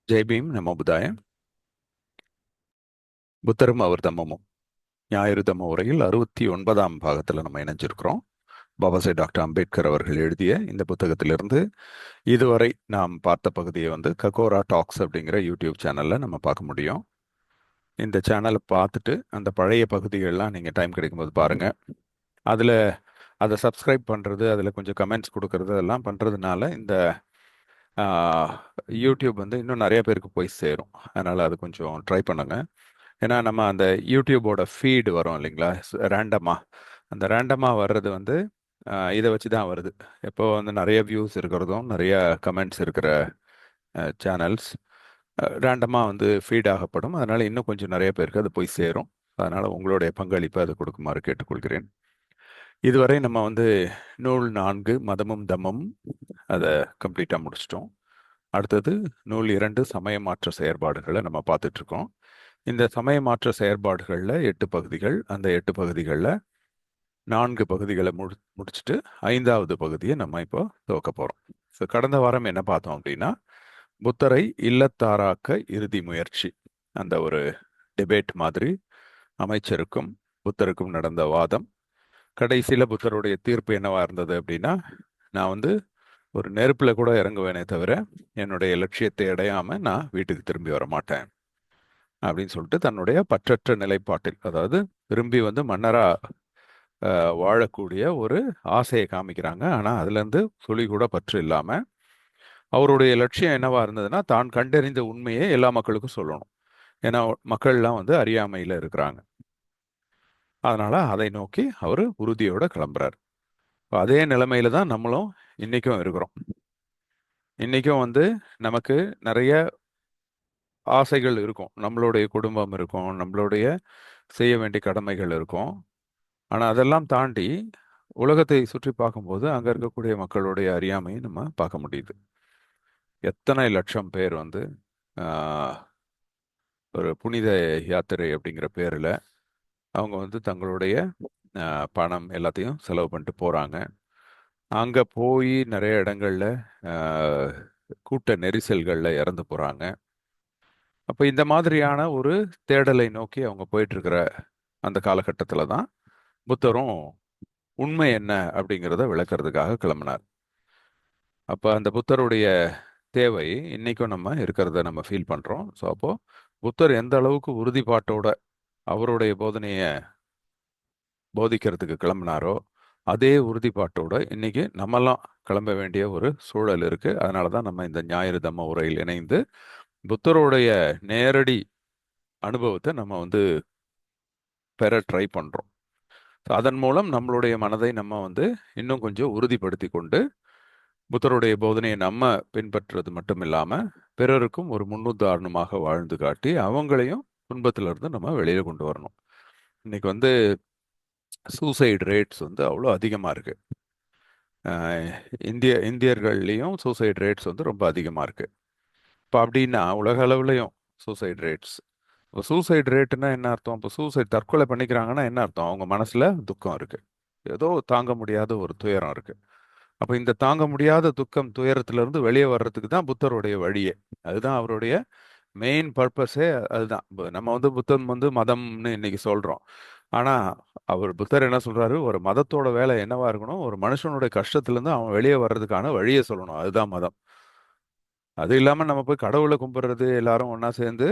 ஜெய் பீம் நமோ புதாய. புத்தரும் அவர் தம்மமும் ஞாயிறு தம்ம உரையில் 69ஆம் பாகத்தில் நம்ம இணைஞ்சிருக்கிறோம். பாபா சாஹேப் டாக்டர் அம்பேத்கர் அவர்கள் எழுதிய இந்த புத்தகத்திலிருந்து இதுவரை நாம் பார்த்த பகுதியை ககோரா டாக்ஸ் அப்படிங்கிற யூடியூப் சேனல்ல நம்ம பார்க்க முடியும். இந்த சேனலை பார்த்துட்டு அந்த பழைய பகுதிகள்லாம் நீங்கள் டைம் கிடைக்கும்போது பாருங்க. அதில் அதை சப்ஸ்கிரைப் பண்ணுறது, அதில் கொஞ்சம் கமெண்ட்ஸ் கொடுக்கறது அதெல்லாம் பண்ணுறதுனால இந்த யூடியூப் இன்னும் நிறைய பேருக்கு போய் சேரும். அதனால் அது கொஞ்சம் ட்ரை பண்ணுங்க. ஏன்னா நம்ம அந்த யூடியூபோட ஃபீடு வரும் இல்லைங்களா, ரேண்டமாக. அந்த ரேண்டமாக வர்றது இதை வச்சு தான் வருது. எப்போ நிறைய வியூஸ் இருக்கிறதும் நிறைய கமெண்ட்ஸ் இருக்கிற சேனல்ஸ் ரேண்டமாக ஃபீட் ஆகப்படும். அதனால் இன்னும் கொஞ்சம் நிறைய பேருக்கு அது போய் சேரும். அதனால் உங்களுடைய பங்களிப்பை அதை கொடுக்குமாறு கேட்டுக்கொள்கிறேன். இதுவரை நம்ம நூல் 4 மதமும் தம்மமும் அதை கம்ப்ளீட்டாக முடிச்சிட்டோம். அடுத்தது நூல் 2 சமய மாற்ற செயற்பாடுகளை நம்ம பார்த்துட்டு இருக்கோம். இந்த சமய மாற்ற செயற்பாடுகளில் 8 பகுதிகள். அந்த 8 பகுதிகளில் 4 பகுதிகளை முடிச்சுட்டு 5வது பகுதியை நம்ம இப்போ துவக்க போகிறோம். ஸோ கடந்த வாரம் என்ன பார்த்தோம் அப்படின்னா, புத்தரை இல்லத்தாராக்க இறுதி முயற்சி, அந்த ஒரு டிபேட் மாதிரி அமைச்சருக்கும் புத்தருக்கும் நடந்த வாதம். கடைசியில் புத்தருடைய தீர்ப்பு என்னவா இருந்தது அப்படின்னா, நான் ஒரு நெருப்புல கூட இறங்குவேனே தவிர என்னுடைய லட்சியத்தை அடையாம நான் வீட்டுக்கு திரும்பி வர மாட்டேன் அப்படின்னு சொல்லிட்டு தன்னுடைய பற்றற்ற நிலைப்பாட்டில், அதாவது திரும்பி மன்னரா வாழக்கூடிய ஒரு ஆசையை காமிக்கிறாங்க. ஆனா அதுல இருந்து துளி கூட பற்று இல்லாம அவருடைய லட்சியம் என்னவா இருந்ததுன்னா, தான் கண்டறிந்த உண்மையை எல்லா மக்களுக்கும் சொல்லணும். ஏன்னா மக்கள்லாம் அறியாமையில இருக்கிறாங்க. அதனால அதை நோக்கி அவர் உறுதியோட கிளம்புறாரு. அதே நிலைமையில தான் நம்மளும் இன்னைக்கும் இருக்கிறோம். இன்னைக்கும் நமக்கு நிறைய ஆசைகள் இருக்கும். நம்மளுடைய குடும்பம் இருக்கும், நம்மளுடைய செய்ய வேண்டிய கடமைகள் இருக்கும். ஆனா அதெல்லாம் தாண்டி உலகத்தை சுற்றி பார்க்கும்போது அங்க இருக்கக்கூடிய மக்களுடைய அறியாமையை நம்ம பார்க்க முடியுது. எத்தனை லட்சம் பேர் ஆஹ், ஒரு புனித யாத்திரை அப்படிங்கிற பேர்ல அவங்க தங்களுடைய பணம் எல்லாத்தையும் செலவு பண்ணிட்டு போறாங்க. அங்க போய் நிறைய இடங்கள்ல ஆஹ், கூட்ட நெரிசல்கள்ல இறந்து போறாங்க. அப்ப இந்த மாதிரியான ஒரு தேடலை நோக்கி அவங்க போயிட்டு இருக்கிற அந்த காலகட்டத்துல தான் புத்தரும் உண்மை என்ன அப்படிங்கிறத விளக்குறதுக்காக கிளம்பினார். அப்ப அந்த புத்தருடைய தேவை இன்னைக்கும் நம்ம இருக்கிறத நம்ம ஃபீல் பண்றோம். ஸோ அப்போ புத்தர் எந்த அளவுக்கு உறுதிப்பாட்டோட அவருடைய போதனையை போதிக்கிறதுக்கு கிளம்பினாரோ, அதே உறுதிப்பாட்டோட இன்னைக்கு நம்மெல்லாம் கிளம்ப வேண்டிய ஒரு சூழல் இருக்கு. அதனால தான் நம்ம இந்த ஞாயிறு தம்ம உரையில் இணைந்து புத்தருடைய நேரடி அனுபவத்தை நம்ம பெற ட்ரை பண்றோம். அதன் மூலம் நம்மளுடைய மனதை நம்ம இன்னும் கொஞ்சம் உறுதிப்படுத்தி கொண்டு புத்தருடைய போதனையை நம்ம பின்பற்றுறது மட்டும் இல்லாம பிறருக்கும் ஒரு முன்னுதாரணமாக வாழ்ந்து காட்டி அவங்களையும் துன்பத்திலிருந்து நம்ம வெளியில கொண்டு வரணும். இன்னைக்கு சூசைடு ரேட்ஸ் அவ்வளோ அதிகமா இருக்கு. அஹ் இந்தியர்கள்லையும் சூசைடு ரேட்ஸ் ரொம்ப அதிகமா இருக்கு. இப்போ அப்படின்னா உலக அளவுலையும் சூசைடு ரேட்ஸ். இப்போ சூசைடு ரேட்டுன்னா என்ன அர்த்தம்? இப்போ சூசைட் தற்கொலை பண்ணிக்கிறாங்கன்னா என்ன அர்த்தம்? அவங்க மனசுல துக்கம் இருக்கு, ஏதோ தாங்க முடியாத ஒரு துயரம் இருக்கு. அப்ப இந்த தாங்க முடியாத துக்கம் துயரத்திலிருந்து வெளியே வர்றதுக்கு தான் புத்தருடைய வழியே. அதுதான் அவருடைய மெயின் பர்பஸே. அதுதான் இப்ப நம்ம புத்தன் மதம்னு இன்னைக்கு சொல்றோம். ஆனா அவர் புத்தர் என்ன சொல்றாரு, ஒரு மதத்தோட வேலை என்னவா இருக்கணும், ஒரு மனுஷனுடைய கஷ்டத்துல இருந்து அவன் வெளியே வர்றதுக்கான வழியை சொல்லணும். அதுதான் மதம். அது இல்லாம நம்ம போய் கடவுளை கும்பிடுறது, எல்லாரும் ஒண்ணா சேர்ந்து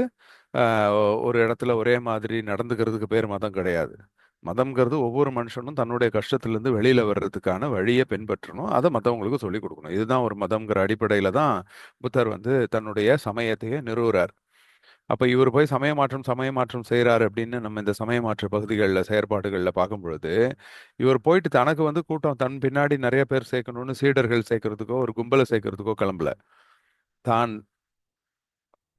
ஒரு இடத்துல ஒரே மாதிரி நடந்துக்கிறதுக்கு பேர் மதம் கிடையாது. மதம்ங்கிறது ஒவ்வொரு மனுஷனும் தன்னுடைய கஷ்டத்திலிருந்து வெளியில வர்றதுக்கான வழியை பின்பற்றணும், அதை மற்றவங்களுக்கு சொல்லிக் கொடுக்கணும். இதுதான் ஒரு மதம்ங்கிற அடிப்படையில தான் புத்தர் தன்னுடைய சமயத்தையே நிறுவுறார். அப்ப இவர் போய் சமய மாற்றம் செய்யறாரு அப்படின்னு நம்ம இந்த சமய மாற்ற பகுதிகளில் செயற்பாடுகளில் பார்க்கும் பொழுது, இவர் போயிட்டு தனக்கு கூட்டம் தன் பின்னாடி நிறைய பேர் சேர்க்கணும்னு சீடர்கள் சேர்க்கறதுக்கோ ஒரு கும்பலை சேர்க்கறதுக்கோ கிளம்பல. தான்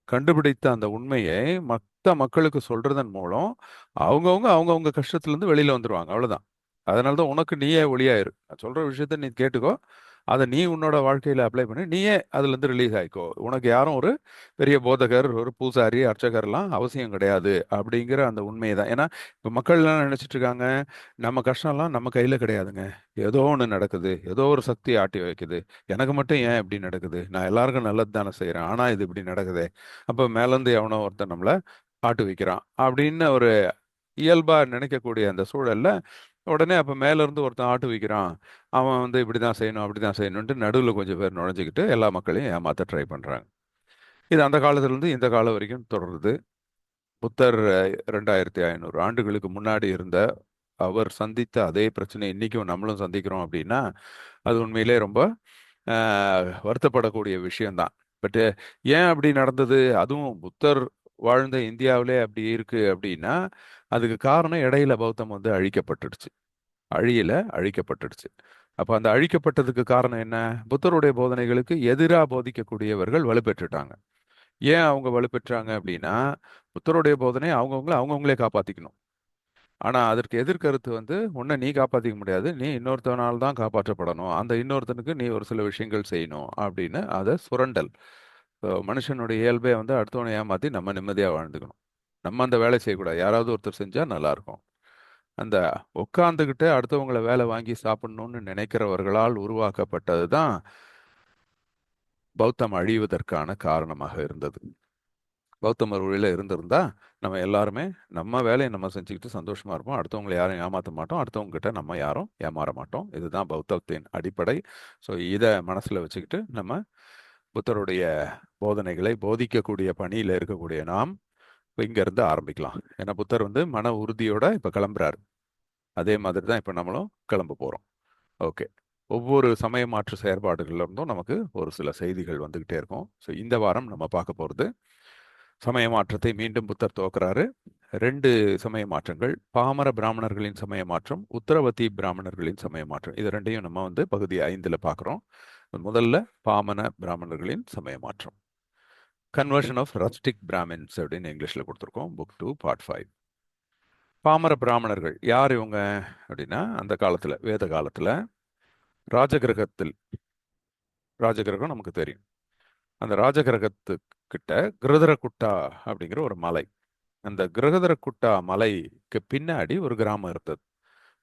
கண்டுபிடித்த அந்த உண்மையை மற்ற மக்களுக்கு சொல்றதன் மூலம் அவங்கவுங்க அவங்கவுங்க கஷ்டத்துல இருந்து வெளியில வந்துருவாங்க. அவ்வளவுதான். அதனாலதான் உனக்கு நீயே ஒளியாயிரு. நான் சொல்ற விஷயத்த நீ கேட்டுக்கோ, அதை நீ உன்னோட வாழ்க்கையில அப்ளை பண்ணி நீயே அதுல இருந்து ரிலீஸ் ஆயிக்கோ. உனக்கு யாரும் ஒரு பெரிய போதகர், ஒரு பூசாரி, அர்ச்சகர்லாம் அவசியம் கிடையாது அப்படிங்கிற அந்த உண்மையை தான். ஏன்னா இப்ப மக்கள் எல்லாம் நினைச்சிட்டு இருக்காங்க, நம்ம கஷ்டம்லாம் நம்ம கையில கிடையாதுங்க. ஏதோ ஒண்ணு நடக்குது, ஏதோ ஒரு சக்தி ஆட்டி வைக்குது. எனக்கு மட்டும் ஏன் இப்படி நடக்குது? நான் எல்லாருக்கும் நல்லது தானே செய்றேன், ஆனா இது இப்படி நடக்குதே. அப்ப மேல இருந்து எவனோ ஒருத்தன் நம்மள ஆட்டு வைக்கிறான் அப்படின்னு ஒரு இயல்பா நினைக்கக்கூடிய அந்த சூழல்ல, உடனே அப்ப மேல இருந்து ஒருத்தன் ஆட்டு வைக்கிறான், அவன் வந்து இப்படிதான் செய்யணும் அப்படிதான் செய்யணும்ட்டு நடுவுல கொஞ்சம் பேர் நுழைஞ்சுக்கிட்டு எல்லா மக்களையும் ஏமாத்த ட்ரை பண்றாங்க. இது அந்த காலத்துல இருந்து இந்த காலம் வரைக்கும் தொடருது. புத்தர் 2500 ஆண்டுகளுக்கு முன்னாடி இருந்த அவர் சந்தித்த அதே பிரச்சனை இன்னைக்கும் நம்மளும் சந்திக்கிறோம் அப்படின்னா, அது உண்மையிலே ரொம்ப வருத்தப்படக்கூடிய விஷயம்தான். பட் ஏன் அப்படி நடந்தது? அதுவும் புத்தர் வாழ்ந்த இந்தியாவிலே அப்படி இருக்கு அப்படின்னா, அதுக்கு காரணம் இடையில பௌத்தம் வந்து அழிக்கப்பட்டுடுச்சு. அழிக்கப்பட்டுடுச்சு. அப்ப அந்த அழிக்கப்பட்டதுக்கு காரணம் என்ன? புத்தருடைய போதனைகளுக்கு எதிரா போதிக்கக்கூடியவர்கள் வலுப்பெற்றுட்டாங்க. ஏன் அவங்க வலுப்பெற்றாங்க அப்படின்னா, புத்தருடைய போதனை அவங்கவங்களே காப்பாத்திக்கணும். ஆனா அதற்கு எதிர்கருத்து வந்து, உன்னை நீ காப்பாத்திக்க முடியாது, நீ இன்னொருத்தனால தான் காப்பாற்றப்படணும், அந்த இன்னொருத்தனுக்கு நீ ஒரு சில விஷயங்கள் செய்யணும் அப்படின்னு அதை சுரண்டல். மனுஷனுடைய இயல்பே வந்து அடுத்தவனை ஏமாத்தி நம்ம நிம்மதியா வாழ்ந்துக்கணும். நம்ம அந்த வேலை செய்யக்கூடாது, யாராவது ஒருத்தர் செஞ்சா நல்லா இருக்கும். அந்த உட்கார்ந்துகிட்டு அடுத்தவங்கள வேலை வாங்கி சாப்பிடணும்னு நினைக்கிறவர்களால் உருவாக்கப்பட்டது தான் பௌத்தம் அழிவதற்கான காரணமாக இருந்தது. பௌத்த மறுவழியில இருந்திருந்தா நம்ம எல்லாருமே நம்ம வேலையை நம்ம செஞ்சுக்கிட்டு சந்தோஷமா இருப்போம். அடுத்தவங்களை யாரும் ஏமாத்த மாட்டோம். அடுத்தவங்க கிட்ட நம்ம யாரும் ஏமாற மாட்டோம். இதுதான் பௌத்தத்தின் அடிப்படை. ஸோ இதை மனசுல வச்சுக்கிட்டு நம்ம புத்தருடைய போதனைகளை போதிக்கக்கூடிய பணியில இருக்கக்கூடிய நாம் இப்ப இங்க இருந்து ஆரம்பிக்கலாம். ஏன்னா புத்தர் வந்து மன உறுதியோட இப்ப கிளம்புறாரு. அதே மாதிரி தான் இப்ப நம்மளும் கிளம்ப போறோம். ஓகே. ஒவ்வொரு சமய மாற்று செயற்பாடுகள்ல இருந்தும் நமக்கு ஒரு சில செய்திகள் வந்துகிட்டே இருக்கும். ஸோ இந்த வாரம் நம்ம பார்க்க போறது சமய மாற்றத்தை மீண்டும் புத்தர் துவக்கிறாரு. 2 சமய மாற்றங்கள், பாமர பிராமணர்களின் சமய மாற்றம், உத்தரவதி பிராமணர்களின் சமய மாற்றம். இது ரெண்டையும் நம்ம வந்து பகுதி 5ல பார்க்குறோம். முதல்ல பாமன பிராமணர்களின் சமய மாற்றம். கன்வர்ஷன் ஆஃப் ரஸ்டிக் பிராமின்ஸ் அப்படின்னு இங்கிலீஷ்ல கொடுத்துருக்கோம். Book 2 part 5. பாமர பிராமணர்கள் யார் இவங்க அப்படின்னா, அந்த காலத்துல வேத காலத்துல ராஜகிரகத்தில், ராஜகிரகம் நமக்கு தெரியும், அந்த ராஜகிரகத்துக்கிட்ட கிருதரகுட்டா அப்படிங்கிற ஒரு மலை, அந்த கிரகதரகுட்டா மலைக்கு பின்னாடி ஒரு கிராமம் இருந்தது.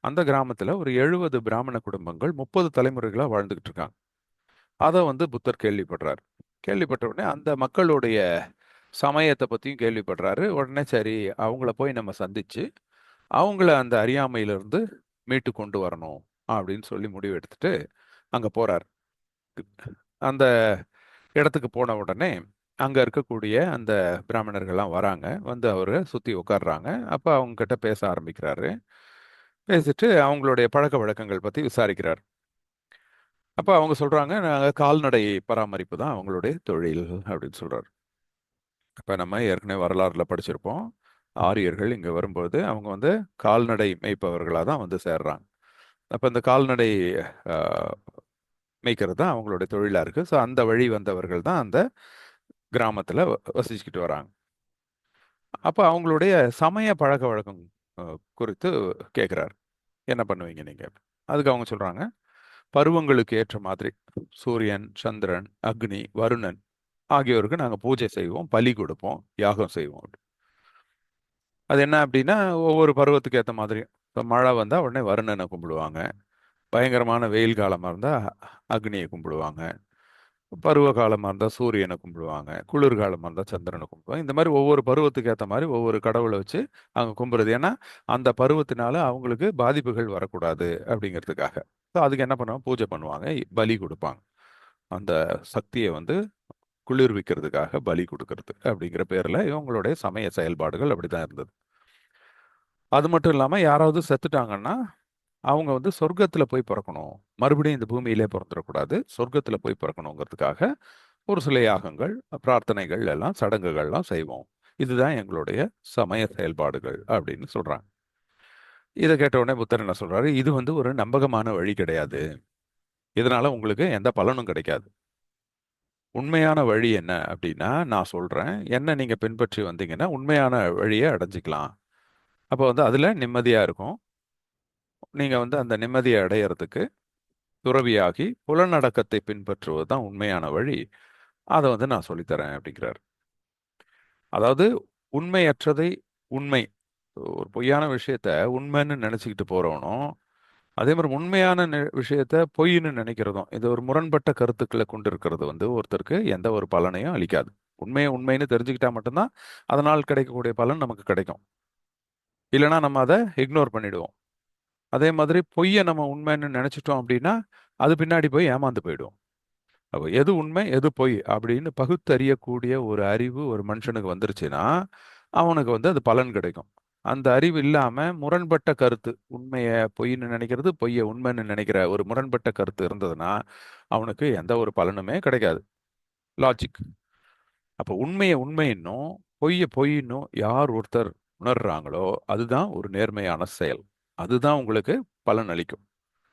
அந்த கிராமத்துல ஒரு 70 பிராமண குடும்பங்கள் 30 தலைமுறைகளா வாழ்ந்துகிட்டு இருக்காங்க. அதை வந்து புத்தர் கேள்விப்படுறாரு. கேள்விப்பட்ட உடனே அந்த மக்களுடைய சமயத்தை பத்தியும் கேள்விப்படுறாரு. உடனே சரி, அவங்கள போய் நம்ம சந்திச்சு அவங்கள அந்த அறியாமையிலிருந்து மீட்டு கொண்டு வரணும் அப்படின்னு சொல்லி முடிவு எடுத்துட்டு அங்க போறார். அந்த இடத்துக்கு போன உடனே அங்க இருக்கக்கூடிய அந்த பிராமணர்கள்லாம் வராங்க, வந்து அவரை சுத்தி உட்கார்றாங்க. அப்ப அவங்க கிட்ட பேச ஆரம்பிக்கிறாரு. பேசிட்டு அவங்களுடைய பழக்க வழக்கங்கள் பத்தி விசாரிக்கிறார். அப்ப அவங்க சொல்றாங்க, நாங்க கால்நடை பராமரிப்பு தான் அவங்களுடைய தொழில் அப்படின்னு சொல்றாரு. அப்ப நம்ம ஏற்கனவே வரலாறுல படிச்சிருப்போம், ஆரியர்கள் இங்க வரும்போது அவங்க வந்து கால்நடை மேய்ப்பவர்களா தான் வந்து சேர்றாங்க. அப்ப இந்த கால்நடை ஆஹ், மேய்க்கிறது தான் அவங்களுடைய தொழிலா இருக்கு. ஸோ அந்த வழி வந்தவர்கள் தான் அந்த கிராமத்துல வசிச்சுக்கிட்டு வராங்க. அப்ப அவங்களுடைய சமய பழக்க வழக்கம் குறித்து கேட்கிறார். என்ன பண்ணுவீங்க நீங்க? அதுக்கு அவங்க சொல்றாங்க, பருவங்களுக்கு ஏற்ற மாதிரி சூரியன், சந்திரன், அக்னி, வருணன் ஆகியோருக்கு நாங்க பூஜை செய்வோம், பலி கொடுப்போம், யாகம் செய்வோம் அப்படி. அது என்ன அப்படின்னா, ஒவ்வொரு பருவத்துக்கு ஏற்ற மாதிரி. இப்போ மழை வந்தா உடனே வருணனை கும்பிடுவாங்க. பயங்கரமான வெயில் காலமா இருந்தா அக்னியை கும்பிடுவாங்க. பருவ காலமா இருந்தா சூரியனை கும்பிடுவாங்க. குளிர்காலமா இருந்தா சந்திரனை கும்பிடுவாங்க. இந்த மாதிரி ஒவ்வொரு பருவத்துக்கு ஏற்ற மாதிரி ஒவ்வொரு கடவுளை வச்சு அவங்க கும்பிடுறது. ஏன்னா அந்த பருவத்தினால அவங்களுக்கு பாதிப்புகள் வரக்கூடாது அப்படிங்கிறதுக்காக. ஸோ அதுக்கு என்ன பண்ணுவாங்க? பூஜை பண்ணுவாங்க, பலி கொடுப்பாங்க. அந்த சக்தியை வந்து குளிர்விக்கிறதுக்காக பலி கொடுக்கறது அப்படிங்கிற பேர்ல இவங்களுடைய சமய செயல்பாடுகள் அப்படித்தான் இருந்தது. அது மட்டும் இல்லாம யாராவது செத்துட்டாங்கன்னா அவங்க வந்து சொர்க்கத்துல போய் பிறக்கணும், மறுபடியும் இந்த பூமியிலே பிறந்துடக்கூடாது, சொர்க்கத்துல போய் பிறக்கணுங்கிறதுக்காக ஒரு சில யாகங்கள், பிரார்த்தனைகள் எல்லாம், சடங்குகள்லாம் செய்வோம். இதுதான் எங்களுடைய சமய செயல்பாடுகள் அப்படின்னு சொல்றாங்க. இதை கேட்ட உடனே புத்தர் என்ன சொல்றாரு? இது வந்து ஒரு நம்பகமான வழி கிடையாது, இதனால உங்களுக்கு எந்த பலனும் கிடைக்காது. உண்மையான வழி என்ன அப்படின்னா நான் சொல்றேன், என்ன நீங்க பின்பற்றி வந்தீங்கன்னா உண்மையான வழியை அடைஞ்சிக்கலாம். அப்போ வந்து அதுல நிம்மதியா இருக்கும். நீங்க வந்து அந்த நிம்மதியை அடையறதுக்கு துறவியாகி புலனடக்கத்தை பின்பற்றுவது தான் உண்மையான வழி. அதை வந்து நான் சொல்லித்தரேன் அப்படிங்கிறார். அதாவது உண்மையற்றதை உண்மை, ஒரு பொய்யான விஷயத்த உண்மைன்னு நினைச்சுக்கிட்டு போறவனும், அதே மாதிரி உண்மையான விஷயத்த பொய்ன்னு நினைக்கிறதும், இது ஒரு முரண்பட்ட கருத்துக்களை கொண்டு இருக்கிறது வந்து ஒருத்தருக்கு எந்த ஒரு பலனையும் அளிக்காது. உண்மையை உண்மைன்னு தெரிஞ்சுக்கிட்டா மட்டும்தான் அதனால் கிடைக்கக்கூடிய பலன் நமக்கு கிடைக்கும். இல்லைன்னா நம்ம அதை இக்னோர் பண்ணிடுவோம். அதே மாதிரி பொய்யை நம்ம உண்மைன்னு நினைச்சிட்டோம் அப்படின்னா அது பின்னாடி போய் ஏமாந்து போயிடுவோம். அப்போ எது உண்மை எது பொய் அப்படின்னு பகுத்தறியக்கூடிய ஒரு அறிவு ஒரு மனுஷனுக்கு வந்துருச்சுன்னா அவனுக்கு வந்து அது பலன் கிடைக்கும். அந்த அறிவு இல்லாம முரண்பட்ட கருத்து, உண்மையை பொய்ன்னு நினைக்கிறது பொய்யை உண்மைன்னு நினைக்கிற ஒரு முரண்பட்ட கருத்து இருந்ததுன்னா அவனுக்கு எந்த ஒரு பலனுமே கிடைக்காது. லாஜிக். அப்போ உண்மையை உண்மைன்னும் பொய்யை பொய்ன்னும் யார் ஒருத்தர் உணர்றாங்களோ அதுதான் ஒரு நேர்மையான செயல். அதுதான் உங்களுக்கு பலன் அளிக்கும்.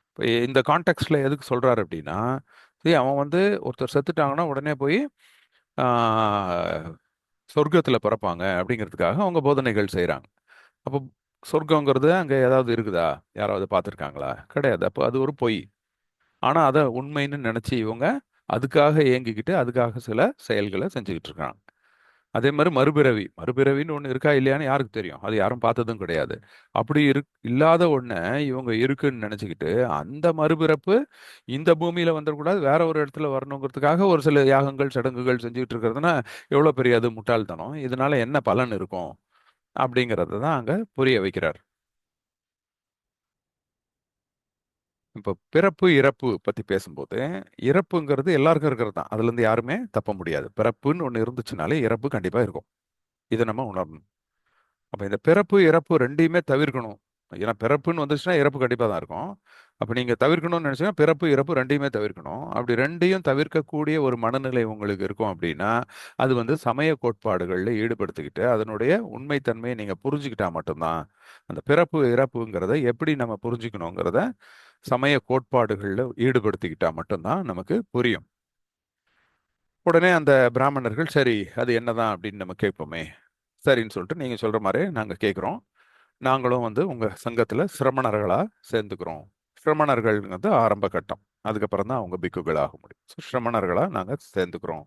இப்போ இந்த கான்டெக்ட்ல எதுக்கு சொல்றாரு அப்படின்னா, சரி அவன் வந்து ஒருத்தர் செத்துட்டாங்கன்னா உடனே போய் சொர்க்கத்துல பிறப்பாங்க அப்படிங்கிறதுக்காக அவங்க போதனைகள் செய்றாங்க. அப்போ சொர்க்கங்கிறது அங்க ஏதாவது இருக்குதா? யாராவது பார்த்துருக்காங்களா? கிடையாது. அப்போ அது ஒரு பொய். ஆனா அதை உண்மைன்னு நினைச்சு இவங்க அதுக்காக ஏங்கிக்கிட்டு அதுக்காக சில செயல்களை செஞ்சுக்கிட்டு இருக்காங்க. அதே மாதிரி மறுபிறவி, மறுபிறவின்னு ஒண்ணு இருக்கா இல்லையான்னு யாருக்கு தெரியும்? அது யாரும் பார்த்ததும் கிடையாது. அப்படி இல்லாத ஒண்ண இவங்க இருக்குன்னு நினைச்சுக்கிட்டு அந்த மறுபிறப்பு இந்த பூமியில வந்துடக்கூடாது, வேற ஒரு இடத்துல வரணுங்கிறதுக்காக ஒரு சில யாகங்கள் சடங்குகள் செஞ்சுக்கிட்டு இருக்கிறதுனா எவ்வளவு பெரிய அது முட்டாள்தனம். இதனால என்ன பலன் இருக்கும் அப்படிங்கறத தான் அங்க புரிய வைக்கிறார். இப்போ பிறப்பு இறப்பு பத்தி பேசும்போது, இறப்புங்கிறது எல்லாருக்கும் இருக்கிறது தான். அதுல இருந்து யாருமே தப்ப முடியாது. பிறப்புன்னு ஒண்ணு இருந்துச்சுனாலே இறப்பு கண்டிப்பா இருக்கும். இதை நம்ம உணரணும். அப்ப இந்த பிறப்பு இறப்பு ரெண்டையுமே தவிர்க்கணும். ஏன்னா பிறப்புன்னு வந்துச்சுன்னா இறப்பு கண்டிப்பா தான் இருக்கும். அப்ப நீங்க தவிர்க்கணும்னு நினைச்சீங்கன்னா பிறப்பு இறப்பு ரெண்டையுமே தவிர்க்கணும். அப்படி ரெண்டையும் தவிர்க்கக்கூடிய ஒரு மனநிலை உங்களுக்கு இருக்கும் அப்படின்னா அது வந்து சமய கோட்பாடுகள்ல ஈடுபடுத்திக்கிட்டு அதனுடைய உண்மைத்தன்மையை நீங்க புரிஞ்சுக்கிட்டா மட்டும்தான். அந்த பிறப்பு இறப்புங்கிறத எப்படி நம்ம புரிஞ்சுக்கணுங்கிறத சமய கோட்பாடுகள்ல ஈடுபடுத்திக்கிட்டா மட்டும்தான் நமக்கு புரியும். உடனே அந்த பிராமணர்கள் சரி அது என்னதான் அப்படின்னு நம்ம கேட்போமே. சரின்னு சொல்லிட்டு நீங்க சொல்ற மாதிரி நாங்க கேட்குறோம். நாங்களும் வந்து உங்க சங்கத்துல சிரமணர்களா சேர்ந்துக்கிறோம். சிரமணர்கள் வந்து ஆரம்ப கட்டம். அதுக்கப்புறம் தான் அவங்க பிக்குகள் ஆக முடியும். So, சிரமணர்களா நாங்க சேர்ந்துக்கிறோம்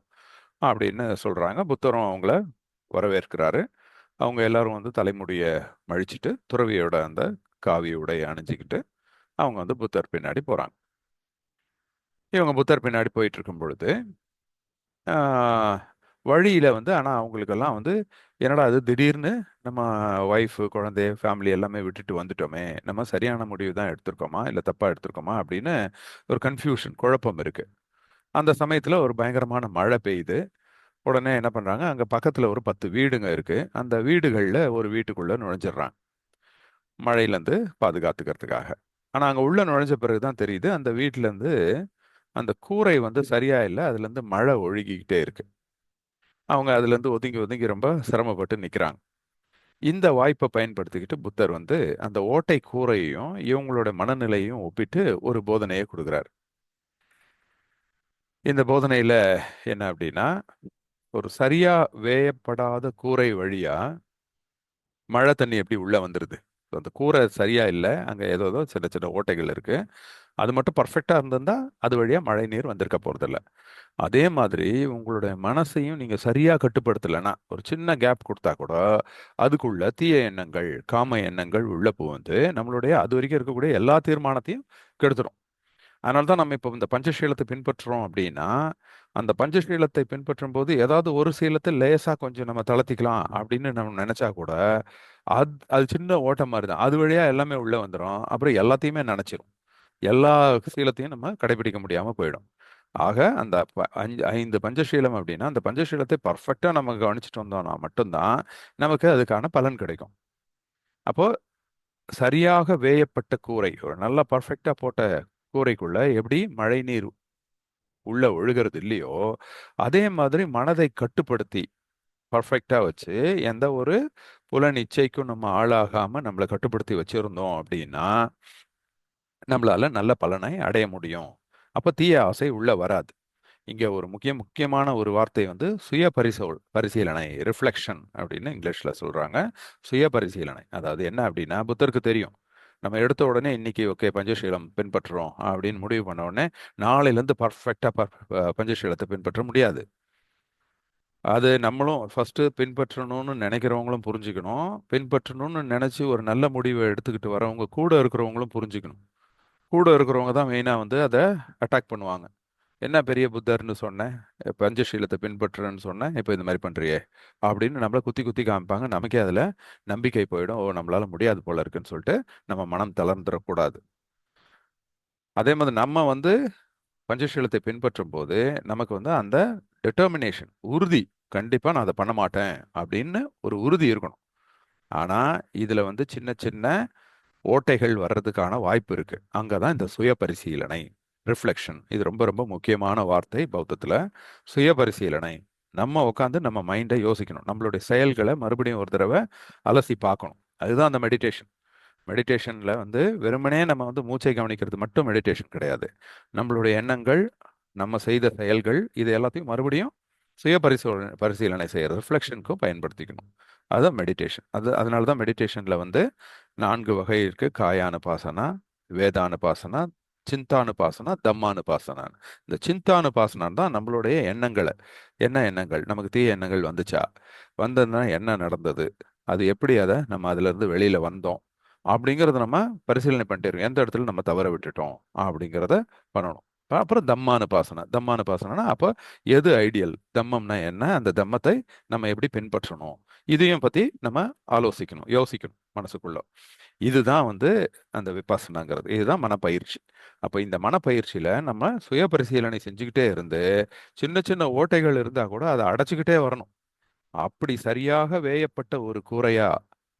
அப்படின்னு சொல்றாங்க. புத்தரும் அவங்கள வரவேற்கிறாரு. அவங்க எல்லாரும் வந்து தலைமுடிய மழிச்சிட்டு துறவியோட அந்த காவி உடைய அணிஞ்சுக்கிட்டு அவங்க வந்து புத்தர் பின்னாடி போறாங்க. இவங்க புத்தர் பின்னாடி போயிட்டு இருக்கும் பொழுது ஆஹ், வழியில வந்து ஆனா அவங்களுக்கெல்லாம் வந்து என்னடா அது திடீர்னு நம்ம ஒய்ஃப் குழந்தை ஃபேமிலி எல்லாமே விட்டுட்டு வந்துட்டோமே, நம்ம சரியான முடிவு தான் எடுத்திருக்கோமா இல்ல தப்பா எடுத்திருக்கோமா அப்படின்னு ஒரு கன்ஃபியூஷன், குழப்பம் இருக்கு. அந்த சமயத்துல ஒரு பயங்கரமான மழை பெய்யுது. உடனே என்ன பண்றாங்க, அங்க பக்கத்துல ஒரு 10 வீடுங்க இருக்கு. அந்த வீடுகள்ல ஒரு வீட்டுக்குள்ள நுழைஞ்சிடுறாங்க மழையில இருந்து பாதுகாத்துக்கிறதுக்காக. ஆனா அங்க உள்ள நுழைஞ்ச பிறகுதான் தெரியுது அந்த வீட்டுல இருந்து அந்த கூரை வந்து சரியா இல்லை, அதுல இருந்து மழை ஒழுகிக்கிட்டே இருக்கு. அவங்க அதுல இருந்து ஒதுங்கி ஒதுங்கி ரொம்ப சிரமப்பட்டு நிக்கிறாங்க. இந்த வாய்ப்பை பயன்படுத்திக்கிட்டு புத்தர் வந்து அந்த ஓட்டை கூரையையும் இவங்களோட மனநிலையையும் ஒப்பிட்டு ஒரு போதனையை கொடுக்குறாரு. இந்த போதனையில என்ன அப்படின்னா, ஒரு சரியா வேயப்படாத கூரை வழியா மழை தண்ணி எப்படி உள்ள வந்துருது. அந்த கூரை சரியா இல்லை, அங்க ஏதோ ஏதோ சின்ன சின்ன ஓட்டைகள் இருக்கு. அது மட்டும் பர்ஃபெக்டா இருந்திருந்தா அது வழியா மழை நீர் வந்திருக்க போறதில்ல. அதே மாதிரி உங்களுடைய மனசையும் நீங்க சரியா கட்டுப்படுத்தலைன்னா ஒரு சின்ன கேப் கொடுத்தா கூட அதுக்குள்ள தீய எண்ணங்கள் காம எண்ணங்கள் உள்ள புகுந்து நம்மளுடைய அது வரைக்கும் இருக்கக்கூடிய எல்லா தீர்மானத்தையும் கெடுத்துரும். அதனால தான் நம்ம இப்போ இந்த பஞ்சசீலத்தை பின்பற்றுறோம் அப்படின்னா அந்த பஞ்சசீலத்தை பின்பற்றும் போது ஏதாவது ஒரு சீலத்தை லேசா கொஞ்சம் நம்ம தளர்த்திக்கலாம் அப்படின்னு நம்ம நினைச்சா கூட அது அது சின்ன ஓட்டம் மாதிரி தான், அது வழியா எல்லாமே உள்ள வந்துடும். அப்புறம் எல்லாத்தையுமே நினைச்சிரும். எல்லா சீலத்தையும் நம்ம கடைபிடிக்க முடியாம போயிடும். ஆக அந்த ஐந்து பஞ்சசீலம் அப்படின்னா அந்த பஞ்சசீலத்தை பர்ஃபெக்டா நம்ம கவனிச்சுட்டு வந்தோம்னா மட்டும்தான் நமக்கு அதுக்கான பலன் கிடைக்கும். அப்போ சரியாக வேயப்பட்ட கூரை, ஒரு நல்லா பர்ஃபெக்டா போட்ட கூரைக்குள்ள எப்படி மழை நீர் உள்ள ஒழுகிறது இல்லையோ அதே மாதிரி மனதை கட்டுப்படுத்தி பர்ஃபெக்டா வச்சு எந்த ஒரு புலன் இச்சைக்கும் நம்ம ஆளாகாம நம்மளை கட்டுப்படுத்தி வச்சிருந்தோம் அப்படின்னா நம்மளால நல்ல பலனை அடைய முடியும். அப்ப தீய ஆசை உள்ள வராது. இங்க ஒரு முக்கியமான ஒரு வார்த்தை வந்து சுய பரிசீலனை, ரிஃப்ளெக்ஷன் அப்படின்னு இங்கிலீஷ்ல சொல்றாங்க. சுய பரிசீலனை அதாவது என்ன அப்படின்னா புத்தருக்கு தெரியும் நம்ம எடுத்த உடனே இன்னைக்கு ஓகே பஞ்சசீலம் பின்பற்றுறோம் அப்படின்னு முடிவு பண்ண உடனே நாளையிலேருந்து பர்ஃபெக்டா பஞ்சசீலத்தை பின்பற்ற முடியாது. அது நம்மளும் ஃபர்ஸ்ட் பின்பற்றணும்னு நினைக்கிறவங்களும் புரிஞ்சுக்கணும். பின்பற்றணும்னு நினைச்சு ஒரு நல்ல முடிவை எடுத்துக்கிட்டு வரவங்க கூட இருக்கிறவங்களும் புரிஞ்சுக்கணும். கூட இருக்கிறவங்க தான் மெயினா வந்து அதை அட்டாக் பண்ணுவாங்க. என்ன பெரிய புத்தர்னு சொன்னேன், பஞ்சசீலத்தை பின்பற்றுறேன்னு சொன்னேன், இப்போ இந்த மாதிரி பண்றியே அப்படின்னு நம்மள குத்தி குத்தி காமிப்பாங்க. நமக்கே அதுல நம்பிக்கை போயிடும். ஓ, நம்மளால முடியாது போல இருக்குன்னு சொல்லிட்டு நம்ம மனம் தளர்ந்துடக்கூடாது. அதே மாதிரி நம்ம வந்து பஞ்சசீலத்தை பின்பற்றும் போது நமக்கு வந்து அந்த டிட்டர்மினேஷன், உறுதி, கண்டிப்பா நான் அதை பண்ண மாட்டேன் அப்படின்னு ஒரு உறுதி இருக்கணும். ஆனா இதுல வந்து சின்ன சின்ன ஓட்டைகள் வர்றதுக்கான வாய்ப்பு இருக்கு. அங்கதான் இந்த சுய பரிசீலனை, ரிஃப்ளெக்ஷன், இது ரொம்ப ரொம்ப முக்கியமான வார்த்தை பௌத்தத்துல. சுய பரிசீலனை, நம்ம உட்காந்து நம்ம மைண்டை யோசிக்கணும், நம்மளுடைய செயல்களை மறுபடியும் ஒரு தடவை அலசி பார்க்கணும். அதுதான் அந்த மெடிடேஷன். மெடிடேஷன்ல வந்து வெறுமனே நம்ம வந்து மூச்சை கவனிக்கிறது மட்டும் மெடிடேஷன் கிடையாது. நம்மளுடைய எண்ணங்கள், நம்ம செய்த செயல்கள், இது எல்லாத்தையும் மறுபடியும் சுய பரிசீலனை செய்யறது, ரிஃப்ளெக்ஷனுக்கும் பயன்படுத்திக்கணும். அதுதான் மெடிடேஷன். அதனால தான் மெடிடேஷன்ல வந்து 4 வகை இருக்கு: காயானுபாசனா, வேதானுபாசனா, சிந்தானுபாசனா, தம்மானுபாசனா. இந்த சிந்தானுபாசனா தான் நம்மளுடைய எண்ணங்களை, என்ன எண்ணங்கள் நமக்கு தீய எண்ணங்கள் வந்துச்சா, வந்ததுன்னா என்ன நடந்தது, அது எப்படி அதை நம்ம அதுல இருந்து வெளியில வந்தோம் அப்படிங்கறத நம்ம பரிசீலனை பண்ணிட்டே இருக்கோம். எந்த இடத்துல நம்ம தவற விட்டுட்டோம் அப்படிங்கிறத பண்ணணும். அப்புறம் தம்மானுபாசனா. தம்மானுபாசனா அப்ப எது ஐடியல், தம்மம்னா என்ன, அந்த தம்மத்தை நம்ம எப்படி பின்பற்றணும், இதையும் பத்தி நம்ம ஆலோசிக்கணும், யோசிக்கணும் மனசுக்குள்ள. இதுதான் வந்து அந்த விபாசனாங்கிறது. இதுதான் மனப்பயிற்சி. அப்ப இந்த மனப்பயிற்சியில நம்ம சுய பரிசீலனை செஞ்சுக்கிட்டே இருந்து சின்ன சின்ன ஓட்டைகள் இருந்தா கூட அதை அடைச்சுக்கிட்டே வரணும். அப்படி சரியாக வேயப்பட்ட ஒரு கூரையா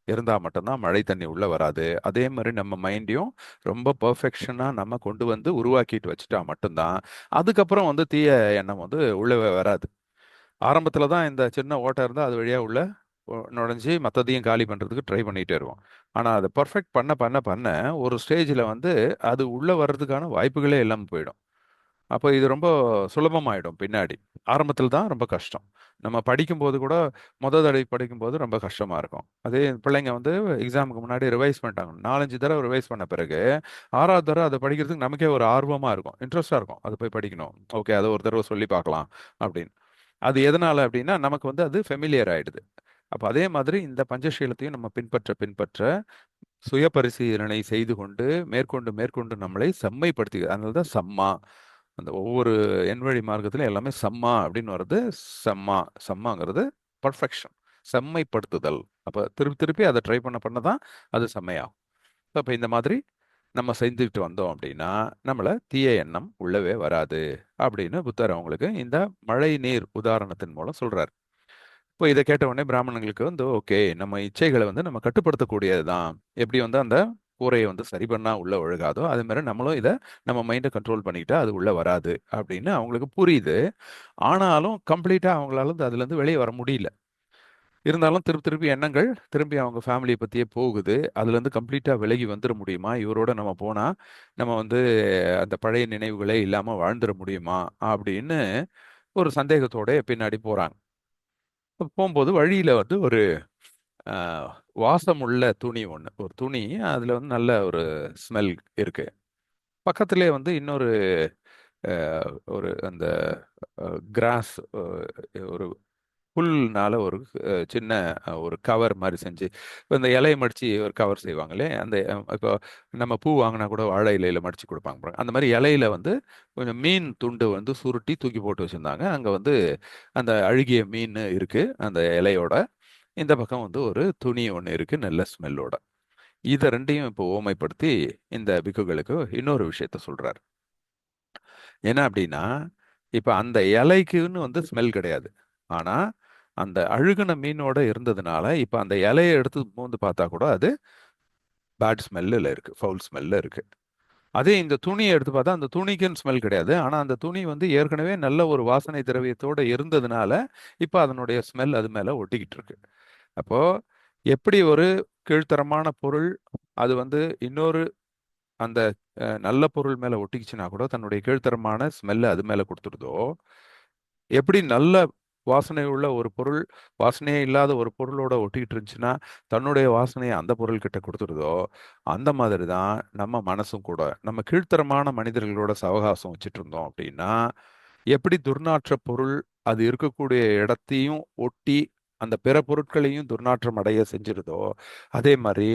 இருந்தா மட்டும்தான் மழை தண்ணி உள்ள வராது. அதே மாதிரி நம்ம மைண்டையும் ரொம்ப பெர்ஃபெக்ஷனா நம்ம கொண்டு வந்து உருவாக்கிட்டு வச்சுட்டா மட்டும்தான் அதுக்கப்புறம் வந்து தீய எண்ணம் வந்து உள்ளவே வராது. ஆரம்பத்துல தான் இந்த சின்ன ஓட்டை இருந்தா அது வழியா உள்ள நுழைஞ்சு மற்றதையும் காலி பண்றதுக்கு ட்ரை பண்ணிட்டே இருக்கும். ஆனா அதை பர்ஃபெக்ட் பண்ண பண்ண பண்ண ஒரு ஸ்டேஜ்ல வந்து அது உள்ள வர்றதுக்கான வாய்ப்புகளே இல்லாம போயிடும். அப்போ இது ரொம்ப சுலபமாயிடும் பின்னாடி. ஆரம்பத்தில் தான் ரொம்ப கஷ்டம். நம்ம படிக்கும்போது கூட தடவை படிக்கும்போது ரொம்ப கஷ்டமா இருக்கும். அதே பிள்ளைங்க வந்து எக்ஸாமுக்கு முன்னாடி ரிவைஸ் பண்ணிட்டாங்க, 4-5 தடவை ரிவைஸ் பண்ண பிறகு 6வது தடவை அதை படிக்கிறதுக்கு நமக்கே ஒரு ஆர்வமா இருக்கும், இன்ட்ரெஸ்டா இருக்கும். அது போய் படிக்கணும், ஓகே அதை ஒரு தடவை சொல்லி பார்க்கலாம் அப்படின்னு. அது எதனால அப்படின்னா நமக்கு வந்து அது ஃபெமிலியர் ஆயிடுது. அப்ப அதே மாதிரி இந்த பஞ்சசீலத்தையும் நம்ம பின்பற்ற பின்பற்ற சுய பரிசீலனை செய்து கொண்டு மேற்கொண்டு மேற்கொண்டு நம்மளை செம்மைப்படுத்தி, அதனால தான் சம்மா. அந்த ஒவ்வொரு எண்வழி மார்க்கத்துல எல்லாமே சம்மா அப்படின்னு வருது. சம்மா, சம்மாங்கிறது பர்ஃபெக்ஷன், செம்மைப்படுத்துதல். அப்ப திருப்பி திருப்பி அதை ட்ரை பண்ண பண்ண தான் அது செம்மையாகும். அப்ப இந்த மாதிரி நம்ம செஞ்சுக்கிட்டு வந்தோம் அப்படின்னா நம்மள தீய எண்ணம் உள்ளவே வராது அப்படின்னு புத்தர் அவங்களுக்கு இந்த மழை நீர் உதாரணத்தின் மூலம் சொல்றாரு. இப்போ இதை கேட்ட உடனே பிராமணங்களுக்கு வந்து ஓகே, நம்ம இச்சைகளை வந்து நம்ம கட்டுப்படுத்தக்கூடியதுதான். எப்படி வந்து அந்த கூரையை வந்து சரி பண்ணா உள்ள ஒழுகாதோ அதே மாதிரி நம்மளும் இதை நம்ம மைண்டை கண்ட்ரோல் பண்ணிக்கிட்டா அது உள்ள வராது அப்படின்னு அவங்களுக்கு புரியுது. ஆனாலும் கம்ப்ளீட்டா அவங்களால அதுல இருந்து வெளியே வர முடியல. இருந்தாலும் திருப்பி திருப்பி எண்ணங்கள் திரும்பி அவங்க ஃபேமிலியை பத்தியே போகுது. அதுல இருந்து கம்ப்ளீட்டா விலகி வந்துட முடியுமா, இவரோட நம்ம போனா நம்ம வந்து அந்த பழைய நினைவுகளே இல்லாம வாழ்ந்துட முடியுமா அப்படின்னு ஒரு சந்தேகத்தோட பின்னாடி போறாங்க. போகும்போது வழியில வந்து ஒரு ஆஹ், வாசமுள்ள துணி ஒன்று, ஒரு துணி, அதுல வந்து நல்ல ஒரு ஸ்மெல் இருக்கு. பக்கத்திலே வந்து இன்னொரு ஒரு அந்த கிராஸ், ஒரு புல்னால ஒரு சின்ன ஒரு கவர் மாதிரி செஞ்சு, இப்போ இந்த இலையை மடிச்சு ஒரு கவர் செய்வாங்களே, அந்த இப்போ நம்ம பூ வாங்கினா கூட வாழை இலையில மடிச்சு கொடுப்பாங்க பாருங்க. அந்த மாதிரி இலையில வந்து கொஞ்சம் மீன் துண்டு வந்து சுருட்டி தூக்கி போட்டு வச்சிருந்தாங்க. அங்க வந்து அந்த அழுகிய மீன் இருக்கு அந்த இலையோட. இந்த பக்கம் வந்து ஒரு துணி ஒன்று இருக்கு நல்ல ஸ்மெல்லோட. இதை ரெண்டையும் இப்போ ஓமைப்படுத்தி இந்த பிக்குகளுக்கு இன்னொரு விஷயத்த சொல்றாரு. என்ன அப்படின்னா, இப்ப அந்த இலைக்குன்னு வந்து ஸ்மெல் கிடையாது. ஆனா அந்த அழுகுன மீனோட இருந்ததுனால இப்ப அந்த இலையை எடுத்து மோந்து பார்த்தா கூட அது பேட் ஸ்மெல்ல இருக்கு, ஃபவுல் ஸ்மெல்ல இருக்கு. அதே இந்த துணியை எடுத்து பார்த்தா அந்த துணிக்குன்னு ஸ்மெல் கிடையாது. ஆனா அந்த துணி வந்து ஏற்கனவே நல்ல ஒரு வாசனை திரவியத்தோட இருந்ததுனால இப்ப அதனுடைய ஸ்மெல் அது மேல ஒட்டிக்கிட்டு இருக்கு. அப்போ எப்படி ஒரு கீழ்த்தரமான பொருள் அது வந்து இன்னொரு அந்த நல்ல பொருள் மேல ஒட்டிக்கிச்சுன்னா கூட தன்னுடைய கீழ்த்தரமான ஸ்மெல்ல அது மேல கொடுத்துருதோ, எப்படி நல்ல வாசனை உள்ள ஒரு பொருள் வாசனையே இல்லாத ஒரு பொருளோட ஒட்டிக்கிட்டு இருந்துச்சுன்னா தன்னுடைய வாசனையை அந்த பொருள் கிட்ட கொடுத்துருதோ, அந்த மாதிரி தான் நம்ம மனசும் கூட. நம்ம கீழ்த்தரமான மனிதர்களோட சவகாசம் வச்சுட்டு இருந்தோம் அப்படின்னா, எப்படி துர்நாற்ற பொருள் அது இருக்கக்கூடிய இடத்தையும் ஒட்டி அந்த பிற பொருட்களையும் துர்நாற்றம் அடைய செஞ்சிருதோ, அதே மாதிரி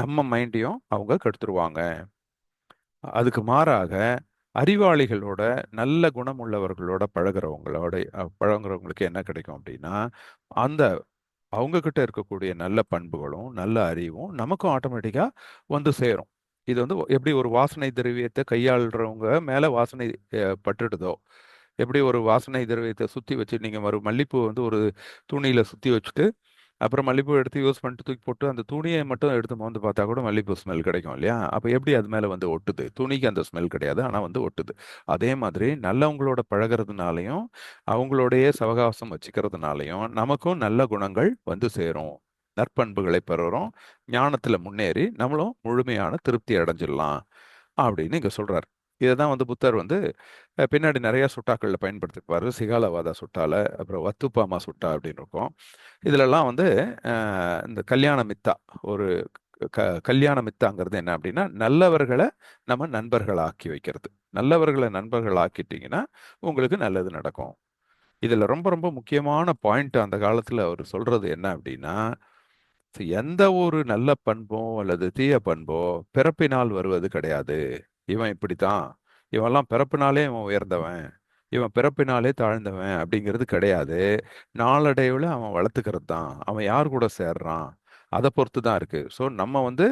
நம்ம மைண்டையும் அவங்க கெடுத்துருவாங்க. அதுக்கு மாறாக அறிவாளிகளோட, நல்ல குணமுள்ளவர்களோட பழகுறவங்களுக்கு என்ன கிடைக்கும் அப்படின்னா, அந்த அவங்க கிட்ட இருக்கக்கூடிய நல்ல பண்புகளும் நல்ல அறிவும் நமக்கும் ஆட்டோமேட்டிக்கா வந்து சேரும். இது வந்து எப்படி ஒரு வாசனை திரவியத்தை கையாளுறவங்க மேல வாசனை பட்டுடுதோ, எப்படி ஒரு வாசனை திரவியத்தை சுத்தி வச்சு நீங்க ஒரு மல்லிப்பூ வந்து ஒரு துணியில சுத்தி வச்சுட்டு அப்புறம் மல்லிப்பூ எடுத்து யூஸ் பண்ணிட்டு தூக்கி போட்டு அந்த துணியை மட்டும் எடுத்து மோந்து பார்த்தா கூட மல்லிப்பூ ஸ்மெல் கிடைக்கும் இல்லையா? அப்போ எப்படி அது மேல வந்து ஒட்டுது? துணிக்கு அந்த ஸ்மெல் கிடையாது, ஆனா வந்து ஒட்டுது. அதே மாதிரி நல்லவங்களோட பழகுறதுனாலையும் அவங்களோடயே சவகாசம் வச்சுக்கிறதுனாலையும் நமக்கும் நல்ல குணங்கள் வந்து சேரும். நற்பண்புகளை பெறுறோம். ஞானத்துல முன்னேறி நம்மளும் முழுமையான திருப்தி அடைஞ்சிடலாம் அப்படின்னு இங்க சொல்றாரு. இதை தான் வந்து புத்தர் வந்து பின்னாடி நிறைய சுட்டாக்கள்ல பயன்படுத்திருப்பாரு. சிகாலவாதா சுட்டால, அப்புறம் வத்துப்பாமா சுட்டா அப்படின்னு இருக்கும். இதுலலாம் வந்து இந்த கல்யாண மித்தா ஒரு கல்யாண மித்தாங்கிறது என்ன அப்படின்னா, நல்லவர்களை நம்ம நண்பர்கள் ஆக்கி வைக்கிறது. நல்லவர்களை நண்பர்கள் ஆக்கிட்டீங்கன்னா உங்களுக்கு நல்லது நடக்கும். இதுல ரொம்ப ரொம்ப முக்கியமான பாயிண்ட் அந்த காலத்துல அவர் சொல்றது என்ன அப்படின்னா, எந்த ஒரு நல்ல பண்போ அல்லது தீய பண்போ பிறப்பினால் வருவது கிடையாது. இவன் இப்படித்தான், இவன்லாம் பிறப்பினாலே இவன் உயர்ந்தவன், இவன் பிறப்பினாலே தாழ்ந்தவன் அப்படிங்கிறது கிடையாது. நாளடைவில் அவன் வளர்த்துக்கிறது தான். அவன் யார் கூட சேர்றான் அதை பொறுத்து தான் இருக்கு. ஸோ நம்ம வந்து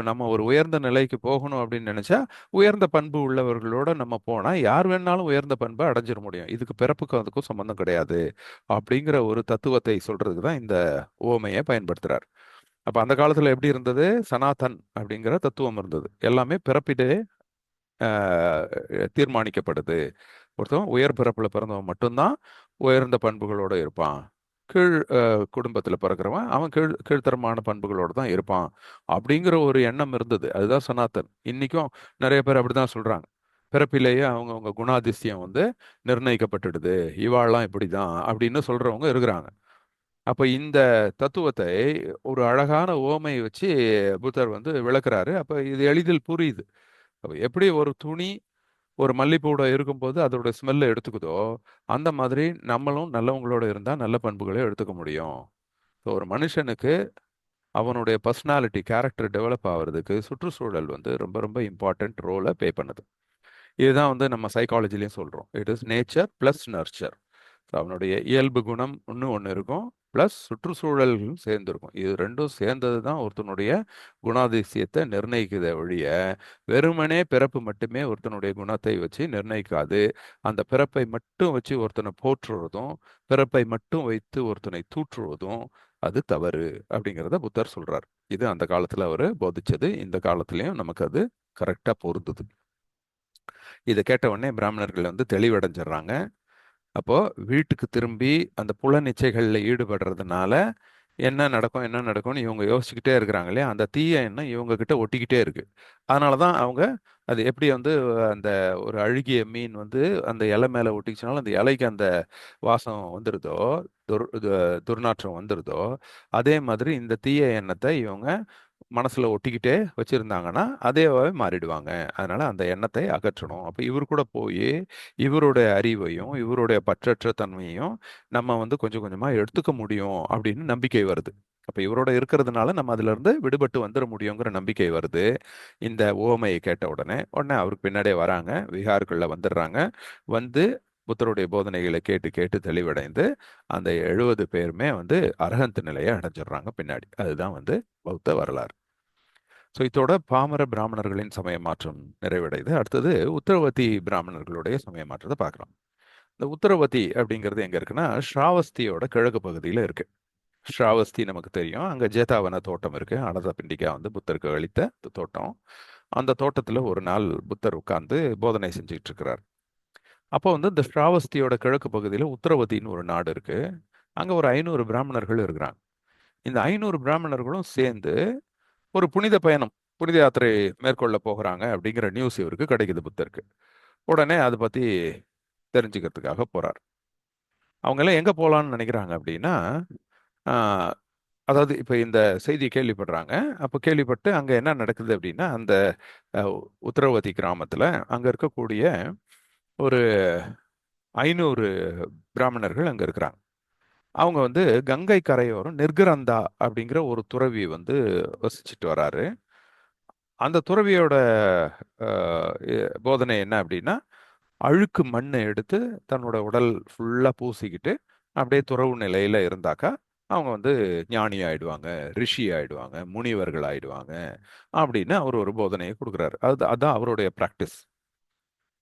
நம்ம ஒரு உயர்ந்த நிலைக்கு போகணும் அப்படின்னு நினைச்சா உயர்ந்த பண்பு உள்ளவர்களோட நம்ம போனா யார் வேணாலும் உயர்ந்த பண்பை அடைஞ்சிட முடியும். இதுக்கு பிறப்புக்கும் அதுக்கும் சம்பந்தம் கிடையாது அப்படிங்கிற ஒரு தத்துவத்தை சொல்றதுக்கு தான் இந்த உவமையை பயன்படுத்துறார். அப்ப அந்த காலத்துல எப்படி இருந்தது? சனாதன் அப்படிங்கிற தத்துவம் இருந்தது. எல்லாமே பிறப்பிலே தீர்மானிக்கப்படுது. ஒருத்தன் உயர் பிறப்புல பிறந்தவன் மட்டும்தான் உயர்ந்த பண்புகளோட இருப்பான். கீழ் குடும்பத்துல பிறக்கிறவன் அவன் கீழ்த்தரமான பண்புகளோட தான் இருப்பான் அப்படிங்கிற ஒரு எண்ணம் இருந்தது. அதுதான் சனாதன். இன்னைக்கும் நிறைய பேர் அப்படிதான் சொல்றாங்க. பிறப்பிலேயே அவங்க குணாதிசயம் வந்து நிர்ணயிக்கப்பட்டுடுது, இவாள்லாம் இப்படிதான் அப்படின்னு சொல்றவங்க இருக்கிறாங்க. அப்ப இந்த தத்துவத்தை ஒரு அழகான உவமை வச்சு புத்தர் வந்து விளக்குறாரு. அப்ப இது எளிதில் புரியுது. அப்ப எப்படி ஒரு துணி ஒரு மல்லிப்பூவோட இருக்கும்போது அதோட ஸ்மெல்லை எடுத்துக்குதோ, அந்த மாதிரி நம்மளும் நல்லவங்களோட இருந்தா நல்ல பண்புகளை எடுத்துக்க முடியும். ஸோ ஒரு மனுஷனுக்கு அவனுடைய பர்சனாலிட்டி கேரக்டர் டெவலப் ஆகுறதுக்கு சுற்றுச்சூழல் வந்து ரொம்ப ரொம்ப இம்பார்ட்டன்ட் ரோலை ப்ளே பண்ணுது. இதுதான் வந்து நம்ம சைக்காலஜிலையும் சொல்றோம். It is nature plus nurture. அவனுடைய இயல்பு குணம் ஒன்று இருக்கும், பிளஸ் சுற்றுச்சூழல்களும் சேர்ந்து இருக்கும். இது ரெண்டும் சேர்ந்தது தான் ஒருத்தனுடைய குணாதிசயத்தை நிர்ணயிக்குதே ஒழிய வெறுமனே பிறப்பு மட்டுமே ஒருத்தனுடைய குணத்தை வச்சு நிர்ணயிக்காது. அந்த பிறப்பை மட்டும் வச்சு ஒருத்தனை போற்றுவதும் பிறப்பை மட்டும் வைத்து ஒருத்தனை தூற்றுவதும் அது தவறு அப்படிங்கிறத புத்தர் சொல்றார். இது அந்த காலத்துல அவரு போதிச்சது. இந்த காலத்திலயும் நமக்கு அது கரெக்டா பொருந்துது. இதை கேட்ட உடனே பிராமணர்கள் வந்து தெளிவடைஞ்சிடுறாங்க. அப்போ வீட்டுக்கு திரும்பி அந்த புலனிச்சைகள்ல ஈடுபடுறதுனால என்ன நடக்கும்னு இவங்க யோசிச்சுக்கிட்டே இருக்கிறாங்க இல்லையா? அந்த தீய எண்ணம் இவங்க கிட்ட ஒட்டிக்கிட்டே இருக்கு. அதனாலதான் அவங்க அது எப்படி வந்து அந்த ஒரு அழுகிய மீன் வந்து அந்த இலை மேல ஒட்டிச்சுனாலும் அந்த இலைக்கு அந்த வாசம் வந்துருதோ, துர்நாற்றம் வந்துருதோ, அதே மாதிரி இந்த தீய எண்ணத்தை இவங்க மனசுல ஒட்டிக்கிட்டே வச்சிருந்தாங்கன்னா அதேவாவே மாறிடுவாங்க. அதனால அந்த எண்ணத்தை அகற்றணும். அப்ப இவர் கூட போய் இவருடைய அறிவையும் இவருடைய பற்றற்ற தன்மையையும் நம்ம வந்து கொஞ்சம் கொஞ்சமா எடுத்துக்க முடியும் அப்படின்னு நம்பிக்கை வருது. அப்ப இவரோட இருக்கிறதுனால நம்ம அதுல இருந்து விடுபட்டு வந்துட முடியுங்கிற நம்பிக்கை வருது. இந்த உவமையை கேட்ட உடனே அவருக்கு பின்னாடியே வராங்க, விஹாருக்குள்ள வந்துடுறாங்க. வந்து புத்தருடைய போதனைகளை கேட்டு கேட்டு தெளிவடைந்து அந்த 70 பேருமே வந்து அரஹந்த் நிலையை அடைஞ்சிடுறாங்க பின்னாடி. அதுதான் வந்து பௌத்த வரலாறு. ஸோ இதோட பாமர பிராமணர்களின் சமய மாற்றம் நிறைவடையுது. அடுத்தது உத்தரவதி பிராமணர்களுடைய சமய மாற்றத்தை பார்க்கலாம். இந்த உத்தரவதி அப்படிங்கிறது எங்க இருக்குன்னா ஸ்ராவஸ்தியோட கிழக்கு பகுதியில் இருக்கு. ஸ்ராவஸ்தி நமக்கு தெரியும். அங்க ஜேதாவன தோட்டம் இருக்கு. அனத பிண்டிகா வந்து புத்தருக்கு அளித்த தோட்டம். அந்த தோட்டத்துல ஒரு நாள் புத்தர் உட்கார்ந்து போதனை செஞ்சுட்டு இருக்கிறார். அப்போ வந்து இந்த ஸ்ராவஸ்தியோட கிழக்கு பகுதியில் உத்தரவதின்னு ஒரு நாடு இருக்கு. அங்க ஒரு 500 பிராமணர்கள் இருக்கிறாங்க. இந்த 500 பிராமணர்களும் சேர்ந்து ஒரு புனித பயணம், புனித யாத்திரை மேற்கொள்ள போகிறாங்க அப்படிங்கிற நியூஸ் இவருக்கு கிடைக்குது புத்தருக்கு. உடனே அதை பத்தி தெரிஞ்சுக்கிறதுக்காக போறார். அவங்க எல்லாம் எங்க போலாம்னு நினைக்கிறாங்க அப்படின்னா, ஆஹ், அதாவது இப்ப இந்த செய்தி கேள்விப்படுறாங்க. அப்போ கேள்விப்பட்டு அங்க என்ன நடக்குது அப்படின்னா, அந்த அஹ், உத்தரவதி கிராமத்துல அங்க இருக்கக்கூடிய ஒரு 500 பிராமணர்கள் அங்க இருக்கிறாங்க. அவங்க வந்து கங்கை கரையோரம் நிர்கரந்தா அப்படிங்கிற ஒரு துறவி வந்து வசிச்சுட்டு வராரு. அந்த துறவியோட போதனை என்ன அப்படின்னா, அழுக்கு மண்ணை எடுத்து தன்னோட உடல் ஃபுல்லா பூசிக்கிட்டு அப்படியே துறவு நிலையில இருந்தாக்கா அவங்க வந்து ஞானி ஆயிடுவாங்க, ரிஷி ஆயிடுவாங்க, முனிவர்கள் ஆயிடுவாங்க அப்படின்னு அவர் ஒரு போதனையை கொடுக்குறாரு. அதான் அவருடைய பிராக்டிஸ்.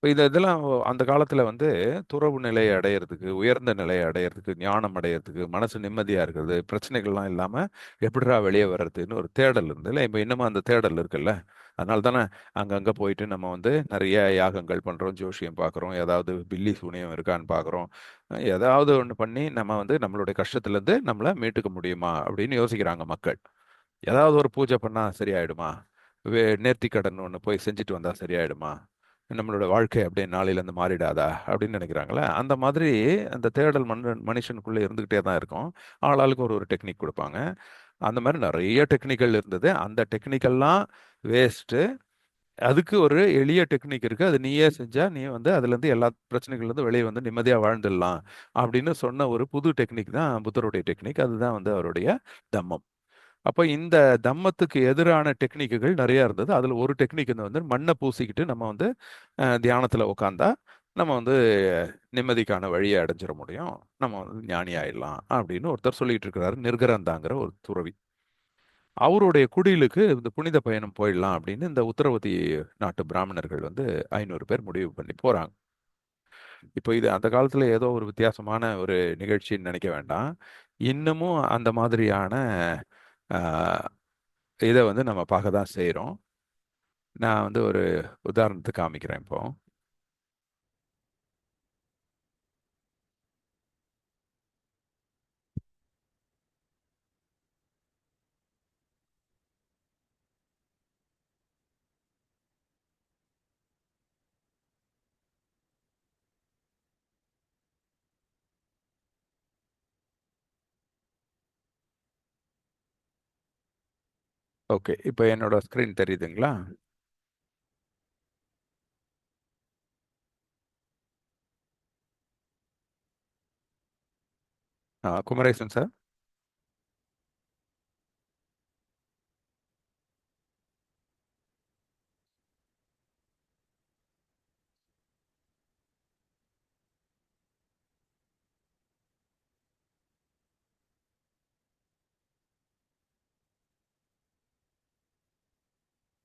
இப்போ இதெல்லாம் அந்த காலத்துல வந்து துறவு நிலையை அடையிறதுக்கு, உயர்ந்த நிலையை அடையிறதுக்கு, ஞானம் அடையிறதுக்கு, மனசு நிம்மதியா இருக்கிறது, பிரச்சனைகள்லாம் இல்லாம எப்படிடா வெளியே வர்றதுன்னு ஒரு தேடல் இருந்ததுல. இப்போ இன்னமும் அந்த தேடல் இருக்குல்ல. அதனால தானே அங்கங்க போயிட்டு நம்ம வந்து நிறைய யாகங்கள் பண்றோம், ஜோசியம் பார்க்குறோம், ஏதாவது பில்லி சூனியம் இருக்கான்னு பார்க்குறோம். ஏதாவது ஒன்று பண்ணி நம்ம வந்து நம்மளுடைய கஷ்டத்துல இருந்து நம்மளை மீட்டுக்க முடியுமா அப்படின்னு யோசிக்கிறாங்க மக்கள். ஏதாவது ஒரு பூஜை பண்ணா சரியாயிடுமா? நேர்த்திக்கடன் ஒன்று போய் செஞ்சுட்டு வந்தா சரியாயிடுமா? நம்மளோட வாழ்க்கை அப்படியே நாளையிலேருந்து மாறிடாதா அப்படின்னு நினைக்கிறாங்களே. அந்த மாதிரி அந்த தேடல் மனுஷனுக்குள்ளே இருந்துகிட்டே தான் இருக்கும். ஆளாளுக்கு ஒரு ஒரு டெக்னிக் கொடுப்பாங்க. அந்த மாதிரி நிறைய டெக்னிக்கல் இருந்தது. அந்த டெக்னிக்கெல்லாம் வேஸ்ட்டு. அதுக்கு ஒரு எளிய டெக்னிக் இருக்கு. அது நீயே செஞ்சா நீ வந்து அதுலேருந்து எல்லா பிரச்சனைகள்லேருந்து வெளியே வந்து நிம்மதியாக வாழ்ந்துடலாம் அப்படின்னு சொன்ன ஒரு புது டெக்னிக் தான் புத்தருடைய டெக்னிக். அதுதான் வந்து அவருடைய தம்மம். அப்போ இந்த தம்மத்துக்கு எதிரான டெக்னிக்குகள் நிறைய இருந்தது. அதில் ஒரு டெக்னிக் வந்து மண்ணை பூசிக்கிட்டு நம்ம வந்து தியானத்தில் உட்காந்தா நம்ம வந்து நிம்மதிக்கான வழியை அடைஞ்சிட முடியும். நம்ம வந்து ஞானி ஆயிடலாம் அப்படின்னு ஒருத்தர் சொல்லிட்டு இருக்கிறாரு. நிர்கரந்தாங்கிற ஒரு துறவி. அவருடைய குடிலுக்கு இந்த புனித பயணம் போயிடலாம் அப்படின்னு இந்த உத்தரவதி நாட்டு பிராமணர்கள் வந்து 500 பேர் முடிவு பண்ணி போறாங்க. இப்போ இது அந்த காலத்துல ஏதோ ஒரு வித்தியாசமான ஒரு நிகழ்ச்சின்னு நினைக்க வேண்டாம். இன்னமும் அந்த மாதிரியான இதை வந்து நம்ம பார்க்க தான் செய்கிறோம். நான் வந்து ஒரு உதாரணத்துக்கு காமிக்கிறேன் இப்போ. ஓகே, இப்போ என்னோட ஸ்க்ரீன் தெரியுதுங்களா? குமரேசன் சார்.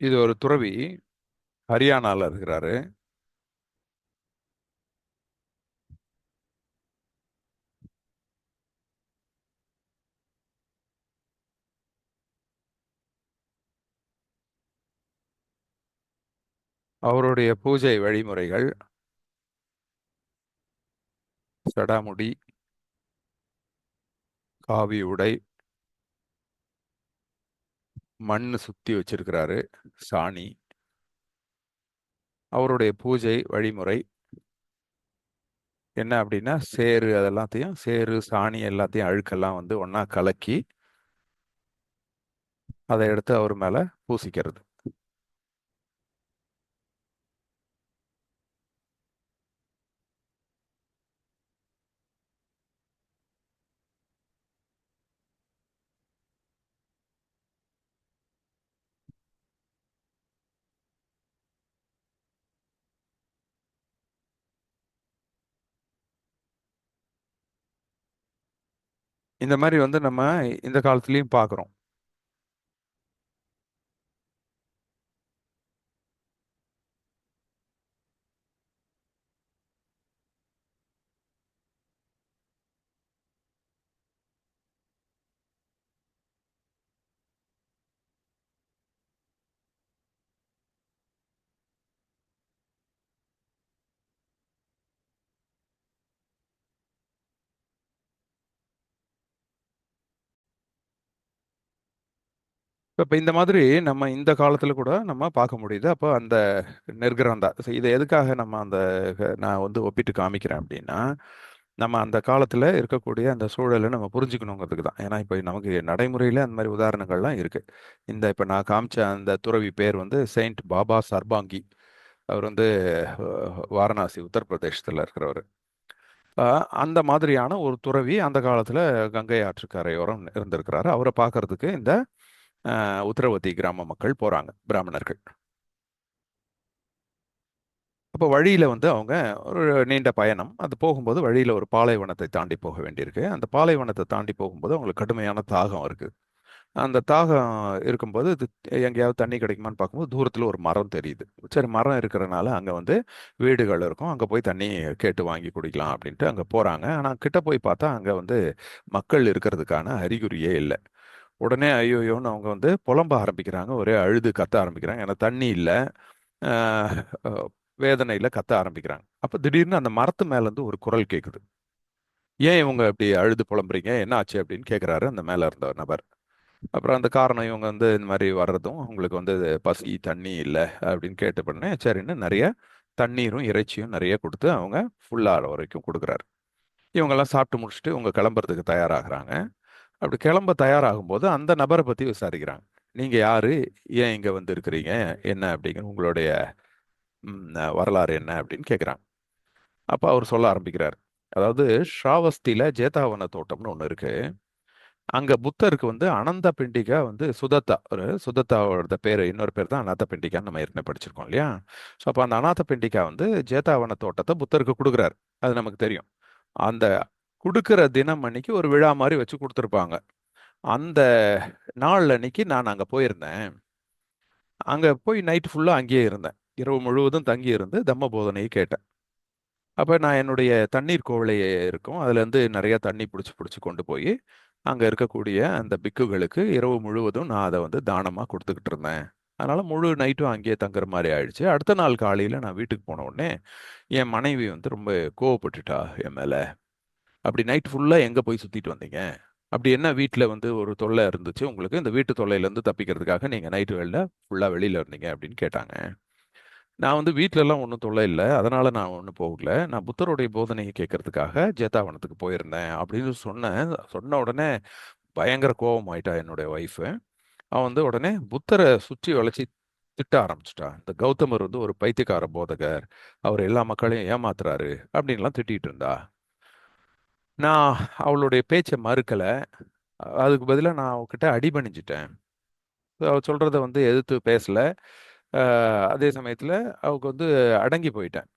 இது ஒரு துறவி, ஹரியானால இருக்கிறாரு. அவருடைய பூஜை வழிமுறைகள் சடாமுடி, காவி உடை, மண் சுத்தி வச்சிருக்கிறாரு, சாணி. அவருடைய பூஜை வழிமுறை என்ன அப்படின்னா, சேறு அதெல்லாத்தையும், சேறு சாணி எல்லாத்தையும் அழுக்கெல்லாம் வந்து ஒண்ணா கலக்கி அதை எடுத்து அவர் மேல பூசிக்கிறது. இந்த மாதிரி வந்து நம்ம இந்த காலத்துலயும் பார்க்குறோம். இப்ப இந்த மாதிரி நம்ம இந்த காலத்துல கூட நம்ம பார்க்க முடியுது. அப்போ அந்த நிர்கிராந்தா இதை எதுக்காக நம்ம அந்த நான் வந்து ஒப்பிட்டு காமிக்கிறேன் அப்படின்னா, நம்ம அந்த காலத்துல இருக்கக்கூடிய அந்த சூழலை நம்ம புரிஞ்சுக்கணுங்கிறதுக்கு தான். ஏன்னா இப்போ நமக்கு நடைமுறையில அந்த மாதிரி உதாரணங்கள்லாம் இருக்கு. இப்போ நான் காமிச்ச அந்த துறவி பேர் வந்து செயின்ட் பாபா சர்பாங்கி. அவர் வந்து வாரணாசி உத்தரப்பிரதேசத்துல இருக்கிறவர். அந்த மாதிரியான ஒரு துறவி அந்த காலத்துல கங்கை ஆற்றுக்கரையோரம் இருந்திருக்கிறாரு. அவரை பார்க்கறதுக்கு இந்த உத்தரவத்தி கிராம மக்கள் போறாங்க, பிராமணர்கள். அப்போ வழியில வந்து அவங்க ஒரு நீண்ட பயணம். அது போகும்போது வழியில ஒரு பாலைவனத்தை தாண்டி போக வேண்டியிருக்கு. அந்த பாலைவனத்தை தாண்டி போகும்போது அவங்களுக்கு கடுமையான தாகம் இருக்கு. அந்த தாகம் இருக்கும்போது எங்கேயாவது தண்ணி கிடைக்குமான்னு பார்க்கும்போது தூரத்துல ஒரு மரம் தெரியுது. சரி, மரம் இருக்கிறனால அங்க வந்து வீடுகள் இருக்கும். அங்க போய் தண்ணி கேட்டு வாங்கி குடிக்கலாம் அப்படின்ட்டு அங்க போறாங்க. ஆனா கிட்ட போய் பார்த்தா அங்க வந்து மக்கள் இருக்கிறதுக்கான அறிகுறியே இல்லை. உடனே ஐயோயோன்னு அவங்க வந்து புலம்ப ஆரம்பிக்கிறாங்க. ஒரே அழுது கத்த ஆரம்பிக்கிறாங்க. ஏன்னா தண்ணி இல்லை. ஆஹ் அஹ் வேதனையில கத்த ஆரம்பிக்கிறாங்க. அப்ப திடீர்னு அந்த மரத்து மேல இருந்து ஒரு குரல் கேக்குது. ஏன் இவங்க இப்படி அழுது புலம்புறீங்க, என்ன ஆச்சு அப்படின்னு கேக்குறாரு அந்த மேல இருந்த நபர். அப்புறம் அந்த காரணம் இவங்க வந்து இந்த மாதிரி வர்றதும் அவங்களுக்கு வந்து பசி தண்ணி இல்லை அப்படின்னு கேட்ட உடனே சரின்னு நிறைய தண்ணீரும் இறைச்சியும் நிறைய கொடுத்து அவங்க ஃபுல்லாகிற வரைக்கும் கொடுக்குறாரு. இவங்கெல்லாம் சாப்பிட்டு முடிச்சுட்டு இவங்க கிளம்புறதுக்கு தயாராகிறாங்க. அப்படி கிளம்ப தயாராகும் போது அந்த நபரை பத்தி விசாரிக்கிறாங்க. நீங்க யாரு, ஏன் இங்க வந்து இருக்கிறீங்க, என்ன அப்படிங்கிற உங்களுடைய வரலாறு என்ன அப்படின்னு கேட்குறாங்க. அப்ப அவர் சொல்ல ஆரம்பிக்கிறார். அதாவது ஸ்ராவஸ்தியில ஜேதாவன தோட்டம்னு ஒன்று இருக்கு. அங்க புத்தருக்கு வந்து அனந்த பிண்டிகா வந்து சுதத்தா, ஒரு சுதத்தாவோட பேரு, இன்னொரு பேர் தான் அநாத பிண்டிகான்னு நம்ம ஏற்கனவே படிச்சிருக்கோம் இல்லையா? ஸோ அப்போ அந்த அநாத பிண்டிகா வந்து ஜேதாவன தோட்டத்தை புத்தருக்கு கொடுக்குறாரு. அது நமக்கு தெரியும். அந்த கொடுக்கிற தினம் அன்னைக்கு ஒரு விழா மாதிரி வச்சு கொடுத்துருப்பாங்க. அந்த நாள் அன்னைக்கு நான் அங்க போயிருந்தேன். அங்க போய் நைட் ஃபுல்லா அங்கேயே இருந்தேன். இரவு முழுவதும் தங்கி இருந்து தம்ம போதனையை கேட்டேன். அப்ப நான் என்னுடைய தண்ணீர் குவளை இருக்கும். அதுலேருந்து நிறைய தண்ணி புடிச்சு புடிச்சு கொண்டு போய் அங்க இருக்கக்கூடிய அந்த பிக்குகளுக்கு இரவு முழுவதும் நான் அதை வந்து தானமா கொடுத்துக்கிட்டு இருந்தேன். அதனால முழு நைட்டும் அங்கேயே தங்குற மாதிரி ஆயிடுச்சு. அடுத்த நாள் காலையில நான் வீட்டுக்கு போன உடனே என் மனைவி வந்து ரொம்ப கோவப்பட்டுட்டா என் மேல. அப்படி நைட் ஃபுல்லா எங்க போய் சுத்திட்டு வந்தீங்க? அப்படி என்ன வீட்ல வந்து ஒரு தொல்லை இருந்துச்சு உங்களுக்கு? இந்த வீட்டு தொல்லையில இருந்து தப்பிக்கிறதுக்காக நீங்க நைட்டு வேளையில ஃபுல்லா வெளியில இருந்தீங்க அப்படின்னு கேட்டாங்க. நான் வந்து வீட்ல எல்லாம் ஒன்றும் தொல்லை இல்லை, அதனால நான் ஒன்றும் போகல. நான் புத்தருடைய போதனையை கேட்கறதுக்காக ஜேதாவனத்துக்கு போயிருந்தேன் அப்படின்னு சொன்னேன். சொன்ன உடனே பயங்கர கோபம் ஆயிட்டா என்னுடைய ஒய்ஃபு. அவன் வந்து உடனே புத்தரை சுற்றி வளைச்சி திட்ட ஆரம்பிச்சிட்டா. இந்த கௌதமர் வந்து ஒரு பைத்தியக்கார போதகர், அவர் எல்லா மக்களையும் ஏமாத்துறாரு அப்படின்லாம் திட்டிட்டு இருந்தா. நான் அவளுடைய பேச்சை மறுக்கல. அதுக்கு பதிலா நான் அவகிட்ட அடிபணிஞ்சிட்டேன். அவ சொல்றத வந்து எதிர்த்து பேசல. அதே சமயத்துல அவக்கு வந்து அடங்கி போயிட்டேன்.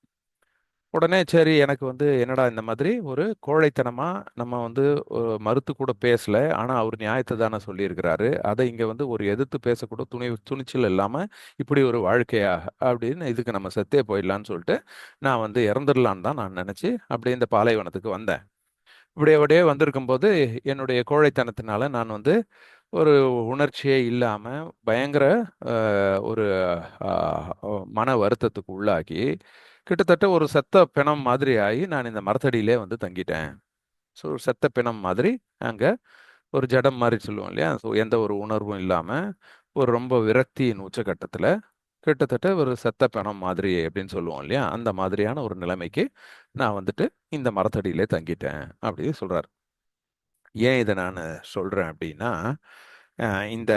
உடனே சரி, எனக்கு வந்து என்னடா இந்த மாதிரி ஒரு கோழைத்தனமா நம்ம வந்து மறுத்து கூட பேசல. ஆனா அவர் நியாயத்தை தானே சொல்லியிருக்கிறாரு. அதை இங்க வந்து ஒரு எதிர்த்து பேசக்கூட துணிச்சல் இல்லாம இப்படி ஒரு வாழ்க்கையா அப்படின்னு, இதுக்கு நம்ம செத்தே போயிடலான்னு சொல்லிட்டு நான் வந்து இறந்துடலான்னு தான் நான் நினைச்சு அப்படியே இந்த பாலைவனத்துக்கு வந்தேன். இப்படி அப்படியே வந்திருக்கும் போது என்னுடைய கோழைத்தனத்தினால நான் வந்து ஒரு உணர்ச்சியே இல்லாம பயங்கர ஒரு மன வருத்தத்துக்கு உள்ளாகி கிட்டத்தட்ட ஒரு செத்த பிணம் மாதிரி ஆகி நான் இந்த மரத்தடியிலே வந்து தங்கிட்டேன். ஸோ செத்த பிணம் மாதிரி அங்க ஒரு ஜடம் மாதிரி சொல்லுவோம் இல்லையா? ஸோ எந்த ஒரு உணர்வும் இல்லாம ஒரு ரொம்ப விரக்தியின் உச்சகட்டத்துல கிட்டத்தட்ட ஒரு செத்த பிணம் மாதிரி அப்படின்னு சொல்லுவோம் இல்லையா? அந்த மாதிரியான ஒரு நிலைமைக்கு நான் வந்துட்டு இந்த மரத்தடியிலே தங்கிட்டேன் அப்படின்னு சொல்றாரு. ஏன் இதை நான் சொல்றேன் அப்படின்னா, இந்த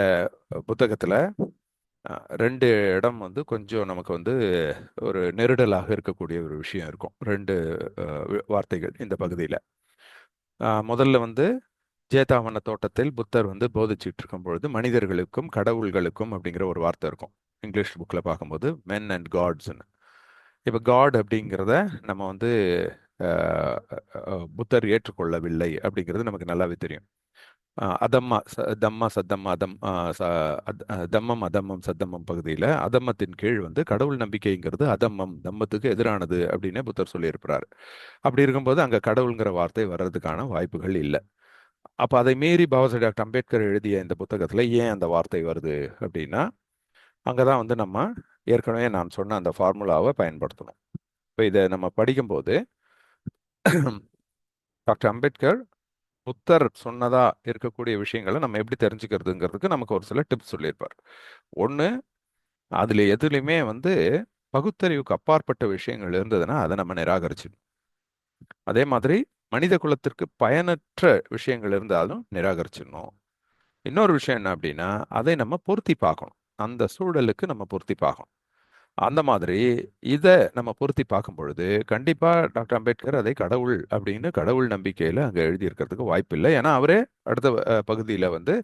புத்தகத்துல ரெண்டு இடம் வந்து கொஞ்சம் நமக்கு வந்து ஒரு நெருடலாக இருக்கக்கூடிய ஒரு விஷயம் இருக்கும். ரெண்டு வார்த்தைகள் இந்த பகுதியில். முதல்ல வந்து ஜேதாவன தோட்டத்தில் புத்தர் வந்து போதிச்சுட்டு இருக்கும் பொழுது மனிதர்களுக்கும் கடவுள்களுக்கும் அப்படிங்கிற ஒரு வார்த்தை இருக்கும். இங்கிலீஷ் புக்கில் பார்க்கும்போது மென் அண்ட் காட்ஸ்ன்னு. இப்போ காட் அப்படிங்கிறத நம்ம வந்து புத்தர் ஏற்றுக்கொள்ளவில்லை அப்படிங்கிறது நமக்கு நல்லாவே தெரியும். அதம்மா தம்மா சத்தம்மா தம்மம் அதம்மம் சத்தம்மம் பகுதியில் அதம்மத்தின் கீழ் வந்து கடவுள் நம்பிக்கைங்கிறது அதம்மம் தம்மத்துக்கு எதிரானது அப்படின்னு புத்தர் சொல்லியிருக்கிறார். அப்படி இருக்கும்போது அங்க கடவுளுங்கிற வார்த்தை வர்றதுக்கான வாய்ப்புகள் இல்லை. அப்ப அதை மீறி பாபாசாஹேப் டாக்டர் அம்பேத்கர் எழுதிய இந்த புத்தகத்துல ஏன் அந்த வார்த்தை வருது அப்படின்னா, அங்கதான் வந்து நம்ம ஏற்கனவே நான் சொன்ன அந்த ஃபார்முலாவை பயன்படுத்தணும். இப்போ இதை நம்ம படிக்கும்போது டாக்டர் அம்பேத்கர் புத்தர் சொன்னதா இருக்கக்கூடிய விஷயங்களை நம்ம எப்படி தெரிஞ்சுக்கிறதுங்கிறதுக்கு நமக்கு ஒரு சில டிப்ஸ் சொல்லியிருப்பார். ஒன்று, அதுல எதுலையுமே வந்து பகுத்தறிவுக்கு அப்பாற்பட்ட விஷயங்கள் இருந்ததுன்னா அதை நம்ம நிராகரிச்சிடணும். அதே மாதிரி மனித குலத்திற்கு பயனற்ற விஷயங்கள் இருந்தாலும் நிராகரிச்சிடணும். இன்னொரு விஷயம் என்ன அப்படின்னா, அதை நம்ம பொருத்தி பார்க்கணும். அந்த சூழலுக்கு நம்ம பொருத்தி பார்க்கணும். அந்த மாதிரி இதை நம்ம பொருத்தி பார்க்கும் பொழுது கண்டிப்பா டாக்டர் அம்பேத்கர் அதை கடவுள் அப்படின்னு கடவுள் நம்பிக்கையில அங்க எழுதியிருக்கிறதுக்கு வாய்ப்பு இல்லை. ஏன்னா அவரே அடுத்த பகுதியில வந்து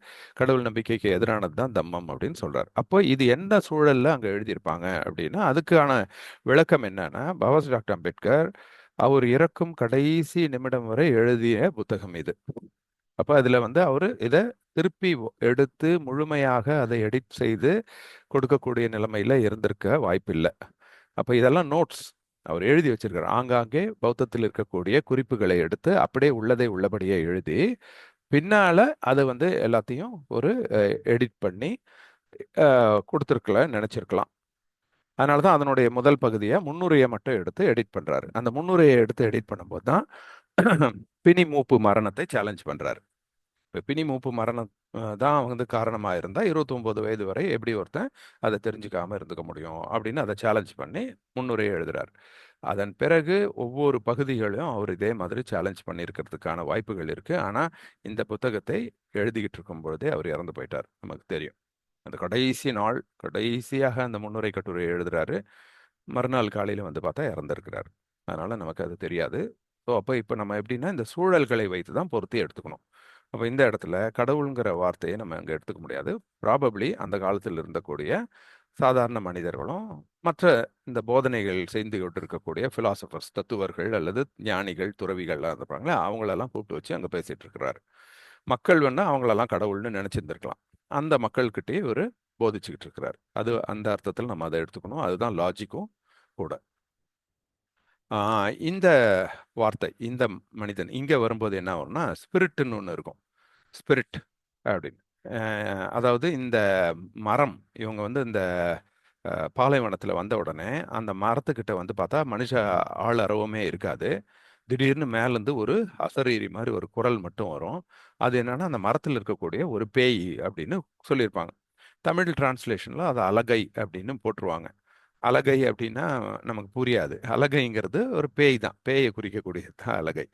கடவுள் நம்பிக்கைக்கு எதிரானது தான் தம்மம் அப்படின்னு சொல்றாரு. அப்போ இது எந்த சூழல்ல அங்க எழுதியிருப்பாங்க அப்படின்னா, அதுக்கான விளக்கம் என்னன்னா, பாபாசி டாக்டர் அம்பேத்கர் அவர் இறக்கும் கடைசி நிமிடம் வரை எழுதிய புத்தகம் இது. அப்ப அதுல வந்து அவரு இத திருப்பி எடுத்து முழுமையாக அதை எடிட் செய்து கொடுக்கக்கூடிய நிலைமையில இருந்திருக்க வாய்ப்பில்லை. அப்ப இதெல்லாம் நோட்ஸ் அவர் எழுதி வச்சிருக்காரு. ஆங்காங்கே பௌத்தத்தில் இருக்கக்கூடிய குறிப்புகளை எடுத்து அப்படியே உள்ளதை உள்ளபடியே எழுதி பின்னால அதை வந்து எல்லாத்தையும் ஒரு எடிட் பண்ணி கொடுத்துருக்கலாம் நினைச்சிருக்கலாம். அதனாலதான் அதனுடைய முதல் பகுதியை முன்னுரையை மட்டும் எடுத்து எடிட் பண்றாரு. அந்த முன்னுரையை எடுத்து எடிட் பண்ணும்போது தான் பிணி மூப்பு மரணத்தை சேலஞ்ச் பண்றாரு. இப்போ பிணி மூப்பு மரணம் தான் வந்து காரணமாக இருந்தால் 29 வயது வரை எப்படி ஒருத்தன் அதை தெரிஞ்சுக்காம இருந்துக்க முடியும் அப்படின்னு அதை சேலஞ்ச் பண்ணி முன்னுரையை எழுதுறார். அதன் பிறகு ஒவ்வொரு பகுதிகளையும் அவர் இதே மாதிரி சேலஞ்ச் பண்ணியிருக்கிறதுக்கான வாய்ப்புகள் இருக்கு. ஆனால் இந்த புத்தகத்தை எழுதிக்கிட்டு இருக்கும் பொழுதே அவர் இறந்து போயிட்டார், நமக்கு தெரியும். அந்த கடைசி நாள் கடைசியாக அந்த முன்னுரை கட்டுரை எழுதுறாரு. மறுநாள் காலையில் வந்து பார்த்தா இறந்துருக்கிறார். அதனால நமக்கு அது தெரியாது. ஸோ அப்போ இப்போ நம்ம எப்படின்னா இந்த சூழல்களை வைத்து தான் பொருத்தி எடுத்துக்கணும். அப்போ இந்த இடத்துல கடவுளுங்கிற வார்த்தையை நம்ம அங்கே எடுத்துக்க முடியாது. ப்ராபப்ளி அந்த காலத்தில் இருந்தக்கூடிய சாதாரண மனிதர்களும் மற்ற இந்த போதனைகள் செய்து கொண்டு இருக்கக்கூடிய பிலாசபர்ஸ், தத்துவர்கள் அல்லது ஞானிகள், துறவிகள்லாம் இருப்பாங்களே அவங்களெல்லாம் கூப்பிட்டு வச்சு அங்கே பேசிட்டு இருக்கிறாரு. மக்கள் வேணா அவங்களெல்லாம் கடவுள்னு நினைச்சிருந்துருக்கலாம். அந்த மக்கள்கிட்டயே ஒரு போதிச்சுக்கிட்டு இருக்கிறார். அது அந்த அர்த்தத்தில் நம்ம அதை எடுத்துக்கணும். அதுதான் லாஜிக்கும் கூட. இந்த வார்த்தை, இந்த மனிதன் இங்கே வரும்போது என்ன ஆகும்னா, ஸ்பிரிட்டுன்னு ஒன்று இருக்கும். ஸ்பிரிட் அப்படின்னு. அதாவது இந்த மரம், இவங்க வந்து இந்த பாலைவனத்தில் வந்த உடனே அந்த மரத்துக்கிட்ட வந்து பார்த்தா மனுஷ ஆள் அரவமே இருக்காது. திடீர்னு மேலேருந்து ஒரு அசரீரி மாதிரி ஒரு குரல் மட்டும் வரும். அது என்னன்னா அந்த மரத்தில் இருக்கக்கூடிய ஒரு பேய் அப்படின்னு சொல்லியிருப்பாங்க. தமிழ் டிரான்ஸ்லேஷனில் அதை அலகை அப்படின்னு போட்டுருவாங்க. அலகை அப்படின்னா நமக்கு புரியாது. அலகைங்கிறது ஒரு பேய் தான், பேயை குறிக்கக்கூடியது தான் அலகை.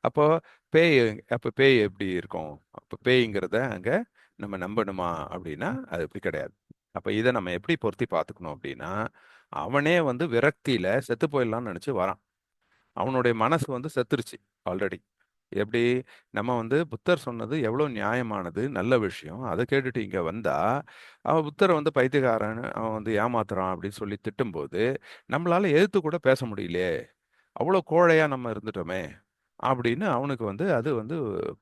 அப்போ பேய், அப்போ பேய் எப்படி இருக்கும்? அப்போ பேய்ங்கிறத அங்கே நம்ம நம்பணுமா அப்படின்னா அது இப்படி கிடையாது. அப்போ இதை நம்ம எப்படி பொருத்தி பார்த்துக்கணும் அப்படின்னா, அவனே வந்து விரக்தியில செத்து போயிடலாம்னு நினச்சி வரான். அவனுடைய மனசு வந்து செத்துருச்சு ஆல்ரெடி. எப்படி நம்ம வந்து புத்தர் சொன்னது எவ்வளோ நியாயமானது, நல்ல விஷயம், அதை கேட்டுட்டு இங்கே வந்தா அவன் புத்தரை வந்து பைத்தியக்காரன், அவன் வந்து ஏமாத்துறான் அப்படின்னு சொல்லி திட்டும்போது நம்மளால எதிர்த்து கூட பேச முடியலையே, அவ்வளோ கோழையா நம்ம இருந்துட்டோமே அப்படின்னு அவனுக்கு வந்து அது வந்து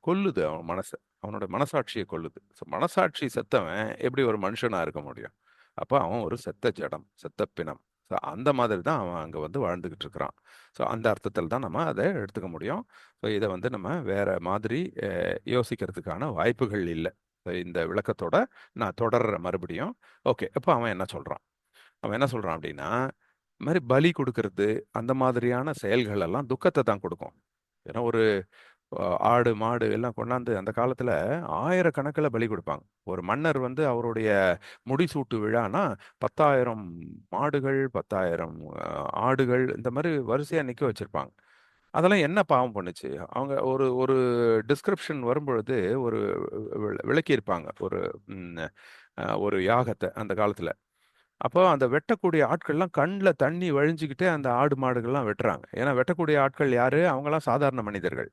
கொல்லுது அவன் மனசை, அவனோட மனசாட்சியை கொல்லுது. ஸோ மனசாட்சி செத்தவன் எப்படி ஒரு மனுஷனா இருக்க முடியும்? அப்போ அவன் ஒரு செத்த ஜடம், செத்த பிணம். ஸோ அந்த மாதிரி தான் அவன் அங்கே வந்து வாழ்ந்துக்கிட்டு இருக்கிறான். ஸோ அந்த அர்த்தத்தில் தான் நம்ம அதை எடுத்துக்க முடியும். ஸோ இதை வந்து நம்ம வேற மாதிரி யோசிக்கிறதுக்கான வாய்ப்புகள் இல்லை. இந்த விளக்கத்தோட நான் தொடர்ற மறுபடியும். ஓகே, இப்போ அவன் என்ன சொல்றான்? அவன் என்ன சொல்றான் அப்படின்னா, இந்த மாதிரி பலி கொடுக்கறது அந்த மாதிரியான செயல்கள் எல்லாம் துக்கத்தை தான் கொடுக்கும். ஏன்னா ஒரு ஆடு மாடு எல்லாம் கொண்டாந்து அந்த காலத்துல ஆயிரக்கணக்கில் பலி கொடுப்பாங்க. ஒரு மன்னர் வந்து அவருடைய முடிசூட்டு விழானா 10,000 மாடுகள், 10,000 ஆடுகள் இந்த மாதிரி வரிசையா நிக்க வச்சிருப்பாங்க. அதெல்லாம் என்ன பாவம் பண்ணுச்சு? அவங்க ஒரு ஒரு டிஸ்கிரிப்ஷன் வரும்பொழுது ஒரு விளக்கியிருப்பாங்க ஒரு ஒரு யாகத்தை அந்த காலத்துல. அப்போ அந்த வெட்டக்கூடிய ஆட்கள்லாம் கண்ணில் தண்ணி வழிஞ்சுக்கிட்டே அந்த ஆடு மாடுகள்லாம் வெட்டுறாங்க. ஏன்னா வெட்டக்கூடிய ஆட்கள் யாரு? அவங்களாம் சாதாரண மனிதர்கள்.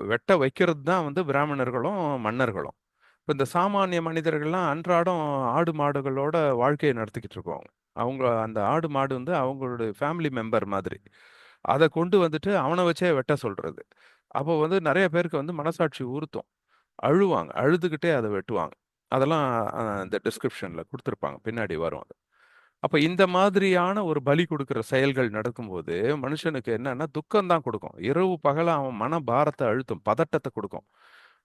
வெட்ட வைக்கிறது தான் வந்து பிராமணர்களும் மன்னர்களும். இப்போ இந்த சாமானிய மனிதர்கள்லாம் அன்றாடம் ஆடு மாடுகளோட வாழ்க்கையை நடத்திக்கிட்டு இருக்கோம். அவங்க அந்த ஆடு மாடு வந்து அவங்களோட ஃபேமிலி மெம்பர் மாதிரி. அதை கொண்டு வந்துட்டு அவனை வச்சே வெட்ட சொல்றது. அப்போ வந்து நிறைய பேருக்கு வந்து மனசாட்சி உறுத்தும். அழுவாங்க, அழுதுகிட்டே அதை வெட்டுவாங்க. அதெல்லாம் இந்த டிஸ்கிரிப்ஷன்ல கொடுத்துருப்பாங்க, பின்னாடி வரும் அது. அப்ப இந்த மாதிரியான ஒரு பலி கொடுக்கிற செயல்கள் நடக்கும்போது மனுஷனுக்கு என்னன்னா துக்கம் தான் கொடுக்கும். இரவு பகலா அவன் மன பாரத்தை அழுத்தும், பதட்டத்தை கொடுக்கும்.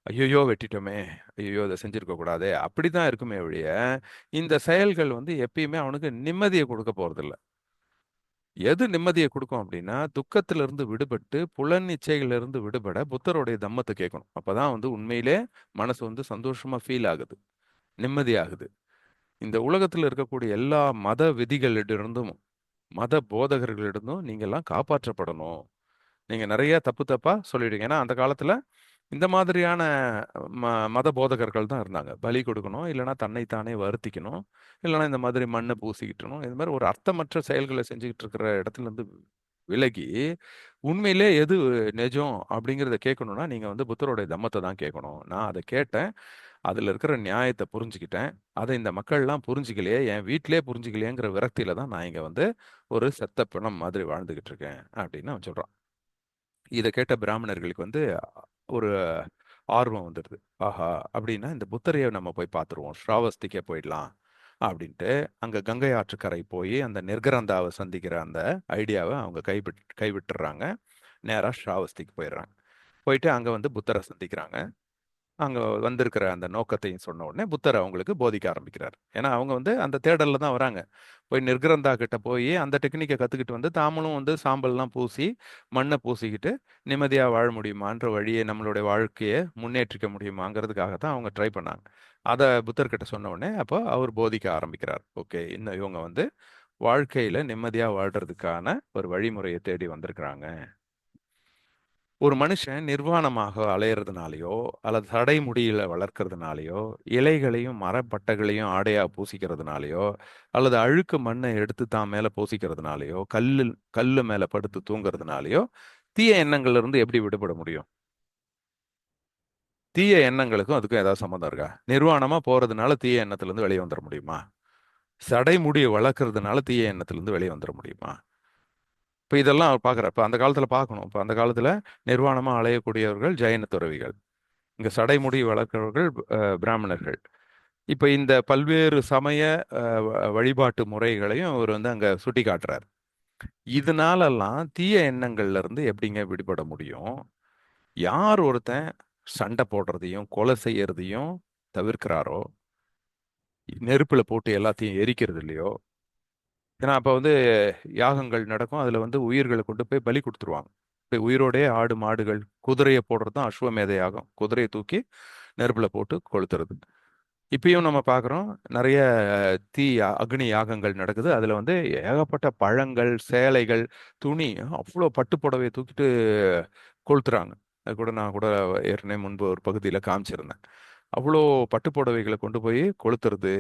ஐயோ வெட்டிட்டோமே, ஐயோ இதை செஞ்சிருக்க கூடாதே, அப்படிதான் இருக்குமே ஒழிய இந்த செயல்கள் வந்து எப்பயுமே அவனுக்கு நிம்மதியை கொடுக்க போறதில்ல. எது நிம்மதியை கொடுக்கும் அப்படின்னா, துக்கத்திலிருந்து விடுபட்டு புலன் இச்சைகளிலிருந்து விடுபட புத்தருடைய தம்மத்தை கேட்கணும். அப்பதான் வந்து உண்மையிலே மனசு வந்து சந்தோஷமா ஃபீல் ஆகுது, நிம்மதி ஆகுது. இந்த உலகத்தில் இருக்கக்கூடிய எல்லா மத விதிகளிலிருந்தும் மத போதகர்களிடமும் நீங்கள்லாம் காப்பாற்றப்படணும். நீங்க நிறைய தப்பு தப்பா சொல்லிடுங்க. ஏன்னா அந்த காலத்துல இந்த மாதிரியான மத போதகர்கள் தான் இருந்தாங்க. பலி கொடுக்கணும், இல்லைன்னா தன்னைத்தானே வருத்திக்கணும், இல்லைன்னா இந்த மாதிரி மண்ணை பூசிக்கிட்டணும், இது மாதிரி ஒரு அர்த்தமற்ற செயல்களை செஞ்சுக்கிட்டு இருக்கிற இடத்துல இருந்து விலகி, உண்மையிலே எது நிஜம் அப்படிங்கிறத கேட்கணும்னா நீங்க வந்து புத்தருடைய தம்மத்தை தான் கேட்கணும். நான் அதை கேட்டேன், அதுல இருக்கிற நியாயத்தை புரிஞ்சுக்கிட்டேன். அதை இந்த மக்கள்லாம் புரிஞ்சுக்கலையே, என் வீட்டிலே புரிஞ்சுக்கலையேங்கிற விரக்தியில தான் நான் இங்க வந்து ஒரு செத்த பிணம் மாதிரி வாழ்ந்துகிட்டு இருக்கேன் அப்படின்னு அவன் சொல்றான். இதை கேட்ட பிராமணர்களுக்கு வந்து ஒரு ஆர்வம் வந்துடுது. ஆஹா, அப்படின்னா இந்த புத்தரையை நம்ம போய் பார்த்துருவோம், ஸ்ராவஸ்திக்கே போயிடலாம் அப்படின்ட்டு அங்க கங்கை ஆற்றுக்கரை போய் அந்த நிர்கரந்தாவை சந்திக்கிற அந்த ஐடியாவை அவங்க கைவிட்டுறாங்க. நேரா ஸ்ராவஸ்திக்கு போயிடுறாங்க. போயிட்டு அங்க வந்து புத்தரை சந்திக்கிறாங்க. அங்க வந்திருக்கிற அந்த நோக்கத்தையும் சொன்ன உடனே புத்தர் அவங்களுக்கு போதிக்க ஆரம்பிக்கிறார். ஏன்னா அவங்க வந்து அந்த தேடல்ல தான் வராங்க. போய் நிர்கரந்தா கிட்ட போய் அந்த டெக்னிக்கை கத்துக்கிட்டு வந்து தாமளும் வந்து சாம்பல்லாம் பூசி மண்ணை பூசிக்கிட்டு நிம்மதியா வாழ முடியுமான்ற வழியை, நம்மளுடைய வாழ்க்கையை முன்னேற்றிக்க முடியுமாங்கிறதுக்காக தான் அவங்க ட்ரை பண்ணாங்க. அதை புத்தர்கிட்ட சொன்ன உடனே அப்போ அவர் போதிக்க ஆரம்பிக்கிறார். ஓகே, இன்னும் இவங்க வந்து வாழ்க்கையில நிம்மதியா வாழ்றதுக்கான ஒரு வழிமுறையை தேடி வந்திருக்கிறாங்க. ஒரு மனுஷன் நிர்வாணமாக அலையறதுனாலயோ அல்லது சடைமுடியில வளர்க்கறதுனாலயோ, இலைகளையும் மரப்பட்டைகளையும் ஆடையா பூசிக்கிறதுனாலயோ, அல்லது அழுக்கு மண்ணை எடுத்து தான் மேல பூசிக்கிறதுனாலயோ, கல்லு மேல படுத்து தூங்குறதுனாலயோ தீய எண்ணங்கள்ல இருந்து எப்படி விடுபட முடியும்? தீய எண்ணங்களுக்கும் அதுக்கும் ஏதாவது சம்மந்தம் இருக்கா? நிர்வாணமா போறதுனால தீய எண்ணத்துல இருந்து வெளியே வந்துட முடியுமா? சடைமுடியை வளர்க்கறதுனால தீய எண்ணத்துல இருந்து வெளியே வந்துட முடியுமா? இப்ப இதெல்லாம் அவர் பார்க்குறார். இப்ப அந்த காலத்துல பார்க்கணும். இப்ப அந்த காலத்துல நிர்வாணமா அலையக்கூடியவர்கள் ஜைன துறவிகள், இங்க சடைமுடி வளர்க்கிறவர்கள் பிராமணர்கள். இப்ப இந்த பல்வேறு சமய வழிபாட்டு முறைகளையும் அவர் வந்து அங்க சுட்டி காட்டுறார். இதனாலெல்லாம் தீய எண்ணங்கள்ல இருந்து எப்படிங்க விடுபட முடியும்? யார் ஒருத்தன் சண்டை போடுறதையும் கொலை செய்யறதையும் தவிர்க்கிறாரோ, நெருப்புல போட்டு எல்லாத்தையும் எரிக்கிறது இல்லையோ, ஏன்னா அப்ப வந்து யாகங்கள் நடக்கும், அதுல வந்து உயிர்களை கொண்டு போய் பலி கொடுத்துருவாங்க. போய் உயிரோடயே ஆடு மாடுகள், குதிரையை போடுறது தான் அஸ்வமேத யாகம். குதிரையை தூக்கி நெருப்புல போட்டு கொளுத்துறது. இப்பயும் நம்ம பார்க்குறோம், நிறைய அக்னி யாகங்கள் நடக்குது. அதுல வந்து ஏகப்பட்ட பழங்கள், சேலைகள், துணி, அவ்வளோ பட்டு புடவையை தூக்கிட்டு கொளுத்துறாங்க. அது கூட நான் கூட ஏற்கனவே முன்பு ஒரு பகுதியில் காமிச்சிருந்தேன். அவ்வளோ பட்டு புடவைகளை கொண்டு போய் கொளுத்துறது.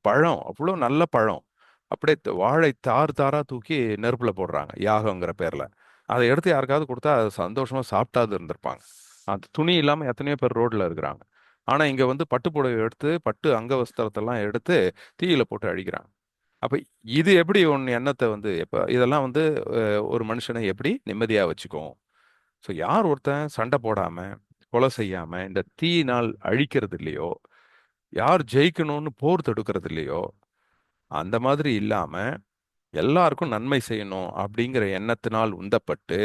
பழம், அவ்வளோ நல்ல பழம், அப்படியே வாழை தார் தாரா தூக்கி நெருப்புல போடுறாங்க யாகங்கிற பேர்ல. அதை எடுத்து யாருக்காவது கொடுத்தா அது சந்தோஷமா சாப்பிட்டாது இருந்திருப்பாங்க. அந்த துணி இல்லாம எத்தனையோ பேர் ரோட்ல இருக்கிறாங்க. ஆனா இங்க வந்து பட்டு புடவை எடுத்து பட்டு அங்க வஸ்திரத்தெல்லாம் எடுத்து தீயில போட்டு அழிக்கிறாங்க. அப்ப இது எப்படி ஒன்னு எண்ணத்தை வந்து எப்ப இதெல்லாம் வந்து ஒரு மனுஷனை எப்படி நிம்மதியா வச்சுக்கும்? ஸோ யார் ஒருத்தன் சண்டை போடாம கொலை செய்யாம இந்த தீயினால் அழிக்கிறது இல்லையோ, யார் ஜெயிக்கணும்னு போர் தொடுக்கிறது இல்லையோ, அந்த மாதிரி இல்லாம எல்லாருக்கும் நன்மை செய்யணும் அப்படிங்கிற எண்ணத்தினால் உந்தப்பட்டு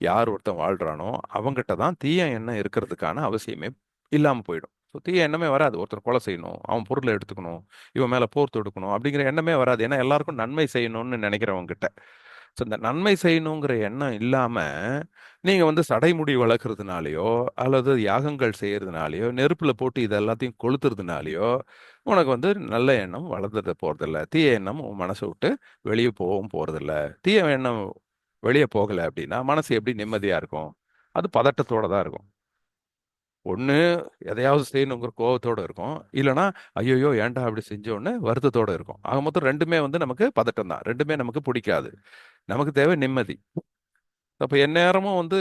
யார் ஒருத்தன் வாழ்றானோ அவங்கிட்ட தான் தீய எண்ணம் இருக்கிறதுக்கான அவசியமே இல்லாம போயிடும். ஸோ தீய எண்ணமே வராது. ஒருத்தர் கொலை செய்யணும், அவன் பொருளை எடுத்துக்கணும், இவன் மேல போர் தொடுக்கணும் அப்படிங்கிற எண்ணமே வராது. ஏன்னா எல்லாருக்கும் நன்மை செய்யணும்னு நினைக்கிறவங்க கிட்ட. ஸோ இந்த நன்மை செய்யணுங்கிற எண்ணம் இல்லாம நீங்க வந்து சடைமுடி வளர்க்கறதுனாலயோ அல்லது யாகங்கள் செய்யறதுனாலயோ நெருப்புல போட்டு இது எல்லாத்தையும் கொளுத்துறதுனாலயோ உனக்கு வந்து நல்ல எண்ணம் வளர்ந்துட போறதில்ல. தீய எண்ணம் உன் மனசை விட்டு வெளியே போகவும் போறதில்ல. தீய எண்ணம் வெளியே போகல அப்படின்னா மனசு எப்படி நிம்மதியா இருக்கும்? அது பதட்டத்தோட தான் இருக்கும். ஒண்ணு எதையாவது செய்யணுங்கிற கோவத்தோட இருக்கும், இல்லைன்னா ஐயோ ஏன்டா அப்படி செஞ்சோன்னு வருத்தத்தோட இருக்கும். ஆக மொத்தம் ரெண்டுமே வந்து நமக்கு பதட்டம் தான், ரெண்டுமே நமக்கு பிடிக்காது. நமக்கு தேவை நிம்மதி. அப்ப எந்நேரமும் வந்து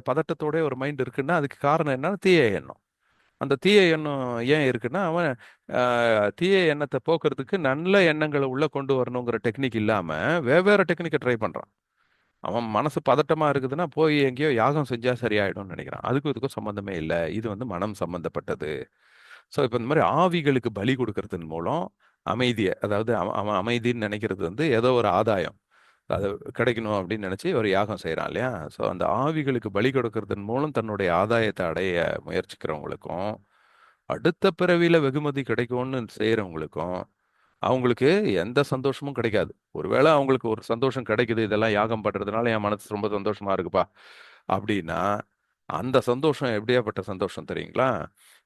பதட்டத்தோட ஒரு மைண்ட் இருக்குன்னா அதுக்கு காரணம் என்னன்னா தீய எண்ணம். அந்த தீய எண்ணம் ஏன் இருக்குன்னா அவன் தீய எண்ணத்தை போக்குறதுக்கு நல்ல எண்ணங்களை உள்ள கொண்டு வரணுங்கிற டெக்னிக் இல்லாம வெவ்வேறு டெக்னிக்கை ட்ரை பண்றான். அவன் மனசு பதட்டமா இருக்குதுன்னா போய் எங்கேயோ யாகம் செஞ்சா சரியாயிடும்னு நினைக்கிறான். அதுக்கும் இதுக்கும் சம்பந்தமே இல்லை. இது வந்து மனம் சம்பந்தப்பட்டது. ஸோ இப்போ இந்த மாதிரி ஆவிகளுக்கு பலி கொடுக்கறதன் மூலம் அமைதியை, அதாவது அவன் அமைதின்னு நினைக்கிறது வந்து ஏதோ ஒரு ஆதாயம் அது கிடைக்கணும் அப்படின்னு நினைச்சு ஒரு யாகம் செய்யறான் இல்லையா? ஸோ அந்த ஆவிகளுக்கு பலி கொடுக்கறதன் மூலம் தன்னுடைய ஆதாயத்தை அடைய முயற்சிக்கிறவங்களுக்கும், அடுத்த பிறவியில வெகுமதி கிடைக்கும்னு செய்யறவங்களுக்கும் அவங்களுக்கு எந்த சந்தோஷமும் கிடைக்காது. ஒருவேளை அவங்களுக்கு ஒரு சந்தோஷம் கிடைக்குது, இதெல்லாம் யாகம் பண்றதுனால என் மனசு ரொம்ப சந்தோஷமா இருக்குப்பா அப்படின்னா, அந்த சந்தோஷம் எப்படியாப்பட்ட சந்தோஷம் தெரியுங்களா?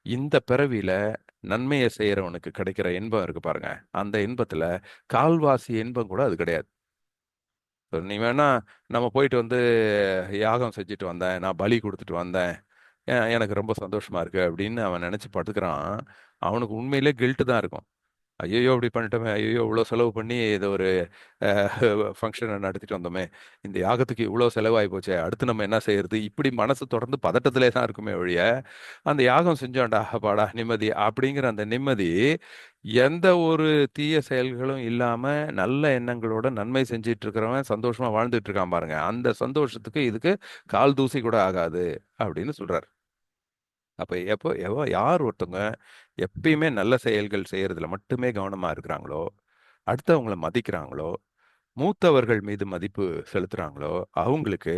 இந்த பிறவியில நன்மையை செய்யறவனுக்கு கிடைக்கிற இன்பம் இருக்கு பாருங்க, அந்த இன்பத்துல கால்வாசி இன்பம் கூட அது கிடையாது. நீ வேணா நம்ம போயிட்டு வந்து யாகம் செஞ்சுட்டு வந்தேன், நான் பலி கொடுத்துட்டு வந்தேன், எனக்கு ரொம்ப சந்தோஷமா இருக்கு அப்படின்னு அவன் நினைச்சு படுத்துக்கிறான். அவனுக்கு உண்மையிலே கில்ட்டு தான் இருக்கும். ஐயோ இப்படி பண்ணிட்டோமே, ஐயோ இவ்வளோ செலவு பண்ணி இதை ஒரு ஃபங்க்ஷனை நடத்திட்டு வந்தோமே, இந்த யாகத்துக்கு இவ்வளோ செலவாகி போச்சே, அடுத்து நம்ம என்ன செய்யறது, இப்படி மனசு தொடர்ந்து பதட்டத்திலே தான் இருக்குமே ஒழிய, அந்த யாகம் செஞ்சோம்டா அப்பாடா நிம்மதி அப்படிங்கிற அந்த நிம்மதி எந்த ஒரு தீய செயல்களும் இல்லாம நல்ல எண்ணங்களோட நன்மை செஞ்சிட்டு இருக்கிறவன் சந்தோஷமா வாழ்ந்துட்டு இருக்கான் பாருங்க, அந்த சந்தோஷத்துக்கு இதுக்கு கால் தூசி கூட ஆகாது அப்படின்னு சொல்றாரு. அப்ப எப்போ யார் ஒருத்தவங்க எப்பயுமே நல்ல செயல்கள் செய்யறதுல மட்டுமே கவனமா இருக்கிறாங்களோ, அடுத்தவங்கள மதிக்கிறாங்களோ, மூத்தவர்கள் மீது மதிப்பு செலுத்துறாங்களோ, அவங்களுக்கு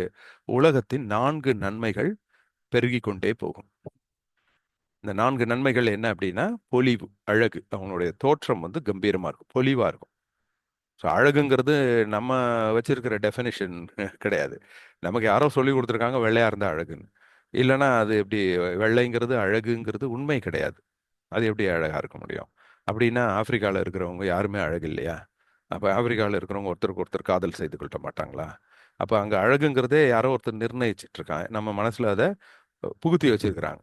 உலகத்தின் 4 நன்மைகள் பெருகிக் கொண்டே போகும். இந்த 4 நன்மைகள் என்ன அப்படின்னா, பொலிவு, அழகு. அவங்களுடைய தோற்றம் வந்து கம்பீரமா இருக்கும், பொலிவா இருக்கும். ஸோ அழகுங்கிறது நம்ம வச்சிருக்கிற டெஃபினிஷன் கிடையாது. நமக்கு யாரோ சொல்லி கொடுத்துருக்காங்க வெள்ளையா இருந்தா அழகுன்னு. இல்லைன்னா அது எப்படி, வெள்ளைங்கிறது அழகுங்கிறது உண்மை கிடையாது. அது எப்படி அழகா இருக்க முடியும்? அப்படின்னா ஆப்பிரிக்கால இருக்கிறவங்க யாருமே அழகு இல்லையா? அப்ப ஆப்பிரிக்கால இருக்கிறவங்க ஒருத்தருக்கு ஒருத்தர் காதல் செய்து கொள்ள மாட்டாங்களா? அப்ப அங்க அழகுங்கிறதே யாரோ ஒருத்தர் நிர்ணயிச்சிட்டு இருக்காங்க, நம்ம மனசுல அதை புகுத்தி வச்சிருக்கிறாங்க.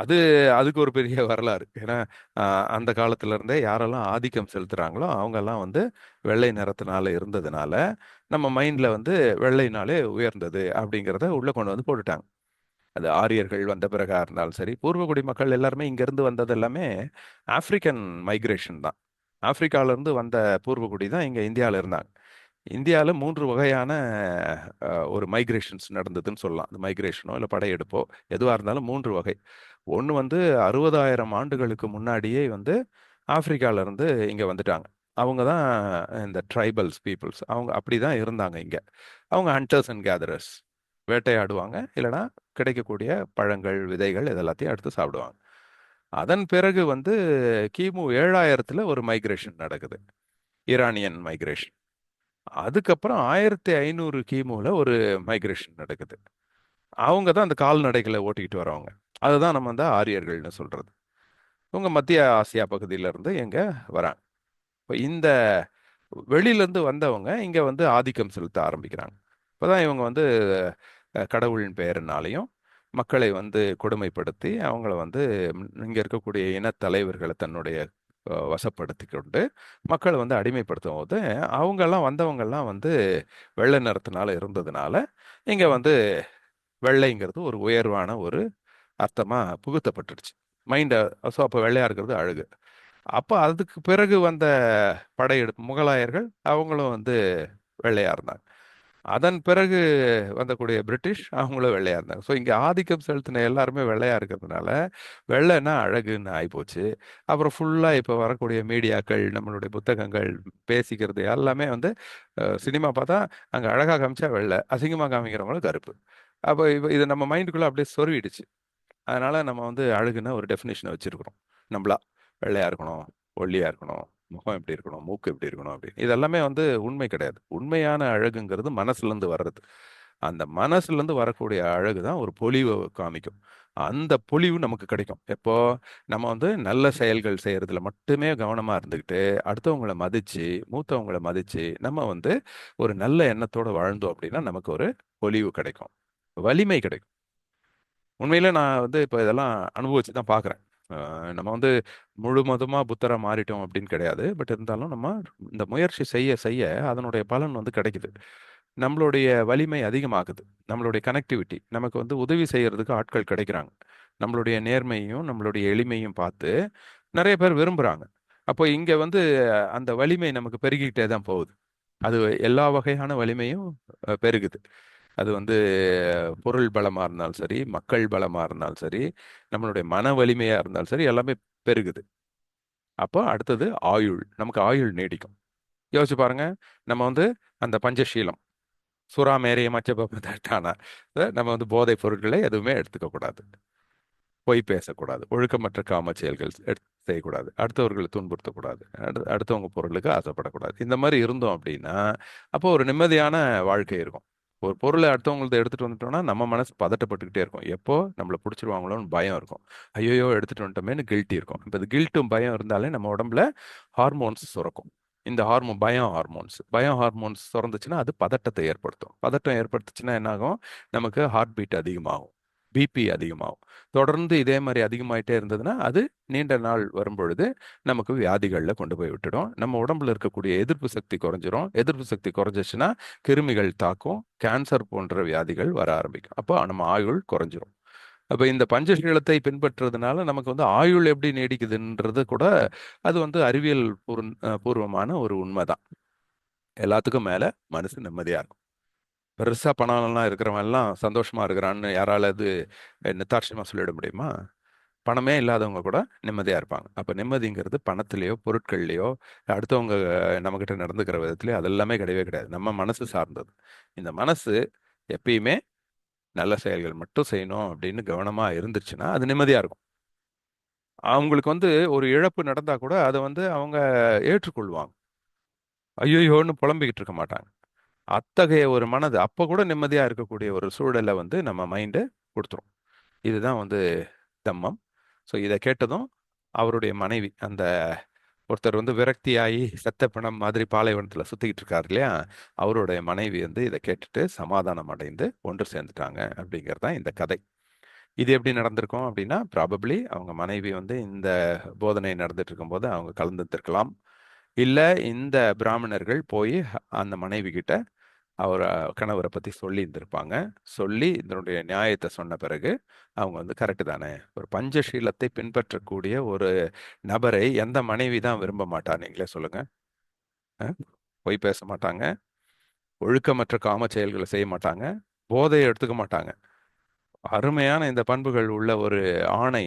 அது அதுக்கு ஒரு பெரிய வரலாறு. ஏன்னா அந்த காலத்துல இருந்தே யாரெல்லாம் ஆதிக்கம் செலுத்துறாங்களோ அவங்க எல்லாம் வந்து வெள்ளை நிறத்தினால இருந்ததுனால நம்ம மைண்ட்ல வந்து வெள்ளைனாலே உயர்ந்தது அப்படிங்கிறத உள்ள கொண்டு வந்து போட்டுட்டாங்க. அது ஆரியர்கள் வந்த பிறகா இருந்தாலும் சரி, பூர்வகுடி மக்கள் எல்லாருமே இங்க இருந்து வந்தது எல்லாமே ஆப்பிரிக்கன் மைக்ரேஷன் தான். ஆப்பிரிக்கால இருந்து வந்த பூர்வகுடி தான் இங்க இந்தியால இருந்தாங்க. இந்தியாவில் 3 வகையான ஒரு மைக்ரேஷன்ஸ் நடந்ததுன்னு சொல்லலாம். அந்த மைக்ரேஷனோ இல்லை படையெடுப்போ எதுவாக இருந்தாலும் 3 வகை. ஒன்று வந்து 60,000 ஆண்டுகளுக்கு முன்னாடியே வந்து ஆப்பிரிக்கால இருந்து இங்கே வந்துட்டாங்க. அவங்க தான் இந்த ட்ரைபல்ஸ் பீப்புள்ஸ். அவங்க அப்படி தான் இருந்தாங்க இங்கே. அவங்க ஹண்டர்ஸ் அண்ட் கேதரர்ஸ், வேட்டையாடுவாங்க, இல்லைன்னா கிடைக்கக்கூடிய பழங்கள் விதைகள் இதெல்லாத்தையும் எடுத்து சாப்பிடுவாங்க. அதன் பிறகு வந்து கிமு 7,000த்துல ஒரு மைக்ரேஷன் நடக்குது, ஈரானியன் மைக்ரேஷன். அதுக்கப்புறம் 1500 கிமுல ஒரு மைக்ரேஷன் நடக்குது. அவங்க தான் அந்த கால்நடைகளை ஓட்டிக்கிட்டு வரவங்க. அதுதான் நம்ம வந்து ஆரியர்கள்னு சொல்றது. இவங்க மத்திய ஆசியா பகுதியில இருந்து எங்க வராங்க. இப்போ இந்த வெளியில இருந்து வந்தவங்க இங்க வந்து ஆதிக்கம் செலுத்த ஆரம்பிக்கிறாங்க. இப்போதான் இவங்க வந்து கடவுளின் பெயரினாலையும் மக்களை வந்து கொடுமைப்படுத்தி அவங்கள வந்து இங்க இருக்கக்கூடிய இனத்தலைவர்களை தன்னுடைய வசப்படுத்தி கொண்டு மக்களை வந்து அடிமைப்படுத்தும் போது அவங்கெல்லாம் வந்தவங்கெல்லாம் வந்து வெள்ளை நிறத்தினால இருந்ததுனால இங்க வந்து வெள்ளைங்கிறது ஒரு உயர்வான ஒரு அர்த்தமா புகுத்தப்பட்டுடுச்சு மைண்ட. ஸோ அப்போ வெள்ளையா இருக்கிறது அழகு. அப்போ அதுக்கு பிறகு வந்த படையெடுப்பு முகலாயர்கள் அவங்களும் வந்து வெள்ளையா இருந்தாங்க. அதன் பிறகு வந்தக்கூடிய பிரிட்டிஷ் அவங்களும் வெள்ளையா இருந்தாங்க. ஸோ இங்கே ஆதிக்கம் செலுத்தின எல்லாருமே வெள்ளையா இருக்கிறதுனால வெள்ளைன்னா அழகுன்னு ஆயிப்போச்சு. அப்புறம் ஃபுல்லாக இப்போ வரக்கூடிய மீடியாக்கள், நம்மளுடைய புத்தகங்கள், பேசிக்கிறது எல்லாமே வந்து சினிமா பார்த்தா அங்கே அழகாக காமிச்சா வெள்ளை, அசிங்கமாக காமிக்கிறவங்களும் கருப்பு. அப்போ இப்போ இது நம்ம மைண்டுக்குள்ளே அப்படியே சொருவிடுச்சு. அதனால நம்ம வந்து அழகுன்னா ஒரு டெஃபினேஷனை வச்சிருக்கிறோம் நம்மளா. வெள்ளையா இருக்கணும், ஒல்லியா இருக்கணும், முகம் எப்படி இருக்கணும், மூக்கு எப்படி இருக்கணும் அப்படின்னு. இதெல்லாமே வந்து உண்மை கிடையாது. உண்மையான அழகுங்கிறது மனசுல இருந்து வர்றது. அந்த மனசுல இருந்து வரக்கூடிய அழகு தான் ஒரு பொலிவை காமிக்கும். அந்த பொலிவு நமக்கு கிடைக்கும் எப்போ நம்ம வந்து நல்ல செயல்கள் செய்யறதுல மட்டுமே கவனமா இருந்துக்கிட்டு அடுத்தவங்கள மதிச்சு, மூத்தவங்கள மதிச்சு நம்ம வந்து ஒரு நல்ல எண்ணத்தோட வாழ்ந்தோம் அப்படின்னா நமக்கு ஒரு பொலிவு கிடைக்கும், வலிமை கிடைக்கும். உண்மையில நான் வந்து இப்போ இதெல்லாம் அனுபவிச்சு தான் பார்க்குறேன். நம்ம வந்து முழுவதுமா புத்தரா மாறிட்டோம் அப்படின்னு கிடையாது. பட் இருந்தாலும் நம்ம இந்த முயற்சி செய்ய செய்ய அதனுடைய பலன் வந்து கிடைக்குது. நம்மளுடைய வலிமை அதிகமாகுது. நம்மளுடைய கனெக்டிவிட்டி நமக்கு வந்து உதவி செய்யறதுக்கு ஆட்கள் கிடைக்கிறாங்க. நம்மளுடைய நேர்மையும் நம்மளுடைய எளிமையும் பார்த்து நிறைய பேர் விரும்புறாங்க. அப்போ இங்க வந்து அந்த வலிமை நமக்கு பெருகிக்கிட்டே தான் போகுது. அது எல்லா வகையான வலிமையும் பெருகுது. அது வந்து பொருள் பலமா இருந்தாலும் சரி, மக்கள் பலமா இருந்தாலும் சரி, நம்மளுடைய மன வலிமையா இருந்தாலும் சரி, எல்லாமே பெருகுது. அப்போ அடுத்தது ஆயுள். நமக்கு ஆயுள் நீடிக்கும். யோசிச்சு பாருங்க. நம்ம வந்து அந்த பஞ்சசீலம், சுறா மேரிய மச்சபத்தானா, நம்ம வந்து போதைப் பொருட்களை எதுவுமே எடுத்துக்க கூடாது. பொய் பேசக்கூடாது, ஒழுக்கமற்ற காம செயல்கள் செய்யக்கூடாது, அடுத்தவர்களை துன்புறுத்தக்கூடாது, அடுத்தவங்க பொருளுக்கு ஆசைப்படக்கூடாது. இந்த மாதிரி இருந்தோம் அப்படின்னா அப்போ ஒரு நிம்மதியான வாழ்க்கை இருக்கும். ஒரு பொருளை அடுத்தவங்களது எடுத்துட்டு வந்துட்டோம்னா நம்ம மனசு பதட்டப்பட்டுக்கிட்டே இருக்கும். எப்போ நம்மளை பிடிச்சிருவாங்களோன்னு பயம் இருக்கும். ஐயோ எடுத்துட்டு வந்துட்டோமேன்னு கில்ட்டி இருக்கும். இப்போ இது கில்ட்டும் பயம் இருந்தாலே நம்ம உடம்புல ஹார்மோன்ஸ் சுரக்கும். இந்த பயோ ஹார்மோன்ஸ் சுரந்துச்சுன்னா அது பதட்டத்தை ஏற்படுத்தும். பதட்டம் ஏற்படுத்துச்சுன்னா என்ன ஆகும்? நமக்கு ஹார்ட் பீட் அதிகமாகும், பிபி அதிகமாகும். தொடர்ந்து இதே மாதிரி அதிகமாயிட்டே இருந்ததுன்னா அது நீண்ட நாள் வரும்பொழுது நமக்கு வியாதிகள்ல கொண்டு போய் விட்டுடும். நம்ம உடம்புல இருக்கக்கூடிய எதிர்ப்பு சக்தி குறைஞ்சிரும். எதிர்ப்பு சக்தி குறைஞ்சிச்சுன்னா கிருமிகள் தாக்கும், கேன்சர் போன்ற வியாதிகள் வர ஆரம்பிக்கும். அப்போ நம்ம ஆயுள் குறைஞ்சிரும். அப்ப இந்த பஞ்சசீலத்தை பின்பற்றுறதுனால நமக்கு வந்து ஆயுள் எப்படி நீடிக்குதுன்றது கூட அது வந்து அறிவியல் பூர்வமான ஒரு உண்மைதான். எல்லாத்துக்கும் மேல மனசு நிம்மதியா இருக்கும். பெருசா பணம் எல்லாம் இருக்கிறவன் எல்லாம் சந்தோஷமா இருக்கிறான்னு யாரால நித்தாட்சியமா சொல்லிட முடியுமா? பணமே இல்லாதவங்க கூட நிம்மதியா இருப்பாங்க. அப்ப நிம்மதிங்கிறது பணத்திலேயோ பொருட்கள்லையோ அடுத்தவங்க நம்மகிட்ட நடந்துக்கிற விதத்திலேயோ அதெல்லாமே கிடையவே கிடையாது. நம்ம மனசு சார்ந்தது. இந்த மனசு எப்பயுமே நல்ல செயல்கள் மட்டும் செய்யணும் அப்படின்னு கவனமா இருந்துச்சுன்னா அது நிம்மதியா இருக்கும். அவங்களுக்கு வந்து ஒரு இழப்பு நடந்தா கூட அதை வந்து அவங்க ஏற்றுக்கொள்வாங்க. ஐயோயோன்னு புலம்பிக்கிட்டு இருக்க மாட்டாங்க. அத்தகைய ஒரு மனது அப்ப கூட நிம்மதியா இருக்கக்கூடிய ஒரு சூழலை வந்து நம்ம மைண்டு கொடுத்துரும். இதுதான் வந்து தம்மம். ஸோ இதை கேட்டதும் அவருடைய மனைவி, அந்த ஒருத்தர் வந்து விரக்தியாகி செத்த பிணம் மாதிரி பாலைவனத்துல சுத்திக்கிட்டு இருக்காரு இல்லையா, அவருடைய மனைவி வந்து இதை கேட்டுட்டு சமாதானம் அடைந்து ஒன்று சேர்ந்துட்டாங்க அப்படிங்கிறது தான் இந்த கதை. இது எப்படி நடந்திருக்கும் அப்படின்னா, ப்ராபப்ளி அவங்க மனைவி வந்து இந்த போதனை நடந்துட்டு இருக்கும்போது அவங்க கலந்துருக்கலாம். இல்ல இந்த பிராமணர்கள் போய் அந்த மனைவி கிட்ட அவர் கணவரை பத்தி சொல்லி இருந்திருப்பாங்க. சொல்லி இதனுடைய நியாயத்தை சொன்ன பிறகு அவங்க வந்து கரெக்டு தானே, ஒரு பஞ்சசீலத்தை பின்பற்றக்கூடிய ஒரு நபரை எந்த மனைவி தான் விரும்ப மாட்டா? நீங்களே சொல்லுங்க. அஹ்? பொய் பேச மாட்டாங்க, ஒழுக்கமற்ற காம செயல்களை செய்ய மாட்டாங்க, போதையை எடுத்துக்க மாட்டாங்க. அருமையான இந்த பண்புகள் உள்ள ஒரு ஆணை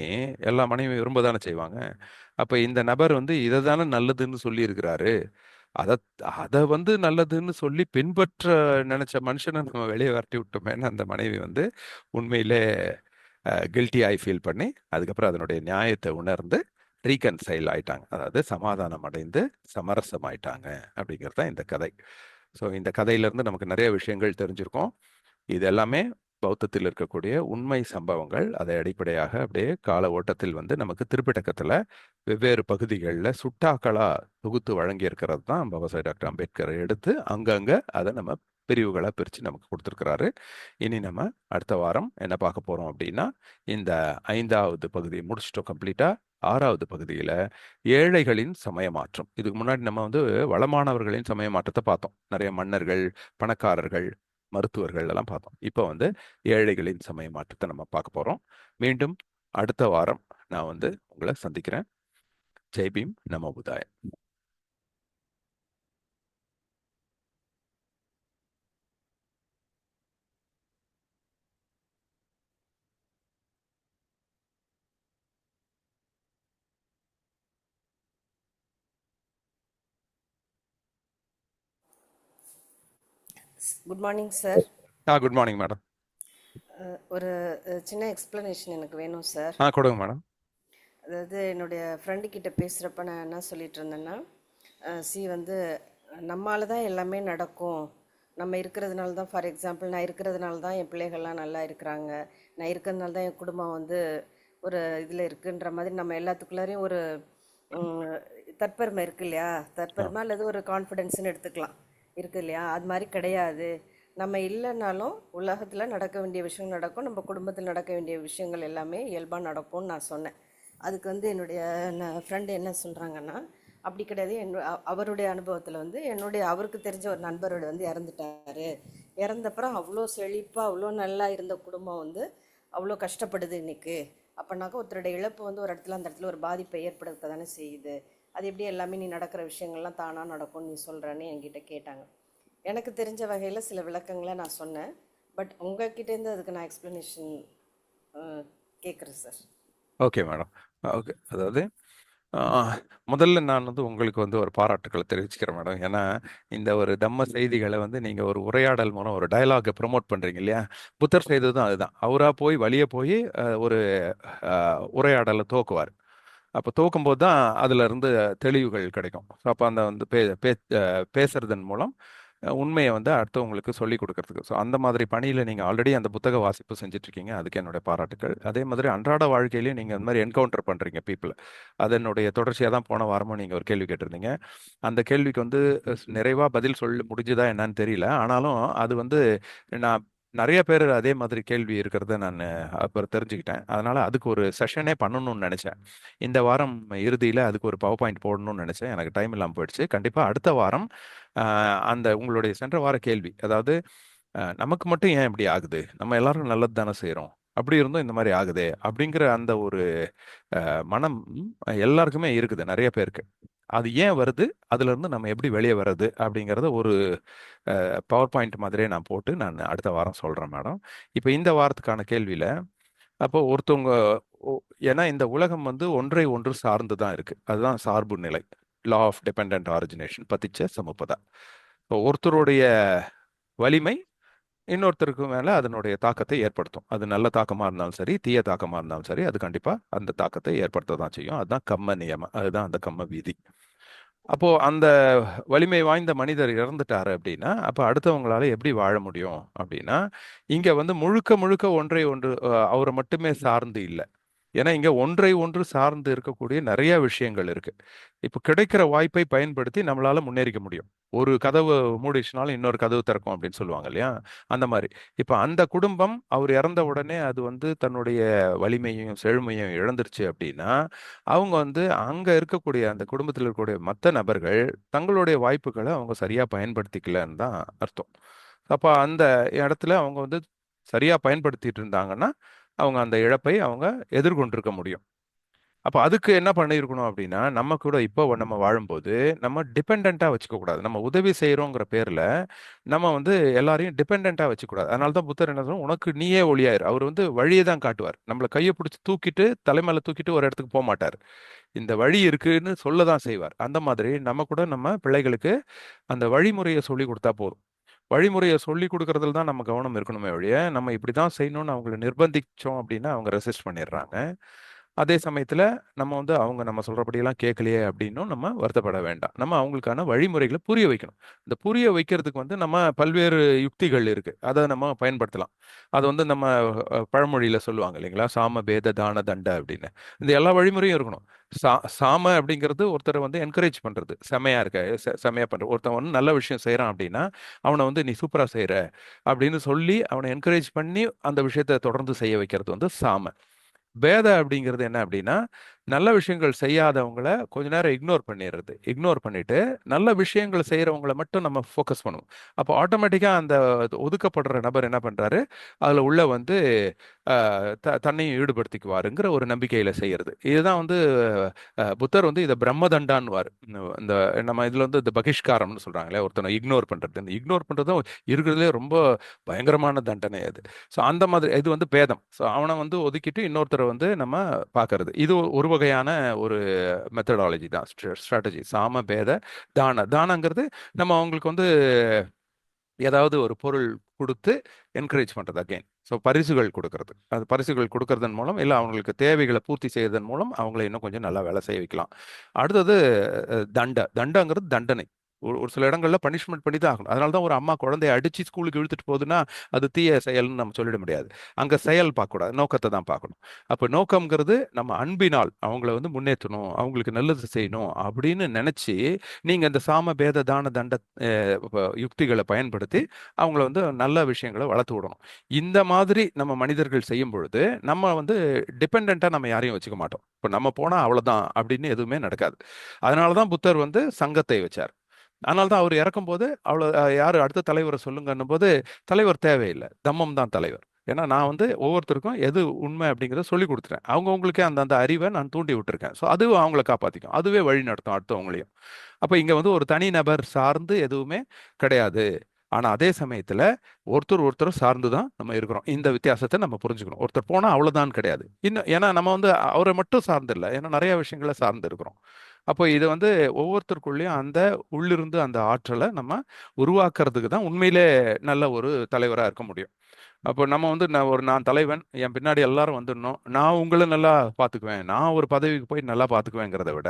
எல்லா மனைவி விரும்ப தானே செய்வாங்க. அப்ப இந்த நபர் வந்து இதை தானே நல்லதுன்னு சொல்லி இருக்கிறாரு. அத அத வந்து நல்லதுன்னு சொல்லி பின்பற்ற நினைச்ச மனுஷனை நம்ம வெளியே விரட்டி விட்டோமேன்னு அந்த மனைவி வந்து உண்மையிலே கில்ட்டி ஆகி ஃபீல் பண்ணி அதுக்கப்புறம் அதனுடைய நியாயத்தை உணர்ந்து ரீகன்சைல் ஆயிட்டாங்க. அதாவது சமாதானம் அடைந்து சமரசம் ஆயிட்டாங்க அப்படிங்கிறது தான் இந்த கதை. ஸோ இந்த கதையிலிருந்து நமக்கு நிறைய விஷயங்கள் தெரிஞ்சிருக்கும். இது எல்லாமே பௌத்தத்தில் இருக்கக்கூடிய உண்மை சம்பவங்கள். அதை அடிப்படையாக அப்படியே கால ஓட்டத்தில் வந்து நமக்கு திருப்பிட்டக்கத்தில் வெவ்வேறு பகுதிகளில் சுட்டாக்களா தொகுத்து வழங்கி இருக்கிறது தான் பாபா சாஹேப் டாக்டர் அம்பேத்கர் எடுத்து அங்கங்க அதை நம்ம பிரிவுகளாக பிரித்து நமக்கு கொடுத்துருக்கிறாரு. இனி நம்ம அடுத்த வாரம் என்ன பார்க்க போறோம் அப்படின்னா, இந்த 5வது பகுதியை முடிச்சிட்டோம் கம்ப்ளீட்டா. 6வது பகுதியில் ஏழைகளின் சமய மாற்றம். இதுக்கு முன்னாடி நம்ம வந்து வளமானவர்களின் சமய மாற்றத்தை பார்த்தோம். நிறைய மன்னர்கள், பணக்காரர்கள், மருத்துவர்கள் எல்லாம் பார்த்தோம். இப்போ வந்து ஏழைகளின் சமய மாற்றத்தை நம்ம பார்க்க போறோம். மீண்டும் அடுத்த வாரம் நான் வந்து உங்களை சந்திக்கிறேன். ஜெய் பீம், நமோ புதாய. Good morning sir. Good morning madam. ஒரு சின்ன எக்ஸ்ப்ளனேஷன் எனக்கு வேணும் சார். கொடுங்க மேடம். அதாவது என்னுடைய ஃப்ரெண்டு கிட்ட பேசுகிறப்ப நான் என்ன சொல்லிட்டு இருந்தேன்னா, வந்து நம்மால தான் எல்லாமே நடக்கும், நம்ம இருக்கிறதுனால தான், ஃபார் எக்ஸாம்பிள் நான் இருக்கிறதுனால தான் என் பிள்ளைகள்லாம் நல்லா இருக்கிறாங்க, நான் இருக்கிறதுனால தான் என் குடும்பம் வந்து ஒரு இதில் இருக்குன்ற மாதிரி நம்ம எல்லாத்துக்குள்ளாரையும் ஒரு தற்பெருமை இருக்கு இல்லையா, தற்பெருமை அல்லது ஒரு கான்ஃபிடென்ஸ்னு எடுத்துக்கலாம், இருக்கு இல்லையா, அது மாதிரி கிடையாது. நம்ம இல்லைனாலும் உலகத்தில் நடக்க வேண்டிய விஷயம் நடக்கும், நம்ம குடும்பத்தில் நடக்க வேண்டிய விஷயங்கள் எல்லாமே இயல்பாக நடக்கும்னு நான் சொன்னேன். அதுக்கு வந்து என்னுடைய ஃப்ரெண்டு என்ன சொல்கிறாங்கன்னா, அப்படி கிடையாது, அவருடைய அனுபவத்தில் வந்து அவருக்கு தெரிஞ்ச ஒரு நண்பரோட வந்து இறந்துட்டாரு. இறந்தப்புறம் அவ்வளோ செழிப்பாக அவ்வளோ நல்லா இருந்த குடும்பம் வந்து அவ்வளோ கஷ்டப்படுது இன்னைக்கு. அப்போனாக்கா ஒருத்தரோட இழப்பு வந்து ஒரு இடத்துல அந்த இடத்துல ஒரு பாதிப்பை ஏற்படுத்த தானே செய்யுது. அது எப்படி எல்லாமே நீ நடக்கிற விஷயங்கள்லாம் தானாக நடக்கும்னு நீ சொல்கிறேன்னு என்கிட்ட கேட்டாங்க. எனக்கு தெரிஞ்ச வகையில் சில விளக்கங்களை நான் சொன்னேன். பட் உங்ககிட்டேருந்து அதுக்கு நான் எக்ஸ்ப்ளனேஷன் கேட்குறேன் சார். Okay madam. ஓகே, அதாவது முதல்ல நான் வந்து உங்களுக்கு வந்து ஒரு பாராட்டுக்களை தெரிவிச்சுக்கிறேன் மேடம். ஏன்னா இந்த ஒரு தம்ம செய்திகளை வந்து நீங்கள் ஒரு உரையாடல் மூலம் ஒரு டயலாகை ப்ரொமோட் பண்ணுறீங்க இல்லையா. புத்தர் செய்ததும் அதுதான். அவராக போய் வழியே போய் ஒரு உரையாடலை துவக்குவார். அப்போ துவக்கும்போது தான் அதுல இருந்து தெளிவுகள் கிடைக்கும். ஸோ அப்போ அந்த வந்து பேசுறதன் மூலம் உண்மையை வந்து அடுத்தவங்களுக்கு சொல்லிக் கொடுக்கறதுக்கு. ஸோ அந்த மாதிரி பணியில் நீங்கள் ஆல்ரெடி அந்த புத்தக வாசிப்பு செஞ்சுட்டு இருக்கீங்க, அதுக்கு என்னுடைய பாராட்டுக்கள். அதே மாதிரி அன்றாட வாழ்க்கையிலையும் நீங்கள் அந்த மாதிரி என்கவுண்டர் பண்ணுறீங்க பீப்புளை. அதனுடைய தொடர்ச்சியாக தான் போன வாரமும் நீங்கள் ஒரு கேள்வி கேட்டிருந்தீங்க. அந்த கேள்விக்கு வந்து நிறைவாக பதில் சொல்ல முடிஞ்சுதா என்னன்னு தெரியல. ஆனாலும் அது வந்து நான் நிறைய பேர் அதே மாதிரி கேள்வி இருக்கிறத நான் அப்புறம் தெரிஞ்சுக்கிட்டேன். அதனால அதுக்கு ஒரு செஷனே பண்ணணும்னு நினைச்சேன். இந்த வாரம் இறுதியில் அதுக்கு ஒரு பவர் பாயிண்ட் போடணும்னு நினைச்சேன். எனக்கு டைம் இல்லாமல் போயிடுச்சு. கண்டிப்பாக அடுத்த வாரம் அந்த உங்களுடைய சென்ற வார கேள்வி, அதாவது நமக்கு மட்டும் ஏன் இப்படி ஆகுது, நம்ம எல்லாரும் நல்லது தானே செய்கிறோம், அப்படி இருந்தும் இந்த மாதிரி ஆகுதே அப்படிங்கிற அந்த ஒரு மனம் எல்லாருக்குமே இருக்குது, நிறைய பேருக்கு. அது ஏன் வருது, அதுல இருந்து நம்ம எப்படி வெளியே வர்றது அப்படிங்கறத ஒரு பவர் பாயிண்ட் மாதிரியே நான் போட்டு நான் அடுத்த வாரம் சொல்றேன் மேடம். இப்போ இந்த வாரத்துக்கான கேள்வியில, அப்போ ஒருத்தவங்க ஏன்னா இந்த உலகம் வந்து ஒன்றை ஒன்று சார்ந்து தான் இருக்கு, அதுதான் சார்பு நிலை, லா ஆஃப் டிபெண்ட் ஆரிஜினேஷன், பதிச்ச சமுப்பதா. இப்போ ஒருத்தருடைய வலிமை இன்னொருத்தருக்கு மேல அதனுடைய தாக்கத்தை ஏற்படுத்தும். அது நல்ல தாக்கமா இருந்தாலும் சரி, தீய தாக்கமா இருந்தாலும் சரி, அது கண்டிப்பா அந்த தாக்கத்தை ஏற்படுத்த தான் செய்யும். அதுதான் கம்ம நியமம், அதுதான் அந்த கம்ம விதி. அப்போ அந்த வலிமை வாய்ந்த மனிதர் இறந்துட்டாரு அப்படின்னா, அப்ப அடுத்தவங்களால எப்படி வாழ முடியும் அப்படின்னா, இங்க வந்து முழுக்க முழுக்க ஒன்றை ஒன்று அவரை மட்டுமே சார்ந்து இல்லை. ஏன்னா இங்க ஒன்றை ஒன்று சார்ந்து இருக்கக்கூடிய நிறைய விஷயங்கள் இருக்கு. இப்போ கிடைக்கிற வாய்ப்பை பயன்படுத்தி நம்மளால முன்னேறிக்க முடியும். ஒரு கதவு மூடிச்சுனாலும் இன்னொரு கதவு திறக்கும் அப்படின்னு சொல்லுவாங்க இல்லையா? அந்த மாதிரி. இப்போ அந்த குடும்பம் அவர் இறந்த உடனே அது வந்து தன்னுடைய வலிமையும் செழுமையும் இழந்துருச்சு அப்படின்னா, அவங்க வந்து அங்க இருக்கக்கூடிய அந்த குடும்பத்தில் இருக்கக்கூடிய மற்ற நபர்கள் தங்களுடைய வாய்ப்புகளை அவங்க சரியா பயன்படுத்திக்கலன்னு தான் அர்த்தம். அப்ப அந்த இடத்துல அவங்க வந்து சரியா பயன்படுத்திட்டு இருந்தாங்கன்னா, அவங்க அந்த இழப்பை அவங்க எதிர்கொண்டிருக்க முடியும். அப்ப அதுக்கு என்ன பண்ணியிருக்கணும் அப்படின்னா, நம்ம கூட இப்போ நம்ம வாழும்போது நம்ம டிபெண்டண்டா வச்சுக்க கூடாது. நம்ம உதவி செய்யறோங்கிற பேர்ல நம்ம வந்து எல்லாரையும் டிபெண்டண்டா வச்சுக்க கூடாது. அதனால தான் புத்தர் என்ன சொல்றாரு, உனக்கு நீயே ஒளியாயிரு. அவர் வந்து வழியை தான் காட்டுவார். நம்மள கையை பிடிச்சி தூக்கிட்டு தலைமையில தூக்கிட்டு ஒரு இடத்துக்கு போக மாட்டார். இந்த வழி இருக்குன்னு சொல்ல தான் செய்வார். அந்த மாதிரி நம்ம கூட நம்ம பிள்ளைகளுக்கு அந்த வழிமுறையை சொல்லி கொடுத்தா போதும். வழிமுறையை சொல்லி கொடுக்கறதுல தான் நம்ம கவனம் இருக்கணுமே ஒழிய, நம்ம இப்படி தான் செய்யணும்னு அவங்கள நிர்பந்திச்சோம் அப்படின்னா அவங்க ரெசிஸ்ட் பண்ணிடுறாங்க. அதே சமயத்துல நம்ம வந்து அவங்க நம்ம சொல்றபடியெல்லாம் கேட்கலையே அப்படின்னும் நம்ம வருத்தப்பட வேண்டாம். நம்ம அவங்களுக்கான வழிமுறைகளை புரிய வைக்கணும். இந்த புரிய வைக்கிறதுக்கு வந்து நம்ம பல்வேறு யுக்திகள் இருக்கு, அதை நம்ம பயன்படுத்தலாம். அது வந்து நம்ம பழமொழியில சொல்லுவாங்க இல்லைங்களா, சாம பேத தான தண்ட அப்படின்னு. இந்த எல்லா வழிமுறையும் இருக்கணும். சாம அப்படிங்கிறது ஒருத்தரை வந்து என்கரேஜ் பண்றது, செமையா இருக்க, செமையா பண்ற ஒருத்தன் வந்து நல்ல விஷயம் செய்யறான் அப்படின்னா அவனை வந்து நீ சூப்பரா செய்யற அப்படின்னு சொல்லி அவனை என்கரேஜ் பண்ணி அந்த விஷயத்தை தொடர்ந்து செய்ய வைக்கிறது வந்து சாம. பேத அப்படிங்கிறது என்ன அப்படின்னா, நல்ல விஷயங்கள் செய்யாதவங்கள கொஞ்ச நேரம் இக்னோர் பண்ணிடுறது. இக்னோர் பண்ணிட்டு நல்ல விஷயங்கள் செய்யறவங்கள மட்டும் நம்ம ஃபோக்கஸ் பண்ணுவோம். அப்போ ஆட்டோமேட்டிக்கா அந்த ஒதுக்கப்படுற நபர் என்ன பண்றாரு, அதுல உள்ள வந்து தன்னையும் ஈடுபடுத்திக்குவாருங்கிற ஒரு நம்பிக்கையில செய்யறது. இதுதான் வந்து புத்தர் வந்து இதை பிரம்மதண்டான்னுவார். இந்த நம்ம இதுல வந்து இந்த பகிஷ்காரம்னு சொல்றாங்களே, ஒருத்தனை இக்னோர் பண்றது. இந்த இக்னோர் பண்றதும் இருக்கிறதுலே ரொம்ப பயங்கரமான தண்டனை அது. ஸோ அந்த மாதிரி இது வந்து பேதம். ஸோ அவனை வந்து ஒதுக்கிட்டு இன்னொருத்தரை வந்து நம்ம பார்க்கறது. இது ஒரு வகையான ஒரு மெத்தடாலஜி தான், ஸ்ட்ராட்டஜி. சாம பேத தான. தானங்கிறது நம்ம அவங்களுக்கு வந்து ஏதாவது ஒரு பொருள் கொடுத்து என்கரேஜ் பண்றது அகைன். ஸோ பரிசுகள் கொடுக்கறது, அது பரிசுகள் கொடுக்கறதன் மூலம் இல்லை அவங்களுக்கு தேவைகளை பூர்த்தி செய்வதன் மூலம் அவங்களை இன்னும் கொஞ்சம் நல்லா வேலை செய்ய வைக்கலாம். அடுத்தது தண்டங்கிறது தண்டனை. ஒரு சில இடங்கள்ல பனிஷ்மெண்ட் பண்ணி தான் ஆகணும். அதனால தான் ஒரு அம்மா குழந்தைய அடிச்சு ஸ்கூலுக்கு இழுத்துட்டு போகுதுன்னா அது தீய செயல்னு நம்ம சொல்லிட முடியாது. அங்க செயல் பார்க்கக்கூடாது, நோக்கத்தை தான் பார்க்கணும். அப்போ நோக்கம்ங்கிறது நம்ம அன்பினால் அவங்கள வந்து முன்னேற்றணும், அவங்களுக்கு நல்லது செய்யணும் அப்படின்னு நினைச்சு நீங்க இந்த சாம பேத தான தண்ட யுக்திகளை பயன்படுத்தி அவங்கள வந்து நல்ல விஷயங்களை வளர்த்து விடணும். இந்த மாதிரி நம்ம மனிதர்கள் செய்யும் பொழுது நம்ம வந்து டிபெண்டா நம்ம யாரையும் வச்சுக்க மாட்டோம். இப்போ நம்ம போனா அவ்வளவுதான் அப்படின்னு எதுவுமே நடக்காது. அதனாலதான் புத்தர் வந்து சங்கத்தை வச்சார். அதனால தான் அவர் இறக்கும்போது அவ்வளோ யார் அடுத்த தலைவரை சொல்லுங்கன்னும் போது தலைவர் தேவையில்லை, தம்மம் தான் தலைவர். ஏன்னா நான் வந்து ஒவ்வொருத்தருக்கும் எது உண்மை அப்படிங்கிறத சொல்லி கொடுத்துட்டேன். அவங்கவுங்களுக்கே அந்த அந்த அறிவை நான் தூண்டி விட்டுருக்கேன். ஸோ அதுவும் அவங்கள காப்பாற்றிக்கும், அதுவே வழி நடத்தும் அடுத்தவங்களையும். அப்போ இங்கே வந்து ஒரு தனி நபர் சார்ந்து எதுவுமே கிடையாது. ஆனால் அதே சமயத்தில் ஒருத்தர் ஒருத்தர் சார்ந்து தான் நம்ம இருக்கிறோம். இந்த வித்தியாசத்தை நம்ம புரிஞ்சுக்கணும். ஒருத்தர் போனால் அவ்வளோதான் கிடையாது. இன்னும் ஏன்னா நம்ம வந்து அவரை மட்டும் சார்ந்து இல்லை, ஏன்னா நிறைய விஷயங்களை சார்ந்து இருக்கிறோம். அப்போ இது வந்து ஒவ்வொருத்தருக்குள்ளேயும் அந்த உள்ளிருந்து அந்த ஆற்றலை நம்ம உருவாக்குறதுக்கு தான் உண்மையிலே நல்ல ஒரு தலைவராக இருக்க முடியும். அப்போ நம்ம வந்து நான் தலைவன், என் பின்னாடி எல்லாரும் வந்துடணும், நான் உங்களை நல்லா பார்த்துக்குவேன், நான் ஒரு பதவிக்கு போய் நல்லா பார்த்துக்குவேங்கிறத விட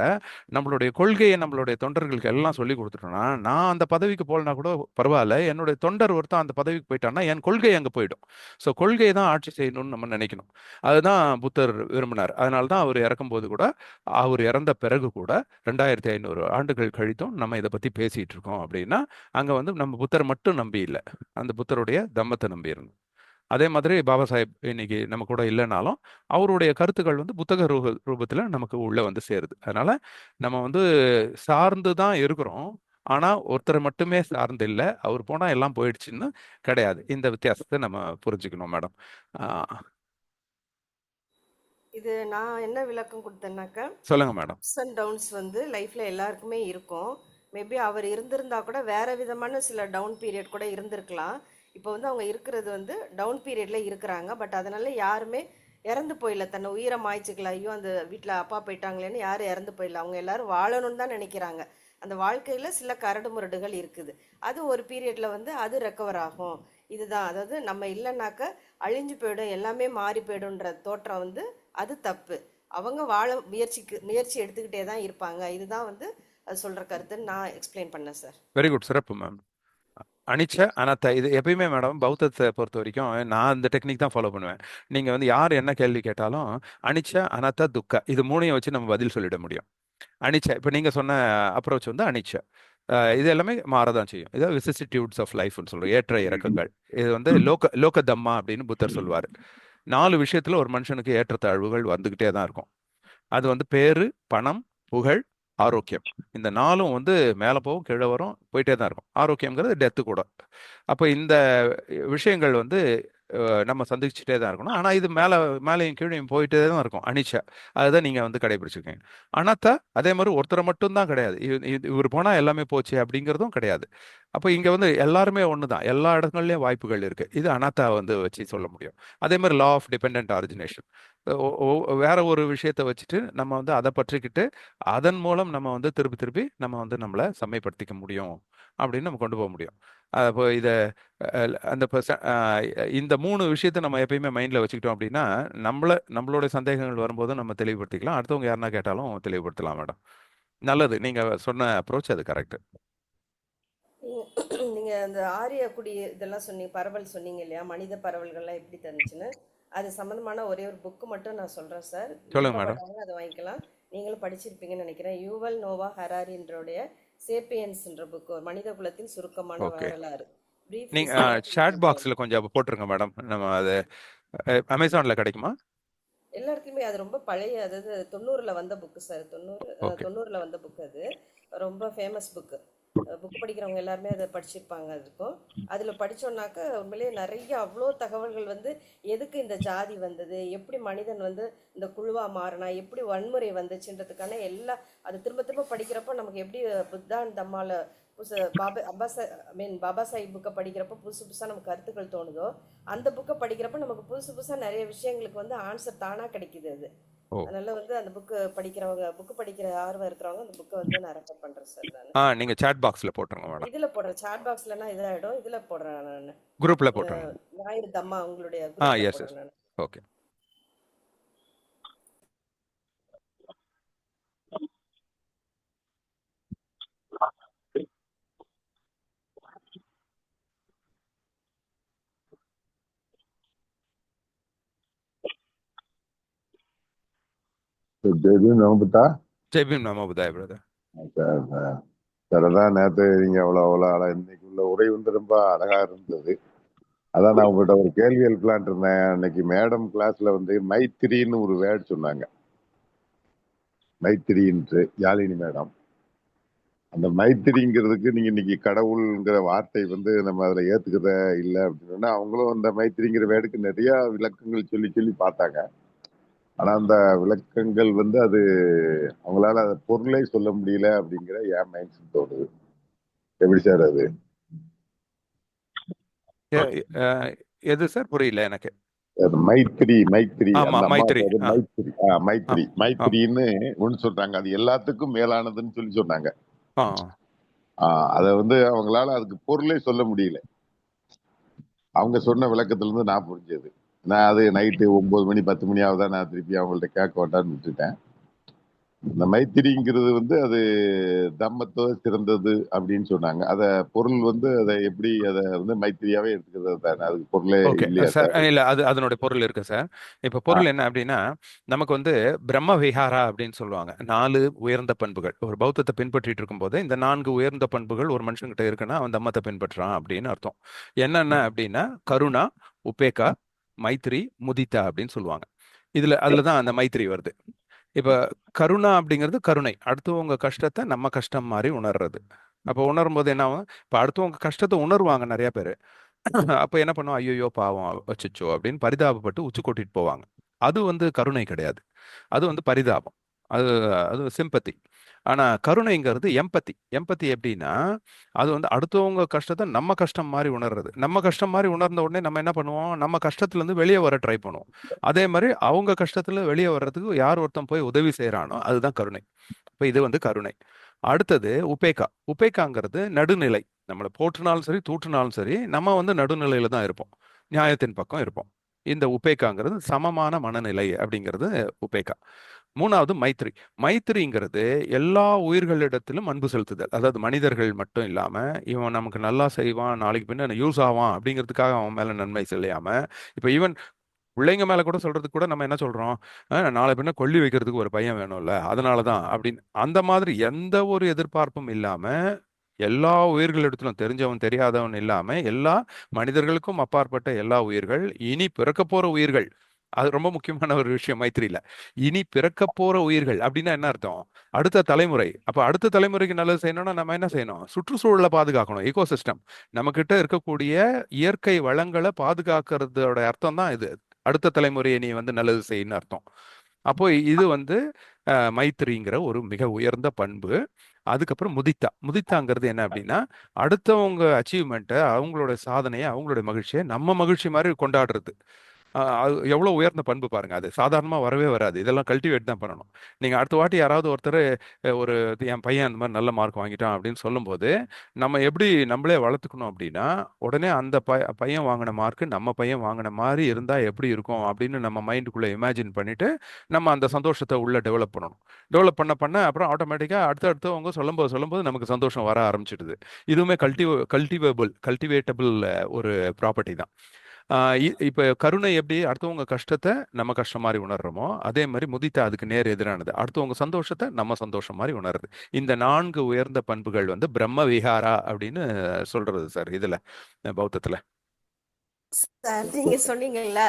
நம்மளுடைய கொள்கையை நம்மளுடைய தொண்டர்களுக்கு எல்லாம் சொல்லி கொடுத்துட்டோம்னா, நான் அந்த பதவிக்கு போகலனா கூட பரவாயில்ல, என்னுடைய தொண்டர் ஒருத்தன் அந்த பதவிக்கு போயிட்டான்னா என் கொள்கை அங்கே போயிடும். ஸோ கொள்கையை தான் ஆட்சி செய்யணும்னு நம்ம நினைக்கணும். அதுதான் புத்தர் விரும்பினார். அதனால தான் அவர் இறக்கும்போது கூட, அவர் இறந்த பிறகு கூட 2500 ஆண்டுகள் கழித்தும் நம்ம இதை பற்றி பேசிட்டு இருக்கோம் அப்படின்னா, அங்கே வந்து நம்ம புத்தரை மட்டும் நம்பி இல்லை, அந்த புத்தருடைய தம்மத்தை நம்பி இருந்தோம். அதே மாதிரி பாபா சாஹேப் இன்னைக்கு நம்ம கூட இல்லைனாலும் அவருடைய கருத்துக்கள் வந்து புத்தக ரூபத்தில் நமக்கு உள்ள வந்து சேருது. அதனால நம்ம வந்து சார்ந்து தான் இருக்கிறோம். ஆனா ஒருத்தரை மட்டுமே சார்ந்து இல்லை, அவர் போனா எல்லாம் போயிடுச்சுன்னு கிடையாது. இந்த வித்தியாசத்தை நம்ம புரிஞ்சுக்கணும் மேடம். இது நான் என்ன விளக்கம் கொடுத்தேன்னாக்கா, சொல்லுங்க மேடம். அப்ஸ் அண்ட் டவுன்ஸ் வந்து லைஃப்பில் எல்லாருக்குமே இருக்கும். மேபி அவர் இருந்திருந்தா கூட வேற விதமான சில டவுன் பீரியட் கூட இருந்திருக்கலாம். இப்போ வந்து அவங்க இருக்கிறது வந்து டவுன் பீரியடில் இருக்கிறாங்க. பட் அதனால யாருமே இறந்து போயிடல, தன்னை உயிரை மாய்ச்சிக்கல, ஐயோ அந்த வீட்டில் அப்பா போயிட்டாங்களேன்னு யாரும் இறந்து போயிடல. அவங்க எல்லாரும் வாழணும்னு தான் நினைக்கிறாங்க. அந்த வாழ்க்கையில் சில கரடு முரடுகள் இருக்குது. அது ஒரு பீரியடில் வந்து அது ரெக்கவர் ஆகும். இதுதான், அதாவது நம்ம இல்லைனாக்க அழிஞ்சு போயிடும், எல்லாமே மாறி போயிடும்ன்ற தோற்றம் வந்து அது தப்பு. அவங்க வாழ முயற்சி எடுத்துக்கிட்டே தான் இருப்பாங்க. இதுதான் வந்து அது சொல்ற கருத்துன்னு நான் எக்ஸ்பிளைன் பண்ணேன் சார். வெரி குட், சிறப்பு மேம். அனிச்ச அனத்த இது எப்பயுமே மேடம் பௌத்தத்தை பொறுத்த வரைக்கும் நான் இந்த டெக்னிக் தான் ஃபாலோ பண்ணுவேன். நீங்க வந்து யார் என்ன கேள்வி கேட்டாலும் அனிச்ச அனத்த துக்க இது மூணையும் வச்சு நம்ம பதில் சொல்லிட முடியும். அனிச்ச இப்போ நீங்க சொன்ன அப்ரோச் வந்து அனிச்ச, இது எல்லாமே மாறதான் செய்யும். இதை விசிசிட்யூட்ஸ் ஆஃப் லைஃப்னு சொல்றோம், ஏற்ற இறக்கங்கள். இது வந்து லோக தம்மா அப்படின்னு புத்தர் சொல்வார். 4 விஷயத்துல ஒரு மனுஷனுக்கு ஏற்றத்தாழ்வுகள் வந்துகிட்டே தான் இருக்கும். அது வந்து பேரு, பணம், புகழ், ஆரோக்கியம். இந்த 4ம் வந்து மேலே போகும் கீழே வரும் போயிட்டே தான் இருக்கும். ஆரோக்கியம்ங்கிறது டெத்து கூட. அப்போ இந்த விஷயங்கள் வந்து நம்ம சந்திச்சுட்டே தான் இருக்கணும். ஆனால் இது மேலேயும் கீழையும் போயிட்டே தான் இருக்கும். அனிச்சா அதுதான் நீங்கள் வந்து கடைபிடிச்சிருக்கீங்க. அனாத்தா அதே மாதிரி ஒருத்தரை மட்டும்தான் கிடையாது, இவர் போனால் எல்லாமே போச்சு அப்படிங்கிறதும் கிடையாது. அப்போ இங்கே வந்து எல்லாருமே ஒன்று தான், எல்லா இடங்கள்லையும் வாய்ப்புகள் இருக்கு. இது அனாத்தா வந்து வச்சு சொல்ல முடியும். அதே மாதிரி லா ஆஃப் டிபெண்ட் ஆரிஜினேஷன், வேற ஒரு விஷயத்தை வச்சுட்டு நம்ம வந்து அதை பற்றிக்கிட்டு அதன் மூலம் நம்ம வந்து திருப்பி திருப்பி நம்ம வந்து நம்மளை செம்மைப்படுத்திக்க முடியும் அப்படின்னு நம்ம கொண்டு போக முடியும். அப்போ இதை அந்த இந்த 3 விஷயத்தை நம்ம எப்பயுமே மைண்ட்ல வச்சுக்கிட்டோம் அப்படின்னா நம்மளோட சந்தேகங்கள் வரும்போது நம்ம தெளிவுபடுத்திக்கலாம், அடுத்தவங்க யாருன்னா கேட்டாலும் தெளிவுபடுத்தலாம் மேடம். நல்லது, நீங்க சொன்ன அப்ரோச் அது கரெக்ட். நீங்க அந்த ஆரிய குடி இதெல்லாம் சொன்னீங்க, பரவல் சொன்னீங்க இல்லையா, மனித பரவல்கள்லாம் எப்படி தந்துச்சுன்னு. அது சம்மந்தமான ஒரே ஒரு புக்கு மட்டும் நான் சொல்றேன் சார். சொல்லுங்க மேடம். விருப்பப்பட்டவங்க அதை வாங்கிக்கலாம். நீங்களும் படிச்சிருப்பீங்கன்னு நினைக்கிறேன். யூவல் நோவா ஹராரின்றோடைய சேப்பியன்ஸ்ன்ற புக்கு, ஒரு மனித குலத்தின் சுருக்கமான ஓகே, வரலாறு, பிரீஃப் நீங்க history of chat human soul. பாக்ஸ்ல கொஞ்சம் போட்டுருங்க மேடம். நம்ம அது அமேசான்ல கிடைக்குமா? எல்லா இடத்துலையுமே அது ரொம்ப பழைய, அதாவது 90ல் வந்த புக்கு சார். ஓகே. 90ல் வந்த புக் அது. ரொம்ப ஃபேமஸ் புக்கு. புக் படிக்கிறவங்க எல்லாருமே அதை படிச்சிருப்பாங்க. அதுக்கும் அதில் படித்தோன்னாக்க உண்மையிலேயே நிறைய அவ்வளோ தகவல்கள் வந்து, எதுக்கு இந்த ஜாதி வந்தது, எப்படி மனிதன் வந்து இந்த குழுவாக மாறினா, எப்படி வன்முறை வந்துச்சுன்றதுக்கான எல்லா, அது திரும்ப திரும்ப படிக்கிறப்போ நமக்கு எப்படி புத்தான் தம்மால பாபா சாஹிப் புக்கை படிக்கிறப்போ புதுசு புதுசாக நமக்கு கருத்துக்கள் தோணுதோ, அந்த புக்கை படிக்கிறப்ப நமக்கு புதுசு புதுசாக நிறைய விஷயங்களுக்கு வந்து ஆன்சர் தானாக கிடைக்குது அது. ஓ. அதனால வந்து அந்த புக்கு படிக்கிற ஆர்வம் இருக்கிறவங்க அந்த புக்கை வந்து நான் ரெஃபர் பண்ணுறேன் சார். நான் நீங்க சாட் பாக்ஸ்ல போட்டுருங்க மேடம். இதில் போடுறேன், சாட் பாக்ஸ்லனா இதாகிடும், இதில் போடுறேன் நான். குரூப்ல போட்டுருங்க. ஞாயிறு தம்மா உங்களுடைய குரூப்பில் எஸ் எஸ். போடுறேன் நான். ஓகே. ஜெய்பீம் நமபுத்தா. ஜெய்பீம் நமோ புதாய் பிரதர். சார் சார், அதான் நேற்று நீங்க அவ்வளோ இன்னைக்கு உள்ள உரை வந்து ரொம்ப அழகா இருந்தது. அதான் நான் உங்கள்கிட்ட ஒரு கேள்வி எழுப்பலான் இருந்தேன். அன்னைக்கு மேடம் கிளாஸ்ல வந்து மைத்திரின்னு ஒரு வேர்டு சொன்னாங்க, மைத்திரின்ட்டு யாழினி மேடம். அந்த மைத்திரிங்கிறதுக்கு நீங்க இன்னைக்கு கடவுள்ங்கிற வார்த்தை வந்து நம்ம அதில் ஏத்துக்கிறத இல்லை அப்படின்னு சொன்னா, அவங்களும் அந்த மைத்திரிங்கிற வேர்டுக்கு நிறைய விளக்கங்கள் சொல்லி சொல்லி பார்த்தாங்க. ஆனா அந்த விளக்கங்கள் வந்து அது அவங்களால அதை பொருளே சொல்ல முடியல அப்படிங்கிற என் மைண்ட் தோணுது. எப்படி சார் அது? எது சார் புரியல எனக்கு. மைத்திரி மைத்திரி ஆமா, அந்த அம்மா மைத்ரி. பேரு மைத்திரி. ஆ, மைத்திரி ஆ, மைத்திரின்னு ஒண்ணு சொல்றாங்க, அது எல்லாத்துக்கும் மேலானதுன்னு சொல்லி சொன்னாங்க. ஆ. அதை வந்து அவங்களால அதுக்கு பொருளே சொல்ல முடியல. அவங்க சொன்ன விளக்கத்துல இருந்து நான் புரிஞ்சது. நான் அது நைட்டு 9 மணி 10 மணி ஆகுதா நான் திருப்பி அவங்கள்ட்ட கேட்க வேண்டாம்னு விட்டுட்டேன். இந்த மைத்திரிங்கிறது வந்து அது தம்மத்தோ சிறந்தது அப்படின்னு சொன்னாங்க. அத பொருள் வந்து அதை எப்படி அதை வந்து மைத்திரியாவே எடுத்துக்கிறது தானே, அதுக்கு பொருளே ஓகே இல்லையா சார். சார்? இல்ல, அது அதனுடைய பொருள் இருக்கு சார். இப்ப ஆ, பொருள் என்ன அப்படின்னா, நமக்கு வந்து பிரம்ம விஹாரா அப்படின்னு சொல்லுவாங்க. 4 உயர்ந்த பண்புகள் ஒரு பௌத்தத்தை பின்பற்றிட்டு இருக்கும்போது இந்த 4 உயர்ந்த பண்புகள் ஒரு மனுஷன்கிட்ட இருக்குன்னா அவன் தம்மத்தை பின்பற்றுறான் அப்படின்னு அர்த்தம். என்னென்ன அப்படின்னா கருணா, உபேக்கா, மைத்ரி, முதிதா அப்படின்னு சொல்லுவாங்க. அதுலதான் அந்த மைத்ரி வருது. இப்ப கருணா அப்படிங்கிறது கருணை, அடுத்தவங்க கஷ்டத்தை நம்ம கஷ்டம் மாதிரி உணர்றது. அப்ப உணரும் போது என்ன ஆகும், இப்ப அடுத்தவங்க கஷ்டத்தை உணர்வாங்க நிறைய பேர். அப்ப என்ன பண்ணுவோம், ஐயோ பாவம் வச்சுச்சோ அப்படின்னு பரிதாபப்பட்டு உச்சி கொட்டிட்டு போவாங்க. அது வந்து கருணை கிடையாது, அது வந்து பரிதாபம். அது அது சிம்பத்தி. ஆனா கருணைங்கிறது எம்பத்தி. எம்பத்தி எப்படின்னா, அது வந்து அடுத்தவங்க கஷ்டத்தை நம்ம கஷ்டம் மாதிரி உணர்றது. நம்ம கஷ்டம் மாதிரி உணர்ந்த உடனே நம்ம என்ன பண்ணுவோம், நம்ம கஷ்டத்துல இருந்து வெளியே வர ட்ரை பண்ணுவோம். அதே மாதிரி அவங்க கஷ்டத்துல வெளியே வர்றதுக்கு யார் ஒருத்தன் போய் உதவி செய்யறானோ அதுதான் கருணை. இப்ப இது வந்து கருணை. அடுத்தது உபேக்கா. உபேக்காங்கிறது நடுநிலை. நம்மளை போற்றுனாலும் சரி தூற்றுனாலும் சரி நம்ம வந்து நடுநிலையில தான் இருப்போம், நியாயத்தின் பக்கம் இருப்போம். இந்த உபேக்காங்கிறது சமமான மனநிலை அப்படிங்கிறது உபேக்கா. மூணாவது மைத்ரி. மைத்ரிங்கிறது எல்லா உயிர்களிடத்திலும் அன்பு செலுத்துதல். அதாவது மனிதர்கள் மட்டும் இல்லாம இவன் நமக்கு நல்லா செய்வான், நாளைக்கு பின்ன யூஸ் ஆவான் அப்படிங்கிறதுக்காக அவன் மேல நன்மை செய்யாம, இப்ப ஈவன் பிள்ளைங்க மேல கூட சொல்றதுக்கு கூட நம்ம என்ன சொல்றோம், நாளை பின்ன கொள்ளி வைக்கிறதுக்கு ஒரு பையன் வேணும்ல அதனாலதான் அப்படின்னு. அந்த மாதிரி எந்த ஒரு எதிர்பார்ப்பும் இல்லாம எல்லா உயிர்களிடத்திலும் தெரிஞ்சவன் தெரியாதவன் இல்லாம எல்லா மனிதர்களுக்கும் அப்பாற்பட்ட எல்லா உயிர்கள், இனி பிறக்க போற உயிர்கள். அது ரொம்ப முக்கியமான ஒரு விஷயம் மைத்திரியில. இனி பிறக்க போற உயிர்கள் அப்படின்னா என்ன அர்த்தம், அடுத்த தலைமுறை. அப்ப அடுத்த தலைமுறைக்கு நல்லது செய்யணும்னா நம்ம என்ன செய்யணும், சுற்றுச்சூழலை பாதுகாக்கணும், ஈகோசிஸ்டம். நம்ம கிட்ட இருக்கக்கூடிய இயற்கை வளங்களை பாதுகாக்கிறதோட அர்த்தம் தான் இது. அடுத்த தலைமுறையை நீ வந்து நல்லது செய்யணும்னு அர்த்தம். அப்போ இது வந்து மைத்திரிங்கிற ஒரு மிக உயர்ந்த பண்பு. அதுக்கப்புறம் முதித்தா. முதித்தாங்கிறது என்ன அப்படின்னா, அடுத்தவங்க அச்சீவ்மெண்ட்டை, அவங்களோட சாதனையை, அவங்களோட மகிழ்ச்சியை நம்ம மகிழ்ச்சி மாதிரி கொண்டாடுறது. அது எவ்வளவு உயர்ந்த பண்பு பாருங்க. அது சாதாரணமா வரவே வராது, இதெல்லாம் கல்டிவேட் தான் பண்ணணும். நீங்க அடுத்த வாட்டி யாராவது ஒருத்தர் ஒரு என் பையன் அந்த மாதிரி நல்ல மார்க் வாங்கிட்டான் அப்படின்னு சொல்லும்போது நம்ம எப்படி நம்மளே வளர்த்துக்கணும் அப்படின்னா, உடனே அந்த பையன் வாங்கின மார்க் நம்ம பையன் வாங்கின மாதிரி இருந்தா எப்படி இருக்கும் அப்படின்னு நம்ம மைண்டுக்குள்ள இமேஜின் பண்ணிட்டு நம்ம அந்த சந்தோஷத்தை உள்ள டெவலப் பண்ணணும். டெவலப் பண்ண பண்ண அப்புறம் ஆட்டோமேட்டிக்கா அடுத்தடுத்தவங்க சொல்லும்போது சொல்லும்போது நமக்கு சந்தோஷம் வர ஆரம்பிச்சிடுது. இதுவுமே கல்டிவேட்டபிள் ஒரு ப்ராப்பர்ட்டி தான். இப்ப கருணை எப்படி அடுத்தவங்க கஷ்டத்தை நம்ம கஷ்டம் மாதிரி உணர்றோமோ, அதே மாதிரி முதித்தா அதுக்கு நேர் எதிரானது, அடுத்தவங்க சந்தோஷத்தை நம்ம சந்தோஷம் மாதிரி உணருது. இந்த 4 உயர்ந்த பண்புகள் வந்து பிரம்ம விஹாரா அப்படின்னு சொல்றது சார் இதுல, பௌத்தத்துல. சார் நீங்க சொன்னீங்கல்ல,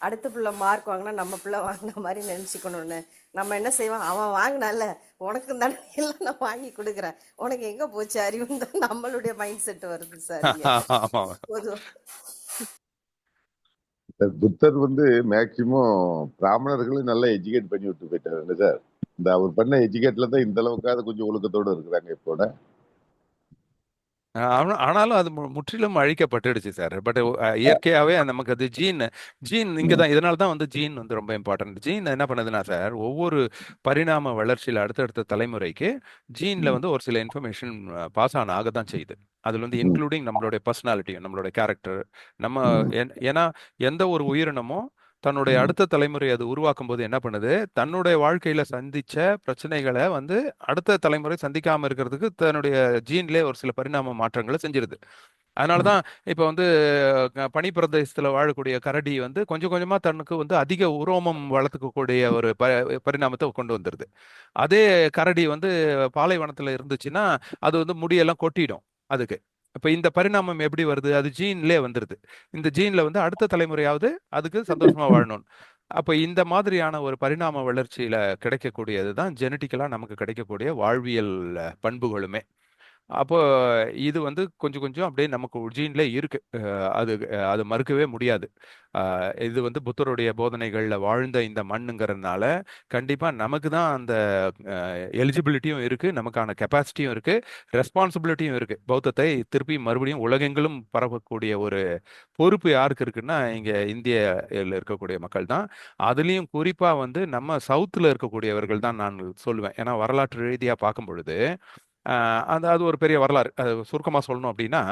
அடுத்த பிள்ளை மார்க் வாங்கினா நம்ம பிள்ளை வாங்கின மாதிரி நினச்சிக்கணும்னு. நம்ம என்ன செய்வோம், அவன் வாங்கினால உனக்கு தானே எல்லாம் நான் வாங்கி கொடுக்குறேன், உனக்கு எங்க போச்சு அறிவுன்னு தான் நம்மளுடைய மைண்ட் செட் வருது சார் இங்க ஆமா. பொதுவா. புத்தர் வந்து மேக்சிமம் பிராமணர்களும் நல்லா எஜுகேட் பண்ணி விட்டு போயிட்டாரு சார். இந்த அவர் பண்ண எஜுகேட்ல தான் இந்த அளவுக்காவது கொஞ்சம் ஒழுக்கத்தோட இருக்கிறாங்க இப்போட. ஆனாலும் அது முற்றிலும் அழிக்கப்பட்டுடுச்சு சார். பட் இயற்கையாவே நமக்கு அது ஜீன். ஜீன் இங்க தான், இதனால தான் வந்து ஜீன் வந்து ரொம்ப இம்பார்ட்டன்ட். ஜீன் என்ன பண்ணுதுன்னா சார், ஒவ்வொரு பரிணாம வளர்ச்சியில அடுத்தடுத்த தலைமுறைக்கு ஜீன்ல வந்து ஒரு சில இன்ஃபர்மேஷன் பாஸ் ஆன் ஆக தான் செய்யுது. அதுல வந்து இன்க்ளூடிங் நம்மளுடைய பர்சனாலிட்டியும் நம்மளுடைய கேரக்டர். நம்ம ஏன்னா எந்த ஒரு உயிரினமும் தன்னுடைய அடுத்த தலைமுறை அது உருவாக்கும் போது என்ன பண்ணுது, தன்னுடைய வாழ்க்கையில சந்திச்ச பிரச்சனைகளை வந்து அடுத்த தலைமுறை சந்திக்காம இருக்கிறதுக்கு தன்னுடைய ஜீன்ல ஒரு சில பரிணாம மாற்றங்களை செஞ்சிருது. அதனாலதான் இப்ப வந்து பனி பிரதேசத்துல வாழக்கூடிய கரடி வந்து கொஞ்சம் கொஞ்சமா தனக்கு வந்து அதிக உரோமம் வளர்த்துக்கக்கூடிய ஒரு பரிணாமத்தை கொண்டு வந்துருது. அதே கரடி வந்து பாலைவனத்துல இருந்துச்சுன்னா அது வந்து முடியெல்லாம் கொட்டிடும் அதுக்கு. இப்ப இந்த பரிணாமம் எப்படி வருது, அது ஜீன்லயே வந்துருது. இந்த ஜீன்ல வந்து அடுத்த தலைமுறையாவது அதுக்கு சந்தோஷமா வாழணும். அப்ப இந்த மாதிரியான ஒரு பரிணாம வளர்ச்சியில கிடைக்கக்கூடியது தான் ஜெனட்டிக்கலா நமக்கு கிடைக்கக்கூடிய வாழ்வியல் பண்புகளுமே. அப்போ இது வந்து கொஞ்சம் கொஞ்சம் அப்படியே நமக்கு ஜீன்ல இருக்கு. அது மறுக்கவே முடியாது. இது வந்து புத்தருடைய போதனைகள்ல வாழ்ந்த இந்த மண்ணுங்கிறதுனால கண்டிப்பா நமக்கு தான் அந்த எலிஜிபிலிட்டியும் இருக்கு, நமக்கான கெப்பாசிட்டியும் இருக்கு, ரெஸ்பான்சிபிலிட்டியும் இருக்கு. பௌத்தத்தை திருப்பி மறுபடியும் உலகெங்கிலும் பரவக்கூடிய ஒரு பொறுப்பு யாருக்கு இருக்குன்னா இங்க இந்தியாவில் இருக்கக்கூடிய மக்கள் தான். அதுலயும் குறிப்பா வந்து நம்ம சவுத்துல இருக்கக்கூடியவர்கள் தான் நான் சொல்லுவேன். ஏன்னா வரலாற்று ரீதியா பார்க்கும் பொழுது அது அது ஒரு பெரிய வரலாறு. அது சுருக்கமாக சொல்லணும் அப்படின்னா,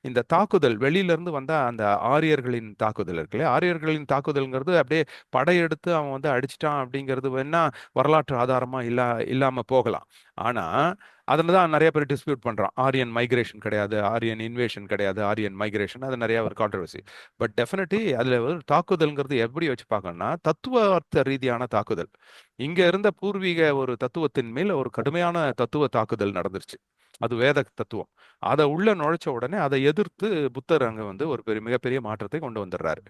இந்த தாக்குதல் வெளியிலேருந்து வந்த அந்த ஆரியர்களின் தாக்குதல் இருக்கு இல்லையா, ஆரியர்களின் தாக்குதல்ங்கிறது அப்படியே படையெடுத்து அவன் வந்து அடிச்சிட்டான் அப்படிங்கிறது வேணா வரலாற்று ஆதாரமாக இல்லாமல் போகலாம். ஆனால் அதில் தான் நிறைய பேர் டிஸ்பியூட் பண்ணுறான். ஆரியன் மைக்ரேஷன் கிடையாது, ஆரியன் இன்வேஷன் கிடையாது, ஆரியன் மைக்ரேஷன், அது நிறைய ஒரு கான்ட்ரவர்சி. பட் டெஃபினெட்லி அதில் ஒரு தாக்குதல்ங்கிறது எப்படி வச்சு பார்க்கணும்னா தத்துவார்த்த ரீதியான தாக்குதல். இங்க இருந்த பூர்வீக ஒரு தத்துவத்தின் மேல் ஒரு கடுமையான தத்துவ தாக்குதல் நடந்துருச்சு. அது வேத தத்துவம். அதை உள்ள நுழைச்ச உடனே அதை எதிர்த்து புத்தர் அங்க வந்து ஒரு மிகப்பெரிய மாற்றத்தை கொண்டு வந்துடுறாரு.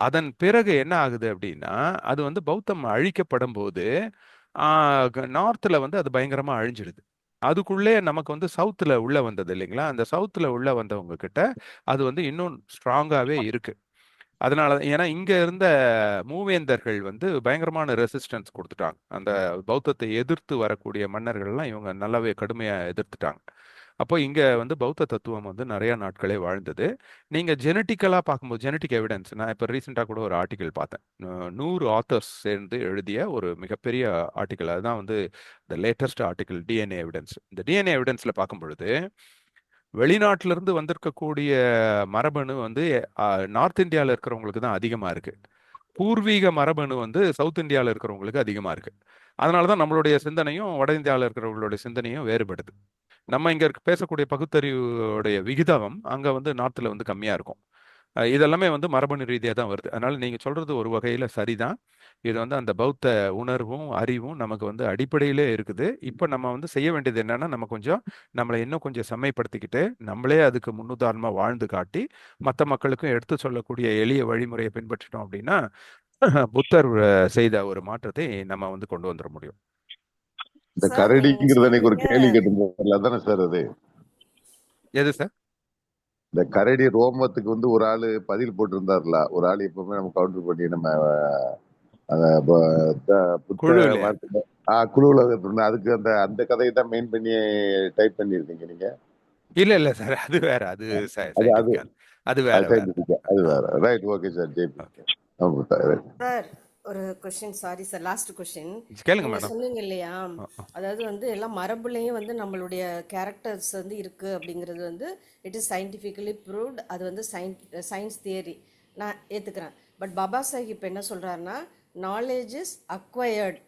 அதன் பிறகு என்ன ஆகுது அப்படின்னா, அது வந்து பௌத்தம் அழிக்கப்படும் போது நார்த்ல வந்து அது பயங்கரமா அழிஞ்சிடுது. அதுக்குள்ளே நமக்கு வந்து சவுத்துல உள்ள வந்தது இல்லைங்களா, அந்த சவுத்துல உள்ள வந்தவங்க கிட்ட அது வந்து இன்னும் ஸ்ட்ராங்காவே இருக்கு. அதனால ஏன்னா இங்க இருந்த மூவேந்தர்கள் வந்து பயங்கரமான ரெசிஸ்டன்ஸ் கொடுத்துட்டாங்க. அந்த பௌத்தத்தை எதிர்த்து வரக்கூடிய மன்னர்கள்லாம் இவங்க நல்லாவே கடுமையா எதிர்த்துட்டாங்க. அப்போ இங்க வந்து பௌத்த தத்துவம் வந்து நிறைய நாட்களே வாழ்ந்தது. நீங்க ஜெனட்டிக்கலா பார்க்கும்போது ஜெனட்டிக் எவிடன்ஸ், நான் இப்போ ரீசெண்டாக கூட ஒரு ஆர்டிக்கல் பார்த்தேன். 100 ஆத்தர்ஸ் சேர்ந்து எழுதிய ஒரு மிகப்பெரிய ஆர்டிக்கல். அதுதான் வந்து the latest article, DNA evidence. இந்த டிஎன்ஏ எவிடன்ஸ்ல பார்க்கும் பொழுது வெளிநாட்டிலிருந்து வந்திருக்கக்கூடிய மரபணு வந்து நார்த் இந்தியாவில் இருக்கிறவங்களுக்கு தான் அதிகமாக இருக்கு. பூர்வீக மரபணு வந்து சவுத் இந்தியாவில் இருக்கிறவங்களுக்கு அதிகமாக இருக்கு. அதனால தான் நம்மளுடைய சிந்தனையும் வட இந்தியாவில் இருக்கிறவங்களுடைய சிந்தனையும் வேறுபடுது. நம்ம இங்க பேசக்கூடிய பகுத்தறிவுடைய விகிதம் அங்க வந்து நார்த்தில் வந்து கம்மியா இருக்கும். இதெல்லாமே வந்து மரபணு ரீதியா தான் வருது. அதனால நீங்க சொல்றது ஒரு வகையில சரிதான். இது வந்து அந்த பௌத்த உணர்வும் அறிவும் நமக்கு வந்து அடிப்படையிலே இருக்குது. இப்ப நம்ம வந்து செய்ய வேண்டியது என்னன்னா, நம்ம கொஞ்சம் நம்மளை இன்னும் கொஞ்சம் செம்மைப்படுத்திக்கிட்டு நம்மளே அதுக்கு முன்னுதாரணமா வாழ்ந்து காட்டி மற்ற மக்களுக்கும் எடுத்து சொல்லக்கூடிய எளிய வழிமுறையை பின்பற்றிட்டோம் அப்படின்னா புத்தர் செய்த ஒரு மாற்றத்தை நம்ம வந்து கொண்டு வந்துட முடியும். இந்த சார் நீங்க கரடிங்கிறது எனக்கு ஒரு சொல்றீங்க கேள்வி கேட்டிருந்தாருல, அதானே சார் அது? எது சார்? இந்த கரடி ரோமத்துக்கு வந்து ஒரு ஆளு பதில் போட்டிருந்தாருல, ஒரு ஆள் எப்பவுமே நம்ம கவுண்டர் பண்ணி நம்ம அந்த புத்த குழு இல்லையா? வார்த்தை குழுவுல இருந்த அதுக்கு அந்த அந்த கதையை தான் மெயின் பண்ணி டைப் பண்ணியிருக்கீங்க நீங்க. இல்ல இல்ல சார், அது வேற. அது அது அது சயின்டிபிக்கா, அது வேற அது வேற. சயின்டிபிக்கா, அது ஆ, வேற. Right, okay sir, Jai Bhim. Okay. Sir ஒரு question, sorry sir, last question. கேளுங்க நீங்க மேடம். சொன்னீங்க இல்லையா, ஆ, ஆ. அதாவது வந்து எல்லாம் மரபுலையும் வந்து நம்மளுடைய கேரக்டர்ஸ் வந்து இருக்கு அப்படிங்கிறது வந்து இட் இஸ் சயின்டிஃபிக்கலி ப்ரூவ்ட். அது வந்து சயின்ஸ் தியரி நான் ஏத்துக்கிறேன். பட் பாபா சாஹிப் என்ன சொல்றாருன்னா, knowledge is acquired,